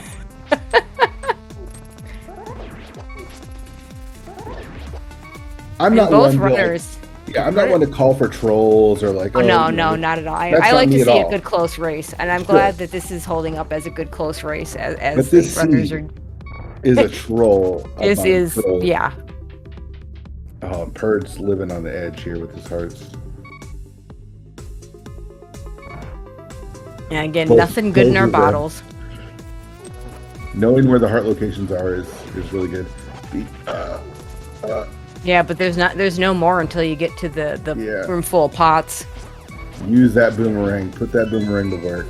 I'm not both one runners. I'm not one to call for trolls or like. Oh, no, not at all. I like to see a good close race, and I'm glad that this is holding up as a good close race. As this runners is a troll. This is troll. Yeah. Oh, Perd's living on the edge here with his hearts. And again, nothing good in our bottles. Knowing where the heart locations are is really good. Yeah, but there's no more until you get to the room full of pots. Use that boomerang. Put that boomerang to work.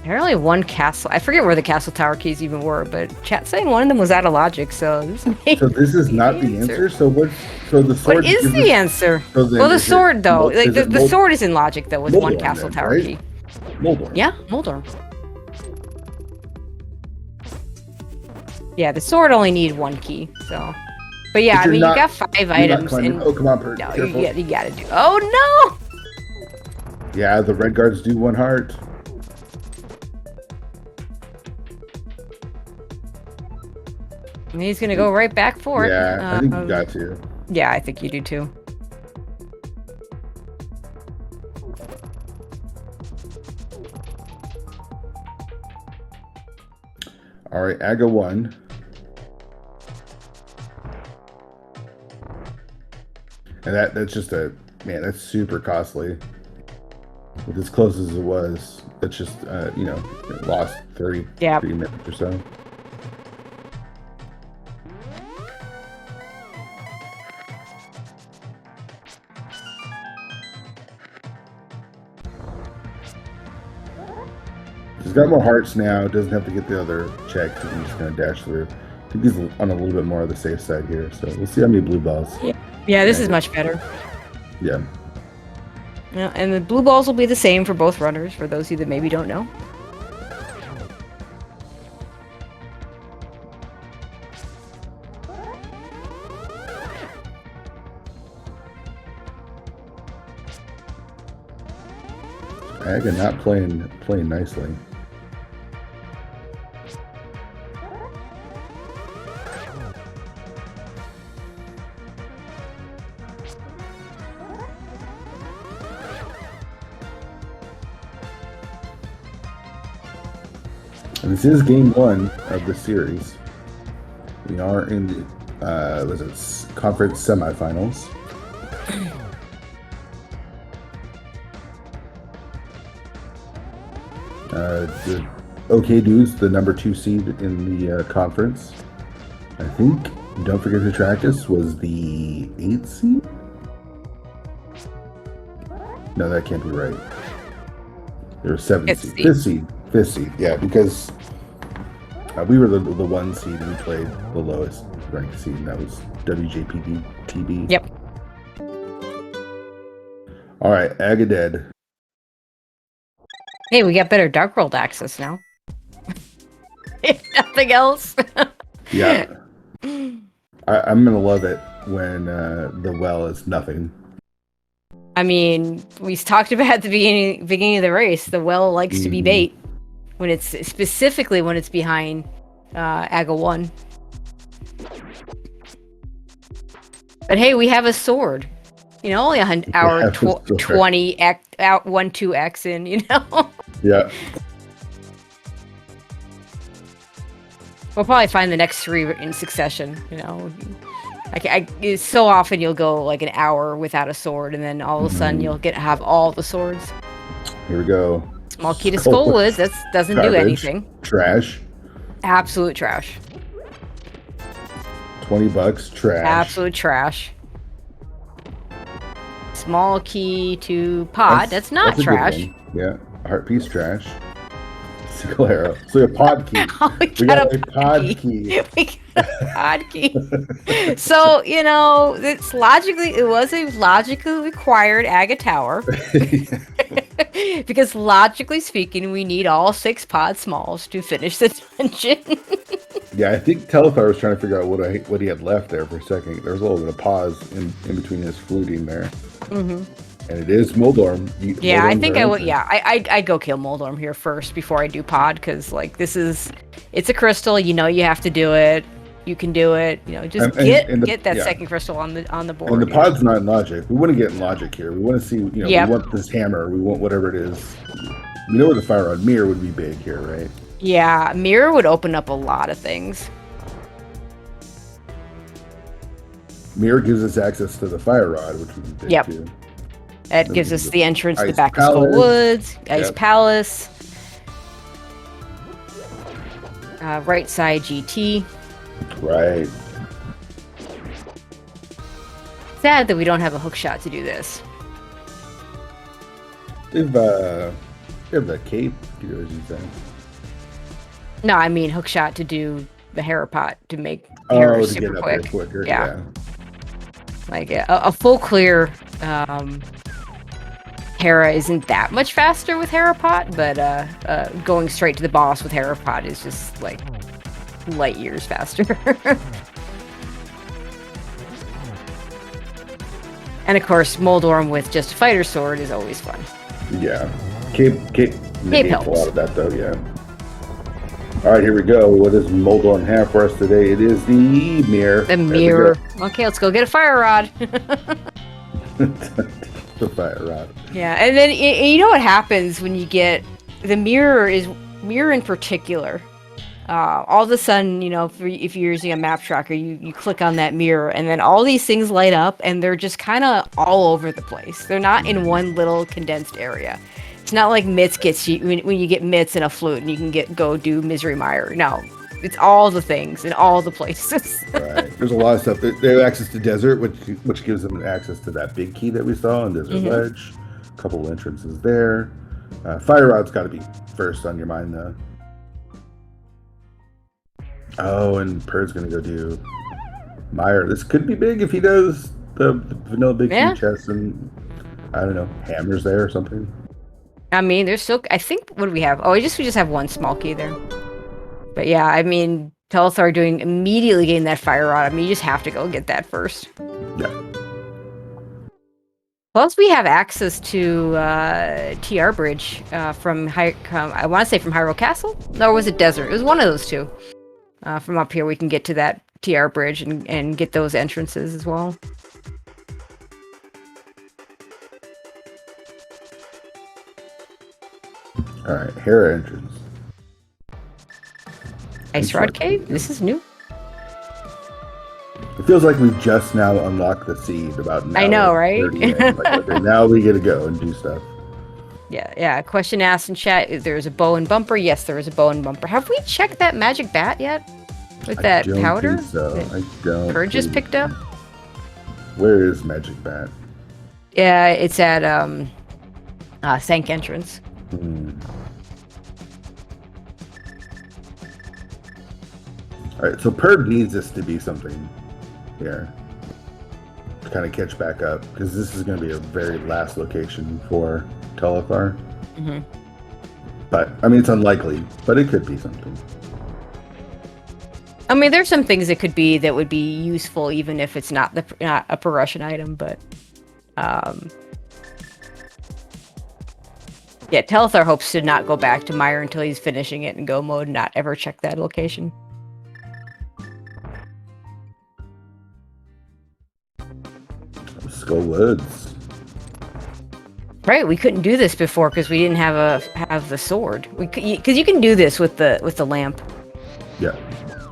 Apparently one castle. I forget where the castle tower keys even were, but chat saying one of them was out of logic. So this is not the answer. So the sword? What is the answer? So well, the sword though, like the sword is in logic though with one castle tower key. Moldorm. Yeah, Moldorm. Yeah, the sword only needed 1 key. So, but yeah, I mean, you got 5 items. And, oh, come on, Perd. No, you gotta do. Oh no! Yeah, the red guards do 1 heart. And he's gonna go right back for it. Yeah, I think you got to. Yeah, I think you do too. All right, Aga 1. And that's just that's super costly. With as close as it was, it's just, it lost 30 minutes or so. He's got more hearts now. Doesn't have to get the other checks. He's just going to dash through. I think he's on a little bit more of the safe side here. So we'll see how many blue balls. Yeah, this is much better. Yeah. Yeah, and the blue balls will be the same for both runners, for those of you that maybe don't know. Aga not playing nicely. And this is game 1 of the series. We are in the conference semifinals. The OKDUDES, the number 2 seed in the conference. I think, don't forget to track us, was the 8th seed? No, that can't be right. There was 7th seed. 5th seed, yeah, because we were the 1 seed and we played the lowest ranked seed, and that was WJPD-TB. Yep. All right, Aga dead. Hey, we got better Dark World access now. If nothing else. Yeah. I'm going to love it when the well is nothing. I mean, we talked about at the beginning of the race, the well likes to be bait. When it's specifically when it's behind Aga 1. But hey, we have a sword. You know, only an hour 20 out 1-2x in, you know? Yeah. We'll probably find the next 3 in succession, you know? So often you'll go like an hour without a sword, and then all of a sudden you'll have all the swords. Here we go. Small key to Skullwoods, that doesn't do anything. Trash. Absolute trash. $20, trash. Absolute trash. Small key to pod. That's not trash. Yeah, heart piece trash. Single arrow. So a pod key. We got a pod key. We got a pod key. So, you know, it was a logically required Aga Tower. Because logically speaking, we need all 6 pod smalls to finish the dungeon. Yeah, I think Telethar was trying to figure out what he had left there for a second. There was a little bit of pause in between his fluting there. And it is Moldorm. Yeah, I think I would. Yeah, I'd go kill Moldorm here first before I do pod, because like it's a crystal. You know, you have to do it. You can do it. You know, just get that second crystal on the board. And the pod's not in logic. We want to get in logic here. We want to see. You know, we want this hammer. We want whatever it is. We know where the fire rod mirror would be big here, right? Yeah, mirror would open up a lot of things. Mirror gives us access to the fire rod, which would be big too. That gives us the entrance to the back Palace. of Skullwoods, Ice Palace, right side GT. Right. Sad that we don't have a hook shot to do this. They have the cape, as you say. No, I mean hook shot to do the Harapot to make Hera to super get quick. up there quicker. Yeah. Like a full clear Hera isn't that much faster with Harapot, but going straight to the boss with Harapot is just like light years faster. And of course, Moldorm with just a fighter sword is always fun. Yeah. Cape helps a lot of that though, yeah. Alright, here we go. What does Moldorm have for us today? It is the mirror. The mirror. Okay, let's go get a fire rod. The fire rod. Yeah, and then you know what happens when you get the mirror in particular. All of a sudden, you know, if you're using a map tracker, you click on that mirror, and then all these things light up, and they're just kind of all over the place. They're not in one little condensed area. It's not like Mitz gets you when you get Mitz in a flute and you can go do Misery Mire. No, it's all the things in all the places. Right. There's a lot of stuff. They have access to desert, which gives them access to that big key that we saw on Desert Ledge. A couple entrances there. Fire Rod's got to be first on your mind, though. Oh, and Perd's gonna go do Meyer. This could be big if he does the vanilla big key chest and I don't know, hammers there or something. I mean, there's still. I think what do we have? Oh, we just have one small key there. But yeah, I mean, Telethar doing immediately getting that fire rod. I mean, you just have to go get that first. Yeah. Plus, we have access to TR Bridge from I want to say from Hyrule Castle. No, or was it Desert? It was one of those two. From up here, we can get to that TR Bridge and get those entrances as well. All right, Hera entrance. Ice Rod Cave? This is new. It feels like we just now unlocked the seed about now. I know, right? Like, okay, now we get to go and do stuff. Yeah. Question asked in chat, is there a bow and bumper? Yes, there is a bow and bumper. Have we checked that magic bat yet? With that powder? Think so. I don't. Purge just picked up? Where is magic bat? Yeah, it's at Sank entrance. All right, so Perd needs this to be something here to kind of catch back up because this is going to be a very last location for Telethar. But I mean, it's unlikely, but it could be something. I mean, there's some things it could be that would be useful, even if it's not a Russian item. But yeah, Telethar hopes to not go back to Meyer until he's finishing it in Go mode, and not ever check that location. Skull Woods. Right, we couldn't do this before because we didn't have the sword. Because you can do this with the lamp. Yeah.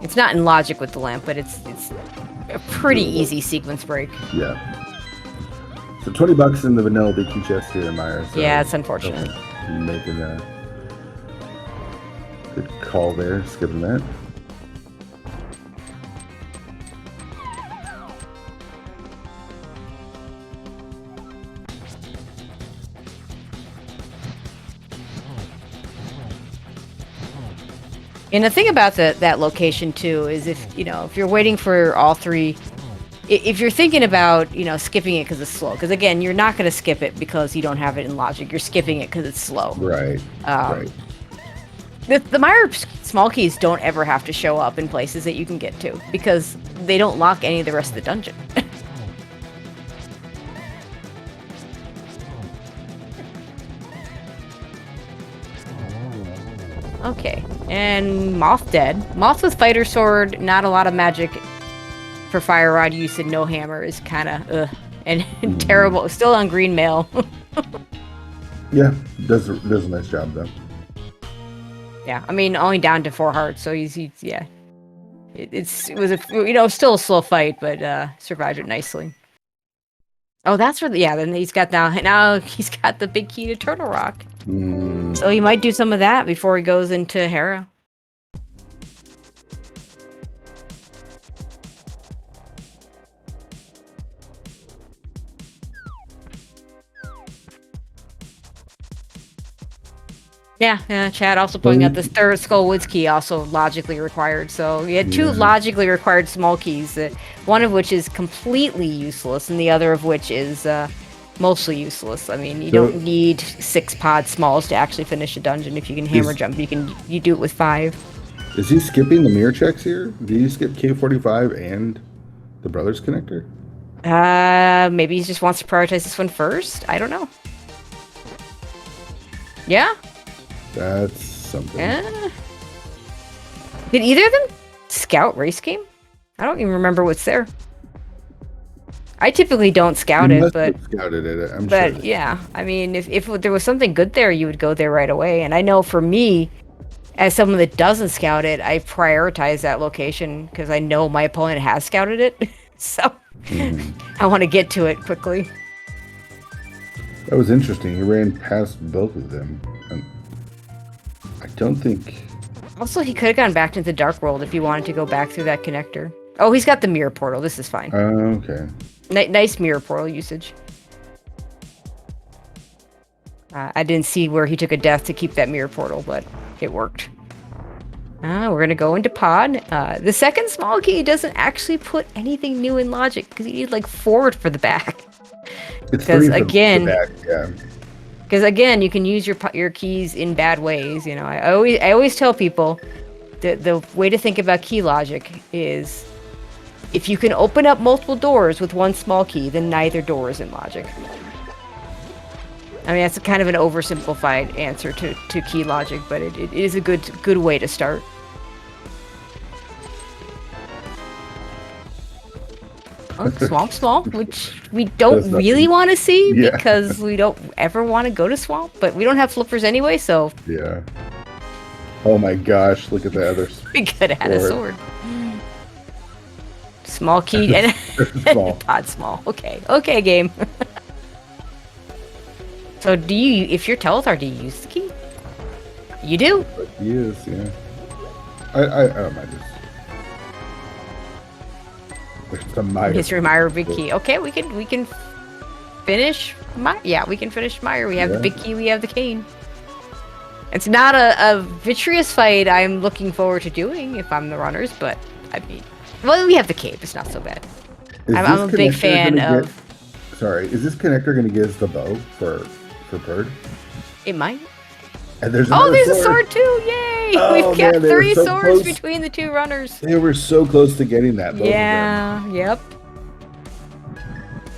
It's not in logic with the lamp, but it's a pretty easy sequence break. Yeah. So $20 in the vanilla big key chest here, Meyer. So yeah, it's unfortunate. Making a good call there, skipping that. And the thing about that location too is if you're waiting for all three, if you're thinking about skipping it because it's slow, because again you're not going to skip it because you don't have it in logic. You're skipping it because it's slow. Right. Right. The Meyer small keys don't ever have to show up in places that you can get to because they don't lock any of the rest of the dungeon. Okay, and Moth dead. Moth with fighter sword, not a lot of magic for fire rod use and no hammer is kind of and terrible. Still on green mail. Yeah, does a nice job though. Yeah, I mean only down to 4 hearts, so he's yeah. It was a still a slow fight, but survived it nicely. Oh, that's where then he's got now he's got the big key to Turtle Rock. So he might do some of that before he goes into Hera. Yeah, Chad also pointing out this third Skull Woods key also logically required. So you had 2 logically required small keys, one of which is completely useless, and the other of which is mostly useless. I mean, you don't need 6 pod smalls to actually finish a dungeon. If you can hammer jump, you do it with 5. Is he skipping the mirror checks here? Did he skip K45 and the Brothers connector? Maybe he just wants to prioritize this one first. I don't know. Yeah. That's something. Did either of them scout race game? I don't even remember what's there. I typically don't scout it, but scouted it. I'm but sure. Yeah, I mean, if there was something good there, you would go there right away. And I know for me, as someone that doesn't scout it, I prioritize that location because I know my opponent has scouted it, so I want to get to it quickly. That was interesting. He ran past both of them. I don't think. Also, he could have gone back to the Dark World if he wanted to go back through that connector. Oh, he's got the mirror portal. This is fine. Okay. Nice mirror portal usage. I didn't see where he took a death to keep that mirror portal, but it worked. We're gonna go into pod. The second small key doesn't actually put anything new in logic because you need like forward for the back. It's Because 3 for again, the back, yeah. Because again, you can use your keys in bad ways. You know, I always tell people the way to think about key logic is if you can open up multiple doors with one small key, then neither door is in logic. I mean, that's kind of an oversimplified answer to key logic, but it is a good way to start. Oh, swamp small, which we don't really want to see because we don't ever want to go to swamp, but we don't have flippers anyway, so... Yeah. Oh my gosh, look at the other we could have had a sword. Small key and small. pod small. Okay, game. So do you, if you're Telethar, do you use the key? You do? He is, yeah. I don't mind this. There's the Meyer. History Meyer big key. Okay, we can finish Meyer. Yeah, we can finish Meyer. We have the big key, we have the cane. It's not a vitreous fight I'm looking forward to doing if I'm the runners, but I mean, well, we have the cape. It's not so bad. I'm a big fan of... Sorry, is this connector going to give us the bow for Bird? It might. And there's there's a sword too! Yay! Oh, We've got man, 3 so swords close. between the 2 runners. They were so close to getting that. Both yeah, yep.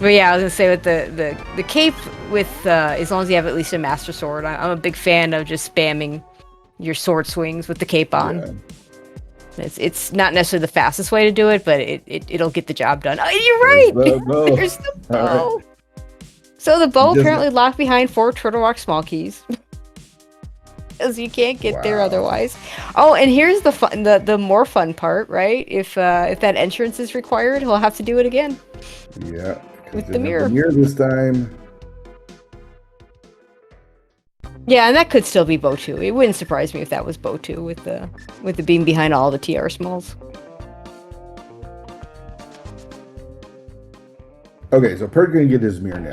But yeah, I was gonna say with the cape, with as long as you have at least a master sword, I'm a big fan of just spamming your sword swings with the cape on. Yeah. It's not necessarily the fastest way to do it, but it'll get the job done. Oh, you're right. There's the bow. Right. So the bow apparently locked behind 4 Turtle Rock small keys. Because you can't get there otherwise. Oh, and here's the fun, the more fun part, right? If that entrance is required, he'll have to do it again. Yeah. With the mirror. The mirror this time. Yeah, and that could still be bow 2. It wouldn't surprise me if that was bow 2 with the beam behind all the TR smalls. Okay, so Pert's gonna get his mirror now.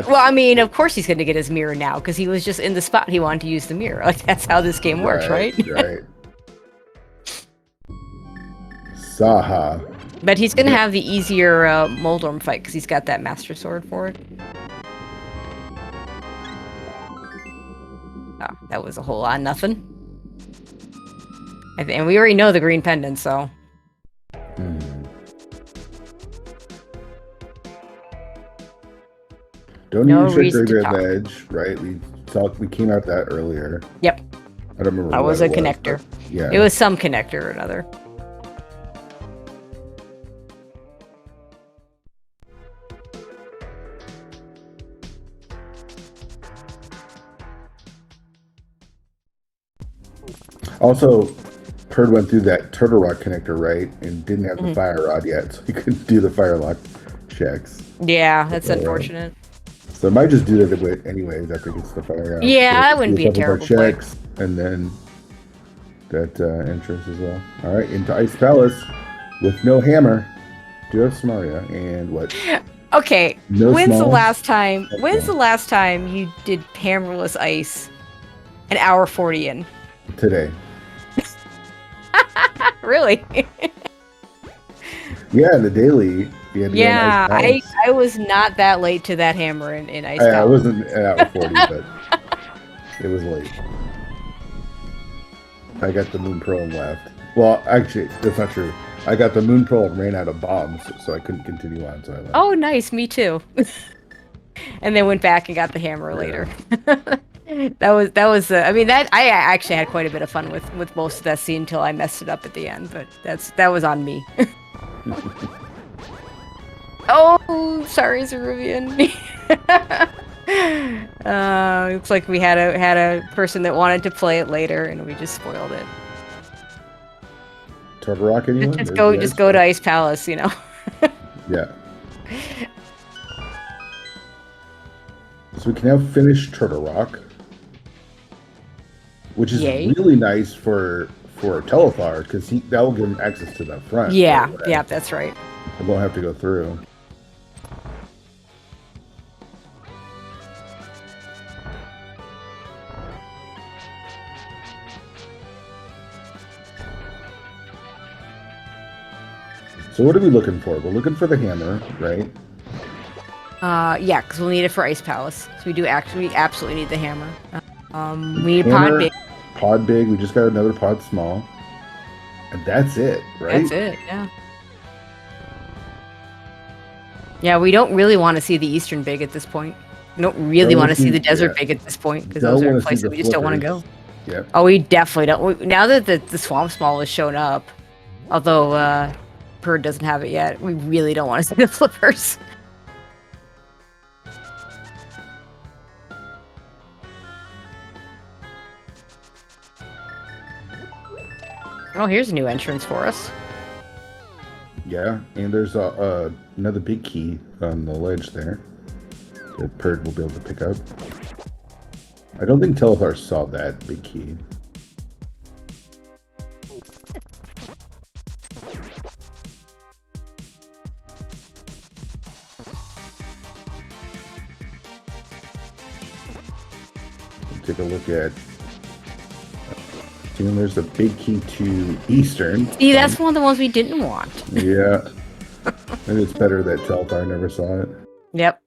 Well, I mean, of course he's gonna get his mirror now because he was just in the spot he wanted to use the mirror. Like that's how this game works, right? Right. Saha. But he's gonna have the easier Moldorm fight because he's got that master sword for it. Oh, that was a whole lot of nothing. And we already know the green pendant, so. Don't use your edge, right? We came out that earlier. Yep. I don't remember. That was a connector. Yeah. It was some connector or another. Also, Perd went through that Turtle Rock connector, right? And didn't have the fire rod yet, so he couldn't do the fire lock checks. Yeah, that's unfortunate. So I might just do that anyways after he gets the fire out. Yeah, that wouldn't be a terrible checks, and then that entrance as well. All right, into Ice Palace with no hammer. Do have Samaria and what? Okay, when's the last time you did hammerless ice an hour 40 in? Today. Really? Yeah, the daily. Yeah, I was not that late to that hammer in Ice Palace. I wasn't an hour 40, but it was late. I got the Moon Pearl and left. Well, actually, that's not true. I got the Moon Pearl and ran out of bombs, so I couldn't continue on, so I left. Oh, nice. Me too. And then went back and got the hammer later. That was. I mean, I actually had quite a bit of fun with most of that scene until I messed it up at the end, but that was on me. Oh, sorry, Zeruvian. Looks like we had a person that wanted to play it later, and we just spoiled it. Turtle Rock, anyone? Just go to Ice Palace, you know. Yeah. So we can now finish Turtle Rock, which is really nice for Telethar because that will give him access to the front. Yeah, yeah, that's right. I won't have to go through. So what are we looking for? We're looking for the hammer, right? Yeah, because we'll need it for Ice Palace. So we absolutely need the hammer. We need Hammer, Pod Big. pod big. We just got another pod small, and that's it, right? That's it. Yeah. Yeah, we don't really want to see the Eastern Big at this point. We don't really want to see the Desert Big at this point because those are places we just don't want to go. Yep. Oh, we definitely don't. Now that the Swamp Small has shown up, although Purd doesn't have it yet, we really don't want to see the flippers. Oh, here's a new entrance for us. Yeah, and there's another big key on the ledge there that Purd will be able to pick up. I don't think Telethar saw that big key. Take a look at. There's a big key to Eastern. See, that's one of the ones we didn't want. Yeah. Maybe it's better that Telethar never saw it. Yep.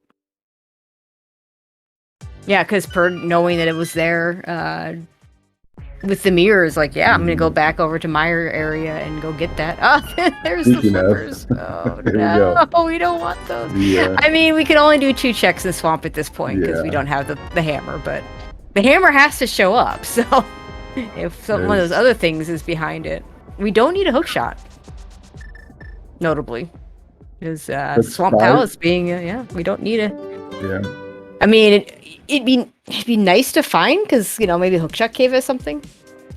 Yeah, because Purd, knowing that it was there with the mirrors, like, yeah, I'm going to go back over to my area and go get that. Oh, there's the flippers. Oh, no, we don't want those. Yeah. I mean, we can only do 2 checks in Swamp at this point because we don't have the hammer, but the hammer has to show up, so if one of those other things is behind it. We don't need a hook shot, notably. Because Swamp Palace being, we don't need it. Yeah. I mean, it'd be nice to find because maybe Hookshot Cave has something.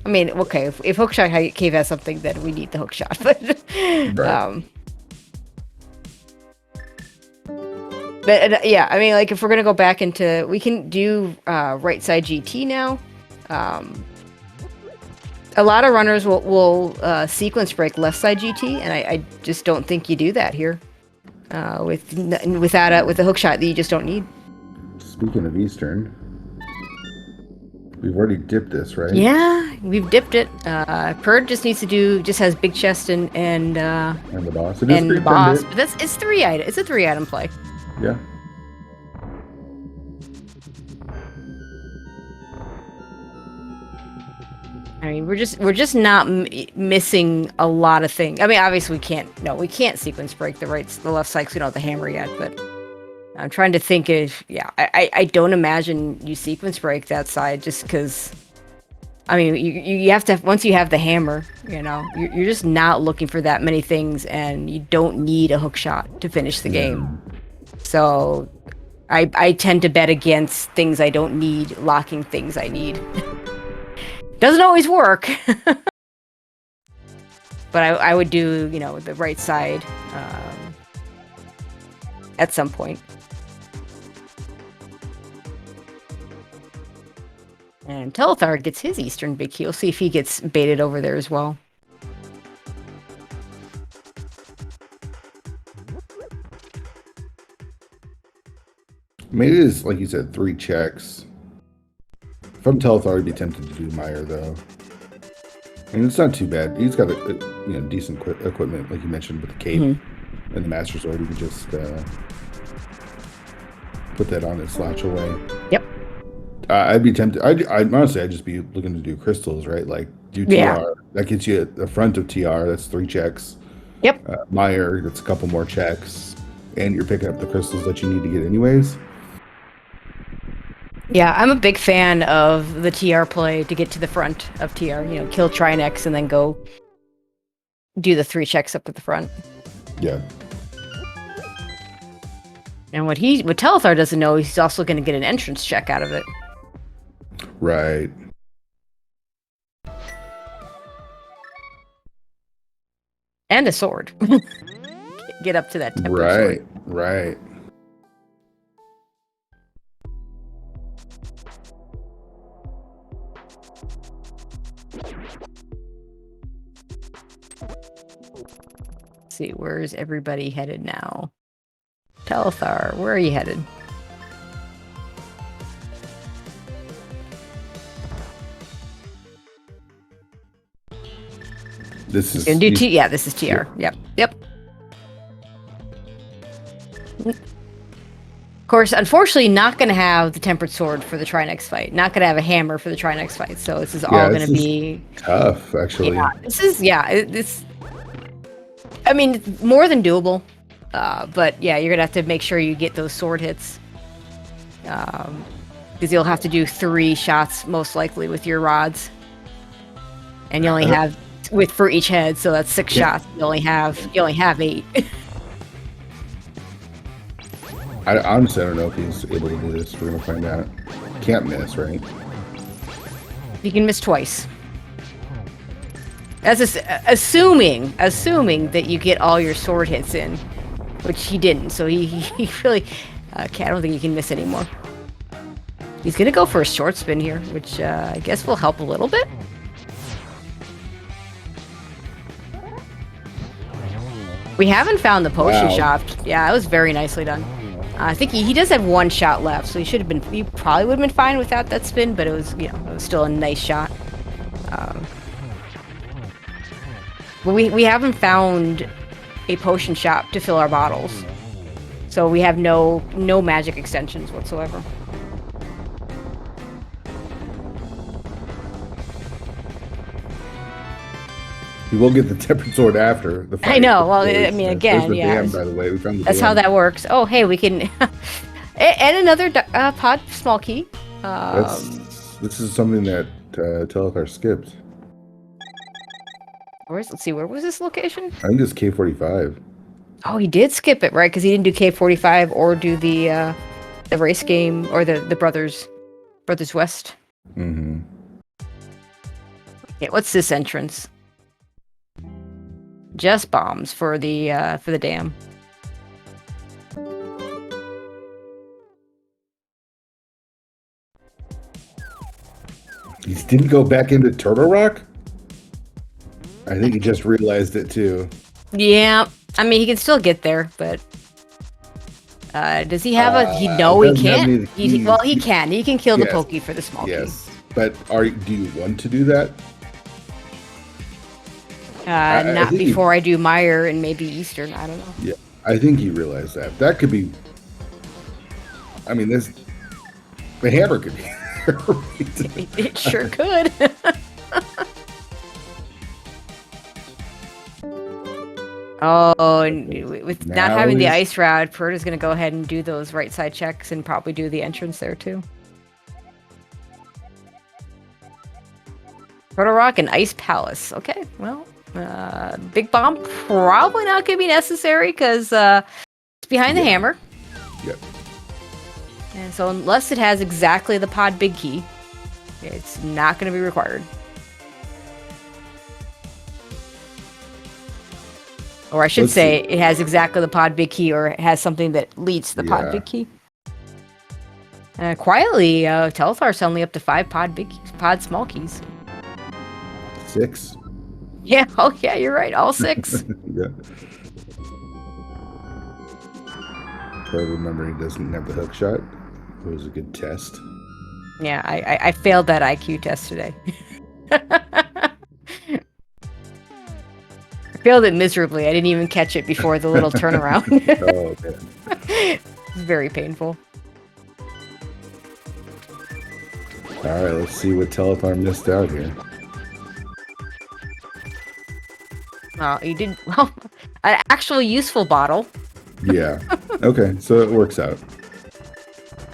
I mean, okay, if Hookshot Cave has something, then we need the hookshot. But yeah, I mean, like if we're gonna go back into, we can do right side GT now. A lot of runners will sequence break left side GT, and I just don't think you do that here. With a hook shot that you just don't need. Speaking of Eastern, we've already dipped this, right? Yeah, we've dipped it. Purd just has big chest and the boss. And the boss, but it's 3 item. It's a 3 item play. Yeah. I mean, we're just not missing a lot of things. I mean, obviously we can't sequence break the left side because we don't have the hammer yet, but I'm trying to think of, I don't imagine you sequence break that side just because, I mean, you have to, once you have the hammer, you're just not looking for that many things, and you don't need a hook shot to finish the game. So I tend to bet against things I don't need, locking things I need. Doesn't always work. But I would do, the right side at some point. And Telethar gets his Eastern big key. We'll see if he gets baited over there as well. Maybe it is, like you said, 3 checks. If I'm Telethar, I'd be tempted to do Meyer, though. I mean, it's not too bad. He's got a decent equipment, like you mentioned, with the cape and the Master Sword. You can just put that on and slouch away. Yep. I'd be tempted. I'd honestly, I'd just be looking to do crystals, right? Like do TR. Yeah. That gets you the front of TR. That's 3 checks. Yep. Meyer, that's a couple more checks, and you're picking up the crystals that you need to get anyways. Yeah, I'm a big fan of the TR play to get to the front of TR. Kill Trinex and then go do the 3 checks up at the front. Yeah. And what Telethar doesn't know, he's also going to get an entrance check out of it. Right. And a sword. Get up to that temper sword. Right. Right. Let's see, where's everybody headed now? Telethar, where are you headed? This is gonna do this is TR. Yep. Of course, unfortunately, not going to have the tempered sword for the Trinex fight. Not going to have a hammer for the Trinex fight. So this is all going to be tough, actually. Yeah, it's. I mean, it's more than doable. But yeah, you're gonna have to make sure you get those sword hits. Because you'll have to do 3 shots most likely with your rods, and you only have for each head, so that's 6 shots. You only have 8. I honestly don't know if he's able to do this. We're gonna find out. Can't miss, right? You can miss twice. That's assuming that you get all your sword hits in, which he didn't. So he really I don't think he can miss anymore. He's gonna go for a short spin here, which I guess will help a little bit. We haven't found the potion shop. Yeah, it was very nicely done. I think he does have 1 shot left, so he probably would have been fine without that spin, but it was it was still a nice shot. But we haven't found a potion shop to fill our bottles, so we have no magic extensions whatsoever. We will get the tempered sword after the fight. I know. Well, I mean, again, yeah. Dam, by the way, we found the That's dam. how that works. Oh, hey, we can. And another pod small key. This is something that Telethar skipped. Let's see, where was this location? I think it's K45. Oh, he did skip it, right? Because he didn't do K45 or do the race game or the Brothers West. Mm-hmm. Okay, what's this entrance? Just bombs for the dam. He didn't go back into Turtle Rock? I think he just realized it too. Yeah, I mean he can still get there, but does he have a? He can't. He can. He can kill the Pokey for the small key. Yes, but do you want to do that? Not before I do Meyer and maybe Eastern. I don't know. Yeah, I think he realized that. That could be. I mean, the hammer could be. It sure could. Oh, and with not having the ice rod, Pert is going to go ahead and do those right side checks and probably do the entrance there too. Proto Rock and Ice Palace. Okay, well, Big Bomb probably not going to be necessary because it's behind the hammer. Yep. And so unless it has exactly the pod big key, it's not going to be required. Or I should say it has exactly the pod big key, or it has something that leads to the pod big key. Quietly, Telthar's only up to 5 pod small keys. 6. Yeah, oh yeah, you're right, all 6. Yeah. But remember, he doesn't have the hook shot. It was a good test. Yeah, I failed that IQ test today. Failed it miserably. I didn't even catch it before the little turnaround. Oh, man. It's very painful. All right, let's see what Telethar missed out here. Oh, you did well. An actual useful bottle. Yeah. Okay, so it works out.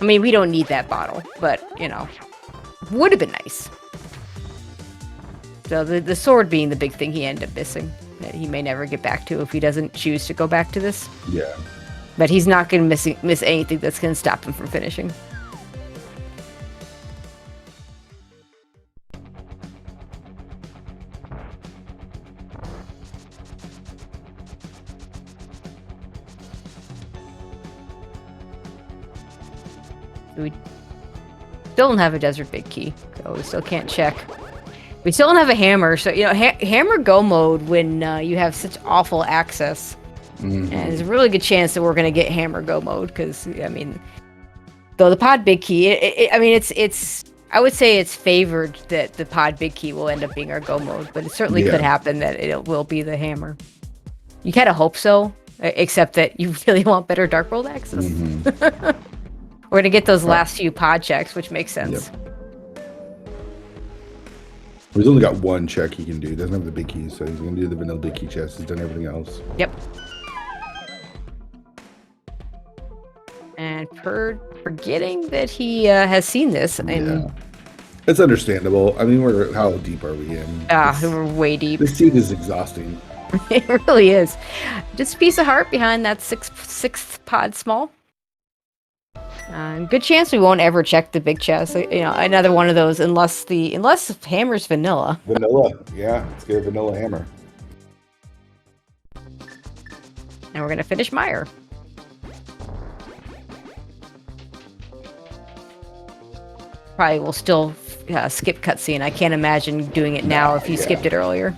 I mean, we don't need that bottle, but would have been nice. So the sword being the big thing he ended up missing, that he may never get back to if he doesn't choose to go back to this. Yeah. But he's not going to miss anything that's going to stop him from finishing. We still don't have a desert big key, so we still can't check. We still don't have a hammer, so hammer go mode when you have such awful access. Mm-hmm. And there's a really good chance that we're gonna get hammer go mode because I mean, though the pod big key, it's I would say it's favored that the pod big key will end up being our go mode, but it certainly could happen that it will be the hammer. You kind of hope so, except that you really want better Dark World access. Mm-hmm. We're gonna get those last few pod checks, which makes sense. Yep. He's only got one check he can do. He doesn't have the big keys, so he's gonna do the vanilla big key chest. He's done everything else. Yep. And forgetting that he has seen this. And it's understandable. I mean, how deep are we in? We're way deep. This seed is exhausting. It really is. Just a piece of heart behind that sixth pod small. Good chance we won't ever check the big chest. You know, another one of those, unless hammer's vanilla. Vanilla, yeah. Let's get a vanilla hammer. And we're gonna finish Meyer. Probably will still skip cutscene. I can't imagine doing it now if you skipped it earlier.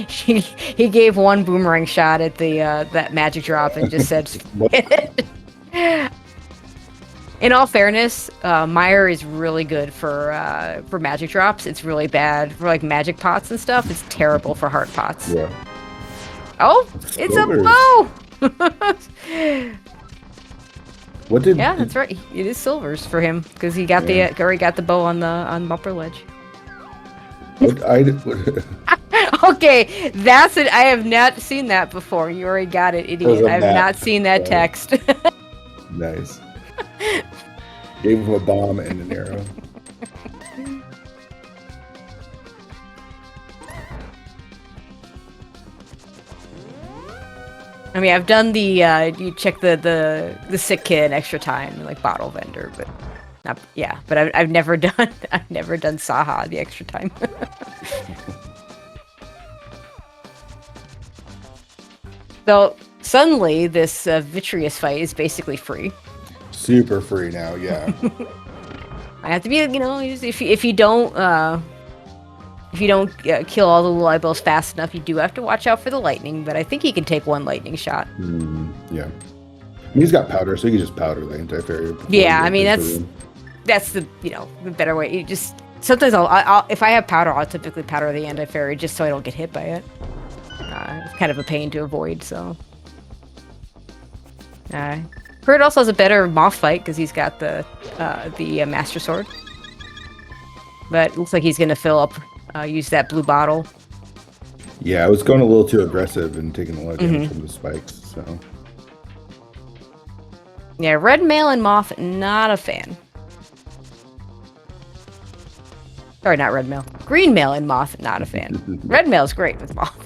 He gave one boomerang shot at the that magic drop and just said, in all fairness, Meyer is really good for magic drops. It's really bad for like magic pots and stuff. It's terrible for heart pots. Yeah. Oh, it's a bow. What did? Yeah, that's right. It is silvers for him because he got already got the bow on the upper ledge. Okay, that's it. I have not seen that before. You already got it, idiot. I have not seen that text. Nice. Gave him a bomb and an arrow. I mean, I've done the you check the sick kid extra time, like bottle vendor, but not But I've never done Saha the extra time. So suddenly, this vitreous fight is basically free. Super free now, yeah. I have to be, if you don't kill all the little eyeballs fast enough, you do have to watch out for the lightning. But I think he can take one lightning shot. Yeah, I mean, he's got powder, so he can just powder the anti-fairy. Yeah, I mean that's the the better way. You just sometimes I'll if I have powder, I'll typically powder the anti-fairy just so I don't get hit by it. It's kind of a pain to avoid, so. Kurt also has a better moth fight because he's got the Master Sword. But it looks like he's going to fill up, use that blue bottle. Yeah, I was going a little too aggressive and taking a lot of damage from the spikes, so. Yeah, red mail and moth, not a fan. Sorry, not red mail. Green mail and moth, not a fan. Red mail's great with moth.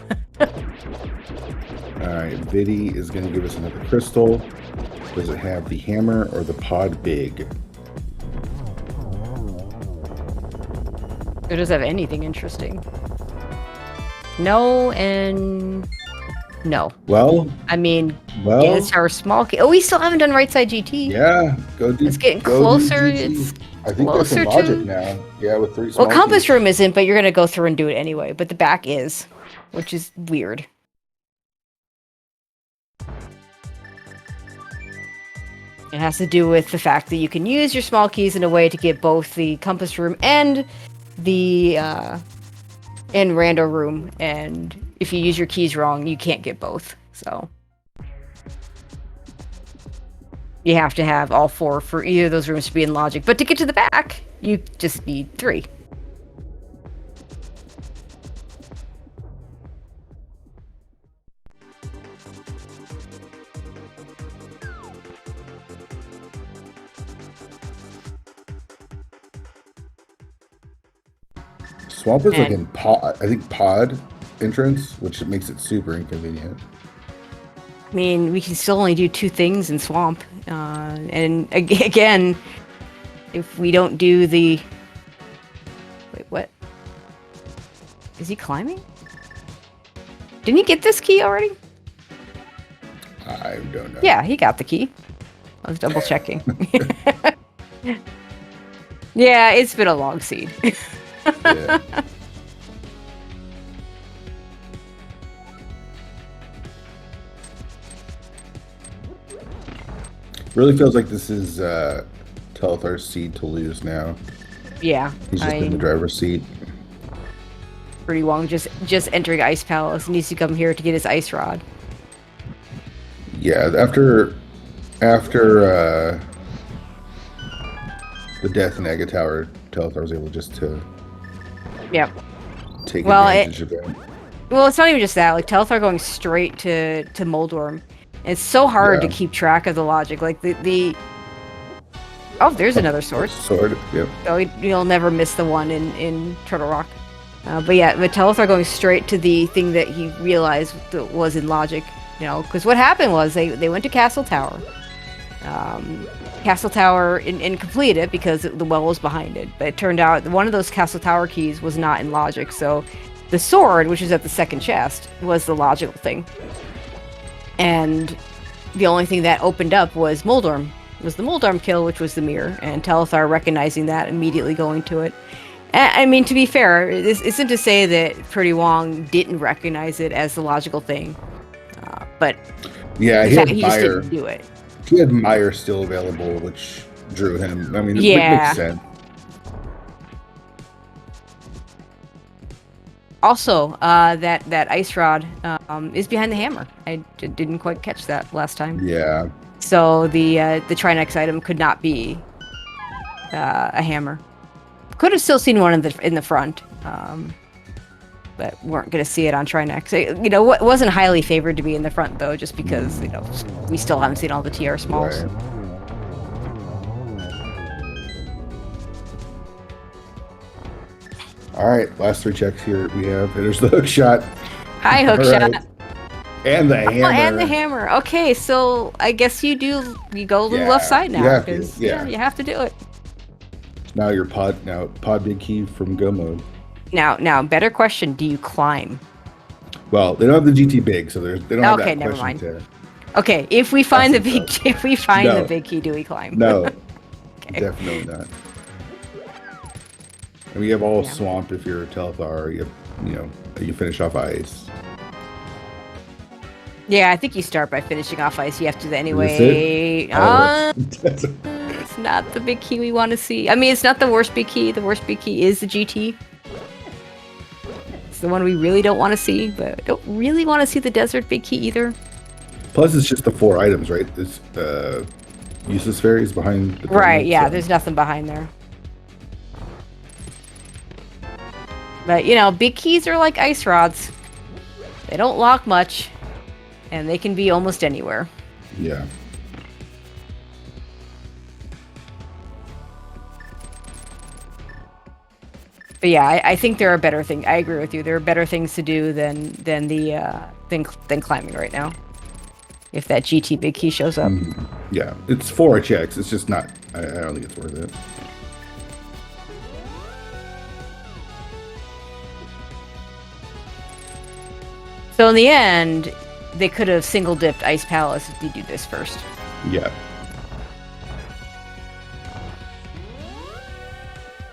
Alright, Vidi is going to give us another crystal. Does it have the hammer or the pod big? It doesn't have anything interesting. No and no. Well, I mean, it's our small key. Oh, we still haven't done right side GT. Yeah, it's getting closer. It's I think there's some logic now. Yeah, with 3 small compass keys. room isn't, but you're gonna go through and do it anyway. But the back is, which is weird. It has to do with the fact that you can use your small keys in a way to get both the compass room and the rando room, and if you use your keys wrong, you can't get both. So you have to have all 4 for either of those rooms to be in logic. But to get to the back, you just need 3. Swamp is like in pod, I think pod entrance, which makes it super inconvenient. I mean, we can still only do 2 things in Swamp. And again, if we don't do the... Wait, what? Is he climbing? Didn't he get this key already? I don't know. Yeah, he got the key. I was double checking. Yeah, it's been a long seed. Yeah. Really feels like this is Telthar's seed to lose now. Yeah, He's just I in the mean, driver's seat. pretty Wong just entering Ice Palace, needs to come here to get his ice rod. Yeah, after the death in Aga Tower, Telethar was able just to Yep. take Well, advantage of it. well, it's not even just that. Like Telethar going straight to Moldorm. It's so hard to Yeah. keep track of the logic. Like the oh, there's another sword. Sword, yep. So you'll never miss the one in Turtle Rock. But yeah, the Telethar going straight to the thing that he realized that was in logic. You know, because what happened was they went to Castle Tower. Castle Tower and completed it because the well was behind it. But it turned out one of those Castle Tower keys was not in logic. So the sword, which is at the second chest, was the logical thing. And the only thing that opened up was Moldorm. It was the Moldorm kill, which was the mirror. And Telethar recognizing that, immediately going to it. I mean, to be fair, this isn't to say that Pretty Wong didn't recognize it as the logical thing. But yeah, he just didn't do it. He had Meyer still available, which drew him. I mean, it Yeah. makes sense. Also, that ice rod is behind the hammer. I didn't quite catch that last time. Yeah. So the Trinex item could not be a hammer. Could have still seen one in the front, but weren't going to see it on Trinex. You know, it wasn't highly favored to be in the front though, just because we still haven't seen all the TR smalls. Right. All right, last 3 checks here we have. There's the hook shot. Hi, hook shot. Right. And the hammer. And the hammer. Okay, so I guess you go to the left side now because you have to do it. Now your pod big key from go mode. Now, better question: do you climb? Well, they don't have the GT big, so they don't have that Okay, never question mind. to. Okay, if we find the big key, do we climb? No, Okay. definitely not. And we have all swamp if you're a Telethar. You finish off ice. Yeah, I think you start by finishing off ice. You have to anyway. It's not the big key we want to see. I mean, it's not the worst big key. The worst big key is the GT. It's the one we really don't want to see, but I don't really want to see the desert big key either. Plus, it's just the 4 items, right? It's useless fairies behind the Right, yeah, so. there's nothing behind there. But, big keys are like ice rods. They don't lock much, and they can be almost anywhere. Yeah. But yeah, I think there are better things. I agree with you. There are better things to do than climbing right now. If that GT big key shows up. Yeah, it's 4 checks. It's just not. I don't think it's worth it. So in the end, they could have single dipped Ice Palace if you do this first. Yeah.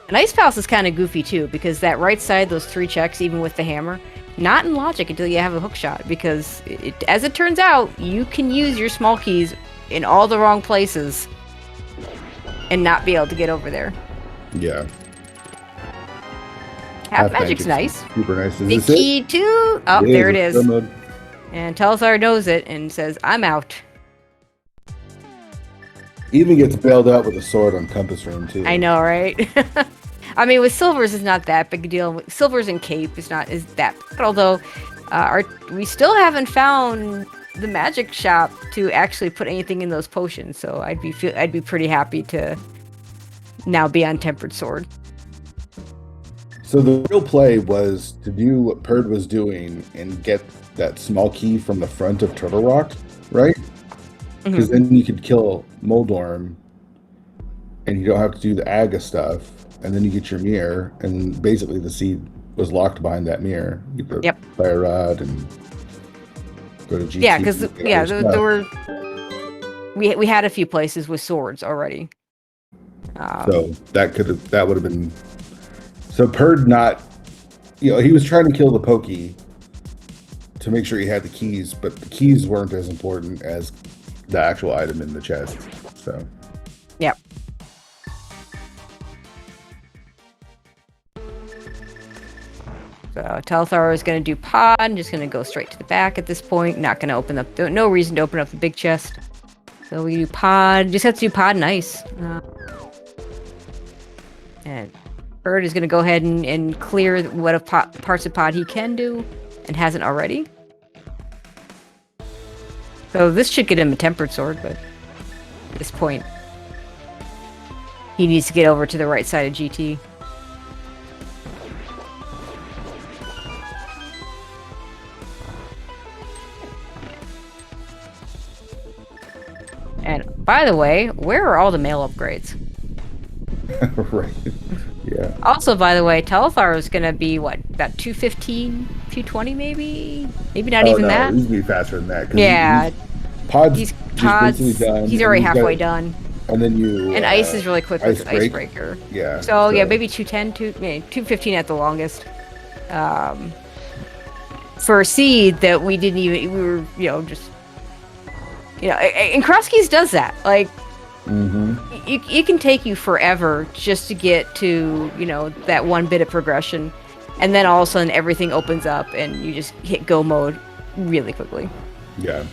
And Ice Palace is kind of goofy too, because that right side, those 3 checks, even with the hammer, not in logic until you have a hook shot. Because as it turns out, you can use your small keys in all the wrong places and not be able to get over there. Yeah. Half magic's nice. Super nice. Is Big this key it? too. Oh, there it is. Mode. And Telethar knows it and says, "I'm out." Even gets bailed out with a sword on Compass Room too. I know, right? I mean, with silvers, it's not that big a deal. Silvers and cape is that. But although, we still haven't found the magic shop to actually put anything in those potions. So I'd be pretty happy to now be on Tempered Sword. So the real play was to do what Perd was doing and get that small key from the front of Turtle Rock, right? Because then you could kill Moldorm, and you don't have to do the Aga stuff, and then you get your mirror, and basically the seed was locked behind that mirror. You put Fire Rod and go to GT. Yeah, because there were we had a few places with swords already. So that would have been. So Perd he was trying to kill the Pokey to make sure he had the keys, but the keys weren't as important as the actual item in the chest. So. Yep. So Telethar is going to do pod. Just going to go straight to the back at this point. Not going to open up. No reason to open up the big chest. So we do pod. Just have to do pod and ice. And Bird is going to go ahead and clear what parts of pod he can do and hasn't already. So this should get him a tempered sword, but at this point, he needs to get over to the right side of GT. And by the way, where are all the male upgrades? Right. Yeah. Also, by the way, Telethar is going to be, what, about 215, 220 maybe? Maybe not even that? He's going to be faster than that. Yeah. Pods done. He's already halfway done. And then you... And ice is really quick with Icebreaker. Yeah. So, yeah, maybe 215 at the longest. For a seed that we didn't even... We were, just... and Crosskeys does that. Like, it can take you forever just to get to, that one bit of progression. And then all of a sudden everything opens up and you just hit go mode really quickly. Yeah.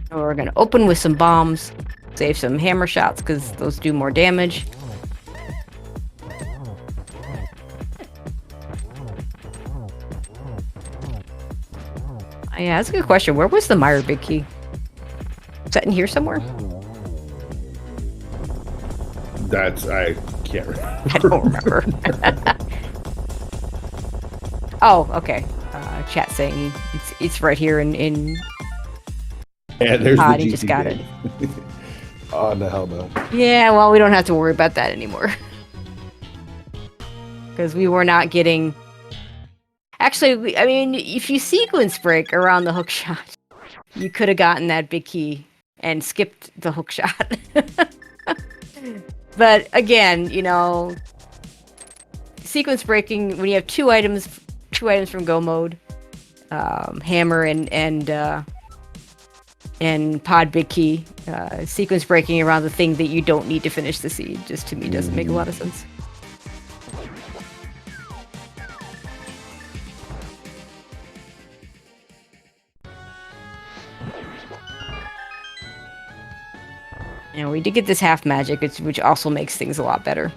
We're going to open with some bombs. Save some hammer shots because those do more damage. Yeah, that's a good question. Where was the Meyer big key? Is that in here somewhere? I can't remember. I don't remember. Oh, okay. Chat saying it's right here in Yeah, there's pod. the He just got it. Oh, no, hell no. Yeah, well, we don't have to worry about that anymore. Because we were not getting... Actually, if you sequence break around the hook shot, you could have gotten that big key and skipped the hook shot. But again, sequence breaking, when you have two items from go mode, hammer and pod big key, sequence breaking around the thing that you don't need to finish the seed, just to me doesn't make a lot of sense. We did get this half magic, which also makes things a lot better.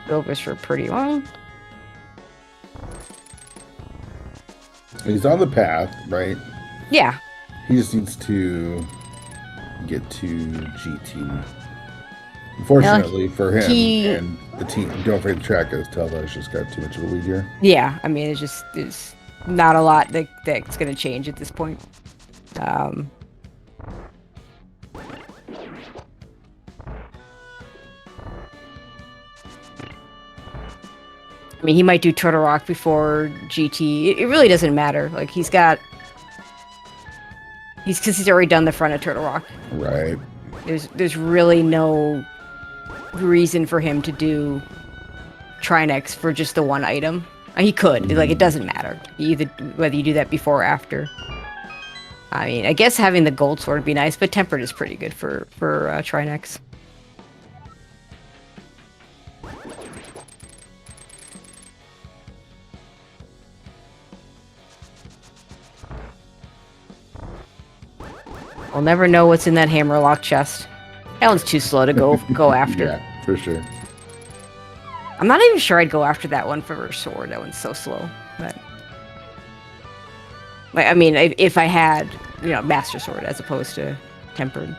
Goes for pretty long. He's on the path, right? Yeah. He just needs to get to GT. Unfortunately for him and the team, don't forget to track us. Telvar's just got too much of a lead here. Yeah, it's not a lot that's going to change at this point. He might do Turtle Rock before GT. It really doesn't matter. Like, because he's already done the front of Turtle Rock. Right. There's really no reason for him to do Trinex for just the one item. He could. Like, it doesn't matter. Whether you do that before or after. I guess having the gold sword would be nice, but tempered is pretty good for Trinex. We'll never know what's in that hammerlock chest. That one's too slow to go after. Yeah, for sure. I'm not even sure I'd go after that one for her sword. That one's so slow. But if I had, Master Sword as opposed to Tempered.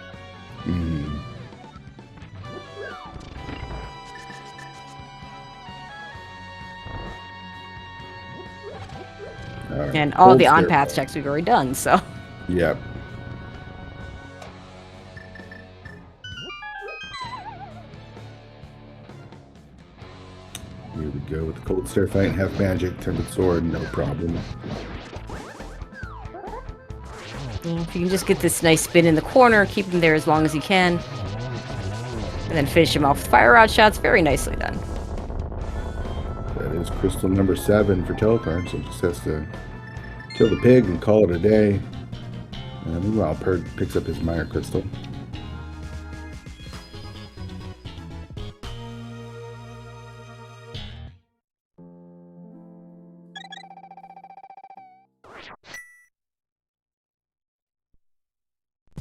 Right. And all the on-path checks we've already done, so. Yep. Here we go with the Cold Stare Fight, half magic, tempered sword, no problem. If you can just get this nice spin in the corner, keep him there as long as you can. And then finish him off with fire rod shots. Very nicely done. That is crystal number 7 for Telefarm, so just has to kill the pig and call it a day. And meanwhile, Purd picks up his Mire crystal.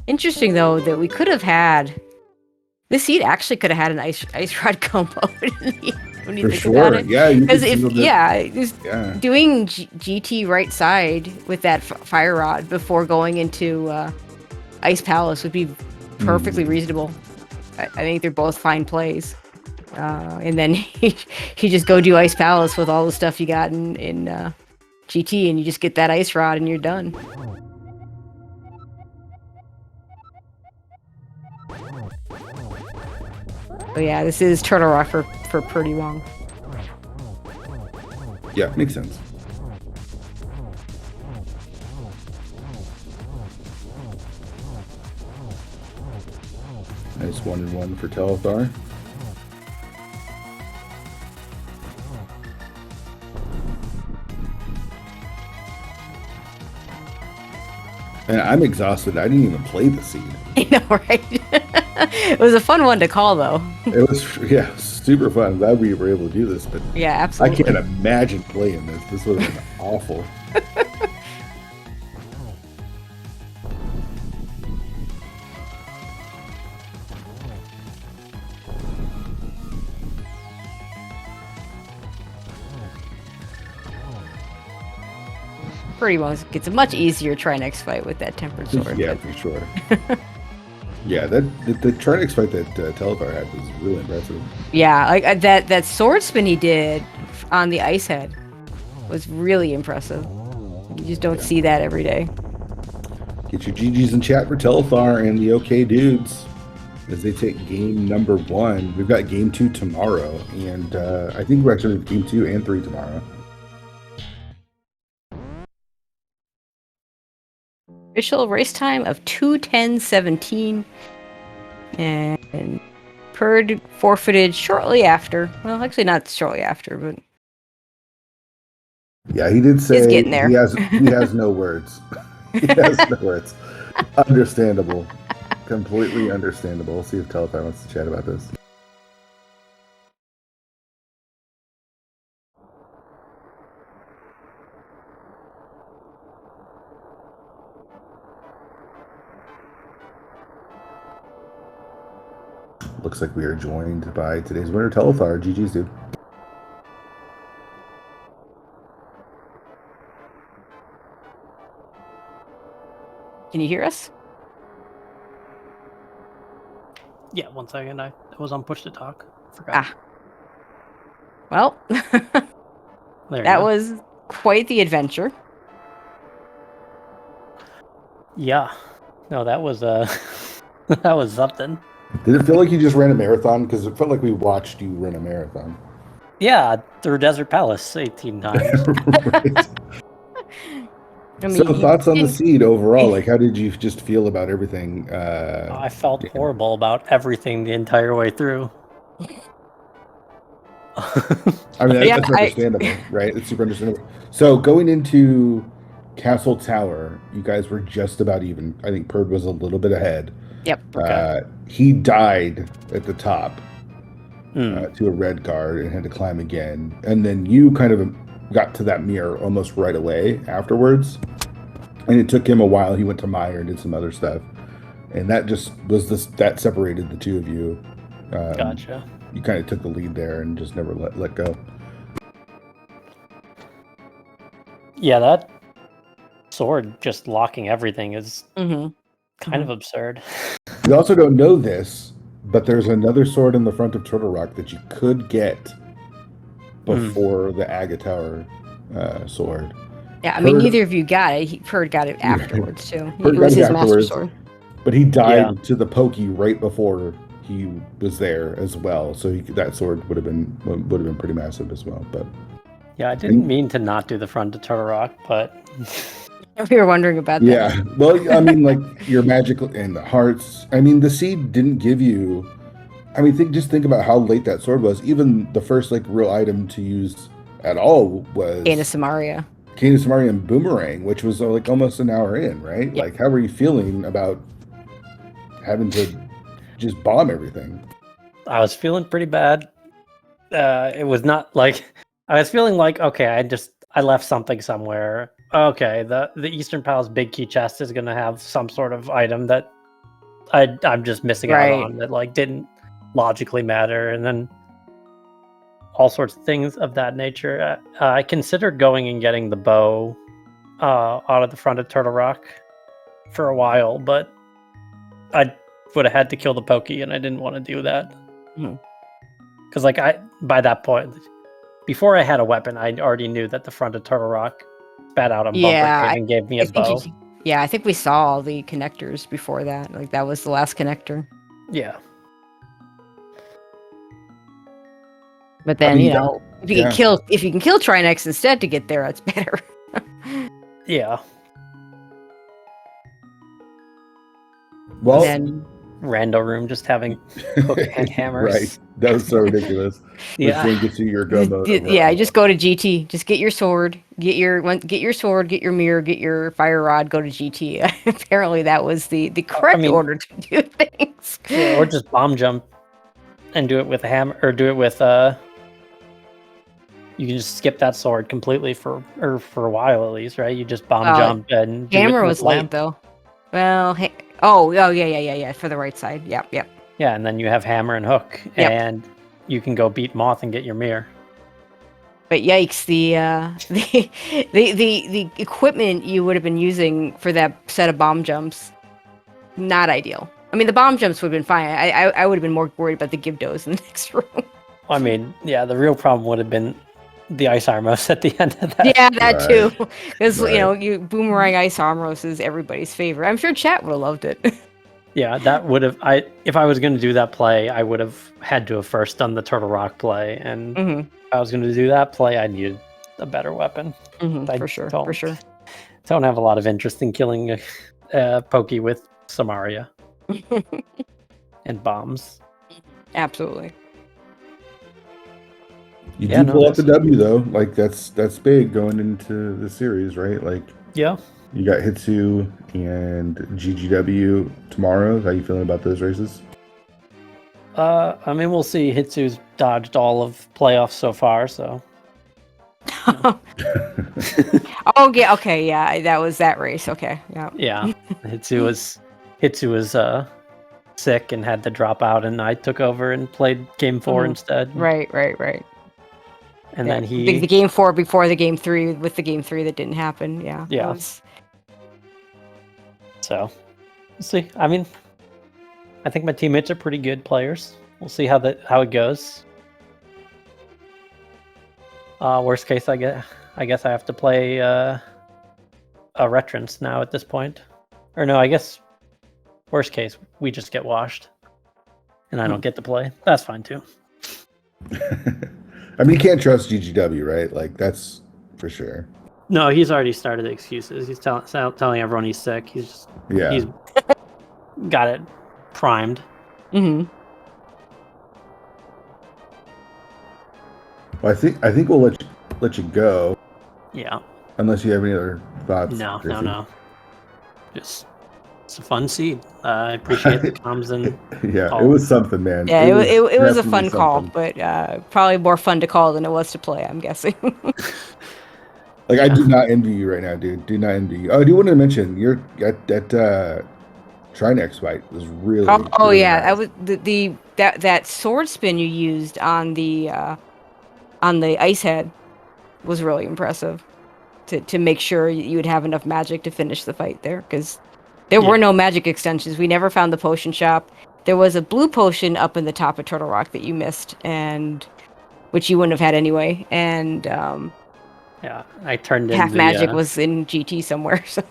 Interesting though that we could have had this seed actually could have had an ice rod combo when you For think sure, about it. yeah. Because if doing Yeah. GT right side with that fire rod before going into Ice Palace would be perfectly reasonable. I think they're both fine plays. And then you just go do Ice Palace with all the stuff you got in GT, and you just get that ice rod, and you're done. Oh yeah, this is Turtle Rock for Purdy Wong. Yeah, makes sense. Nice 1-1 for Telethar. And I'm exhausted. I didn't even play the seed. I know, right? It was a fun one to call, though. It was, yeah, super fun. I'm glad we were able to do this, but yeah, absolutely. I can't imagine playing this. This would have been awful. Pretty well gets a much easier try next fight with that tempered sword. Yeah, for sure. Yeah, the Trinix fight that Telethar had was really impressive. Yeah, like that sword spin he did on the ice head was really impressive. You just don't see that every day. Get your GGs in chat for Telethar and the OK Dudes as they take game number 1. We've got game 2 tomorrow, and I think we're actually game 2 and 3 tomorrow. Official race time of 2:10:17, and Purd forfeited shortly after. Well, actually not shortly after, but yeah, he did say he's getting there. He has no words. He has no words. Understandable, completely understandable. We'll see if Telethar wants to chat about this. Looks like we are joined by today's winner, Telethar. GG's, dude. Can you hear us? Yeah, 1 second. I was on push to talk. Forgot. Well, that go. was quite the adventure. Yeah. No, that was that was something. Did it feel like you just ran a marathon? Because it felt like we watched you run a marathon. Yeah, through Desert Palace 18 times. Right. I mean, So thoughts on the seed overall? Like, how did you just feel about everything? I felt horrible about everything the entire way through. I mean, that's understandable, right? It's super understandable. So going into Castle Tower, you guys were just about even. I think Purd was a little bit ahead. Yep. Okay. He died at the top to a red guard and had to climb again. And then you kind of got to that mirror almost right away afterwards. And it took him a while. He went to Mire and did some other stuff. And that just was that separated the two of you. Gotcha. You kind of took the lead there and just never let go. Yeah, that sword just locking everything is Mm-hmm. kind of absurd. You also don't know this, but there's another sword in the front of Turtle Rock that you could get before the Aga Tower sword. Yeah, I mean, neither of you got it. Purd got it afterwards, too. Purd It was got it his master afterwards. sword. But he died to the pokey right before he was there as well. So that sword would have been pretty massive as well. But Yeah, I didn't mean to not do the front to Turtle Rock, but We were wondering about that. yeah, well, I mean, like your magical and the hearts. I mean, the seed didn't give you. I mean, just think about how late that sword was. Even the first like real item to use at all was Ana Samaria. Canis Samari and Boomerang, which was like almost an hour in, right? Yep. Like, how were you feeling about having to just bomb everything? I was feeling pretty bad. It was not like I was feeling like, okay, I left something somewhere. Okay, the Eastern Palace big key chest is gonna have some sort of item that I'm just missing out Right. on that like didn't logically matter, and then all sorts of things of that nature. I considered going and getting the bow out of the front of Turtle Rock for a while, but I would have had to kill the Pokey, and I didn't want to do that. Because like by that point, before I had a weapon, I already knew that the front of Turtle Rock spat out a bumper cave and gave me a bow. I think we saw all the connectors before that. Like that was the last connector. Yeah. But then, I mean, you know, if you can kill Trinex instead to get there, that's better. Yeah. Well, then, Rando room just having hook and hammers. right. That was so ridiculous. Yeah. Which gets you your go mode. just go to GT. Just get your sword, get your sword, get your mirror, get your fire rod, go to GT. Apparently that was the correct order to do things. Yeah, or just bomb jump and do it with a hammer, or do it with you can just skip that sword completely for a while at least, right? You just bomb jump and hammer was late though. Well, yeah, for the right side. Yep. Yeah, and then you have hammer and hook, and you can go beat Moth and get your mirror. But yikes, the equipment you would have been using for that set of bomb jumps, not ideal. I mean, the bomb jumps would have been fine. I would have been more worried about the Gibdos in the next room. I mean, yeah, the real problem would have been the Ice Armos at the end of that. Yeah, that too. Because, you know, Boomerang Ice Armos is everybody's favorite. I'm sure chat would have loved it. Yeah, that would have... If I was going to do that play, I would have had to have first done the Turtle Rock play. And if I was going to do that play, I needed a better weapon. For sure. Don't have a lot of interest in killing a Pokey with Samaria. And bombs. Absolutely. You do pull up the W though, like that's big going into the series, right? Like, yeah, you got Hitsu and GGW tomorrow. How you feeling about those races? I mean, we'll see. Hitsu's dodged all of playoffs so far, so. Oh yeah, okay, yeah, that was that race. Okay, yeah. Yeah, Hitsu was sick and had to drop out, and I took over and played game 4 instead. Right. And then the game 4 before the game 3 with the game 3 that didn't happen. Yeah. Yeah. So, we'll see. I mean, I think my teammates are pretty good players. We'll see how it goes. Worst case, I guess I have to play a Retrance now at this point. Or no, I guess worst case, we just get washed. And I don't get to play. That's fine too. I mean, you can't trust GGW, right? Like, that's for sure. No, he's already started excuses. He's telling everyone he's sick. He's got it primed. Well, I think we'll let you go. Yeah. Unless you have any other thoughts. No. It's a fun seed. I appreciate the comms and yeah, it was something, man. Yeah, it was a fun call, but probably more fun to call than it was to play, I'm guessing. Like, I do not envy you right now, dude. Do not envy you. Oh, I do want to mention you're at that Trinex fight was really. Oh really yeah, nice. that was that sword spin you used on the ice head was really impressive. To make sure you would have enough magic to finish the fight there, because there were no magic extensions. We never found the potion shop. There was a blue potion up in the top of Turtle Rock that you missed, and which you wouldn't have had anyway. And yeah, I turned in half magic was in GT somewhere. So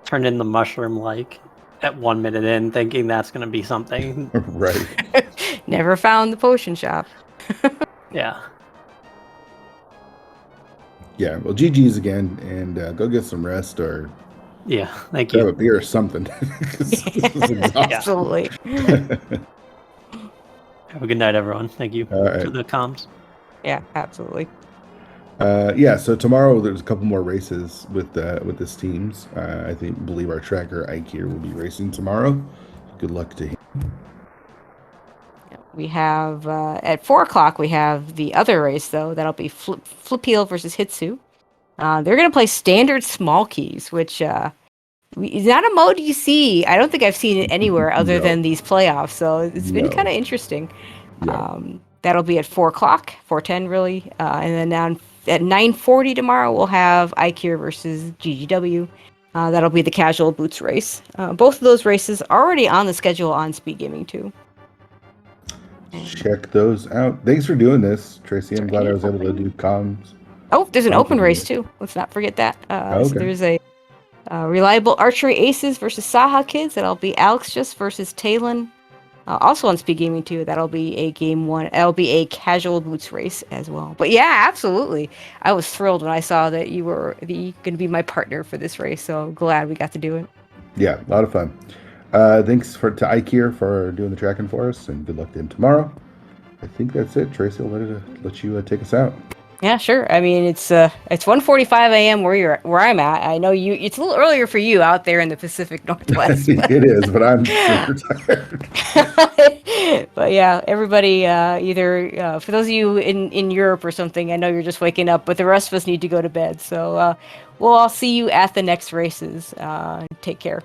turned in the mushroom like at 1 minute in, thinking that's going to be something. Right. Never found the potion shop. Yeah. Yeah. Well, GG's again, and go get some rest or. Yeah, thank Grab you. a beer or something. Absolutely. Have a good night, everyone. Thank you All right. for the comms. Yeah, absolutely. Yeah, so tomorrow there's a couple more races with this teams. I believe our tracker Ike here will be racing tomorrow. Good luck to him. We have at 4 o'clock. We have the other race though. That'll be Flipeel versus Hitsu. They're gonna play standard small keys, which is not a mode you see. I don't think I've seen it anywhere other No. than these playoffs. So it's been No. kind of interesting. Yeah. That'll be at 4 o'clock, 4:10 really, and then at 9:40 tomorrow we'll have Ikea versus GGW. That'll be the casual boots race. Both of those races are already on the schedule on Speed Gaming too. Check those out. Thanks for doing this, Tracy. I'm glad I was able to do comms. Oh, there's an open Complicated. race too. Let's not forget that. Okay. So there's a Reliable Archery Aces versus Saha Kids. That'll be Alex just versus Talon. Also on Speed Gaming too. That'll be a game one. That'll be a casual boots race as well. But yeah, absolutely. I was thrilled when I saw that you were going to be my partner for this race. So glad we got to do it. Yeah, a lot of fun. Thanks to Ike here for doing the tracking for us, and good luck to him tomorrow. I think that's it. Tracy, I'll let you take us out. Yeah, sure. I mean, it's 1:45 a.m. where I'm at. I know you. It's a little earlier for you out there in the Pacific Northwest. It is, but I'm super tired. But yeah, everybody, either for those of you in Europe or something, I know you're just waking up, but the rest of us need to go to bed. So we'll all see you at the next races. Take care.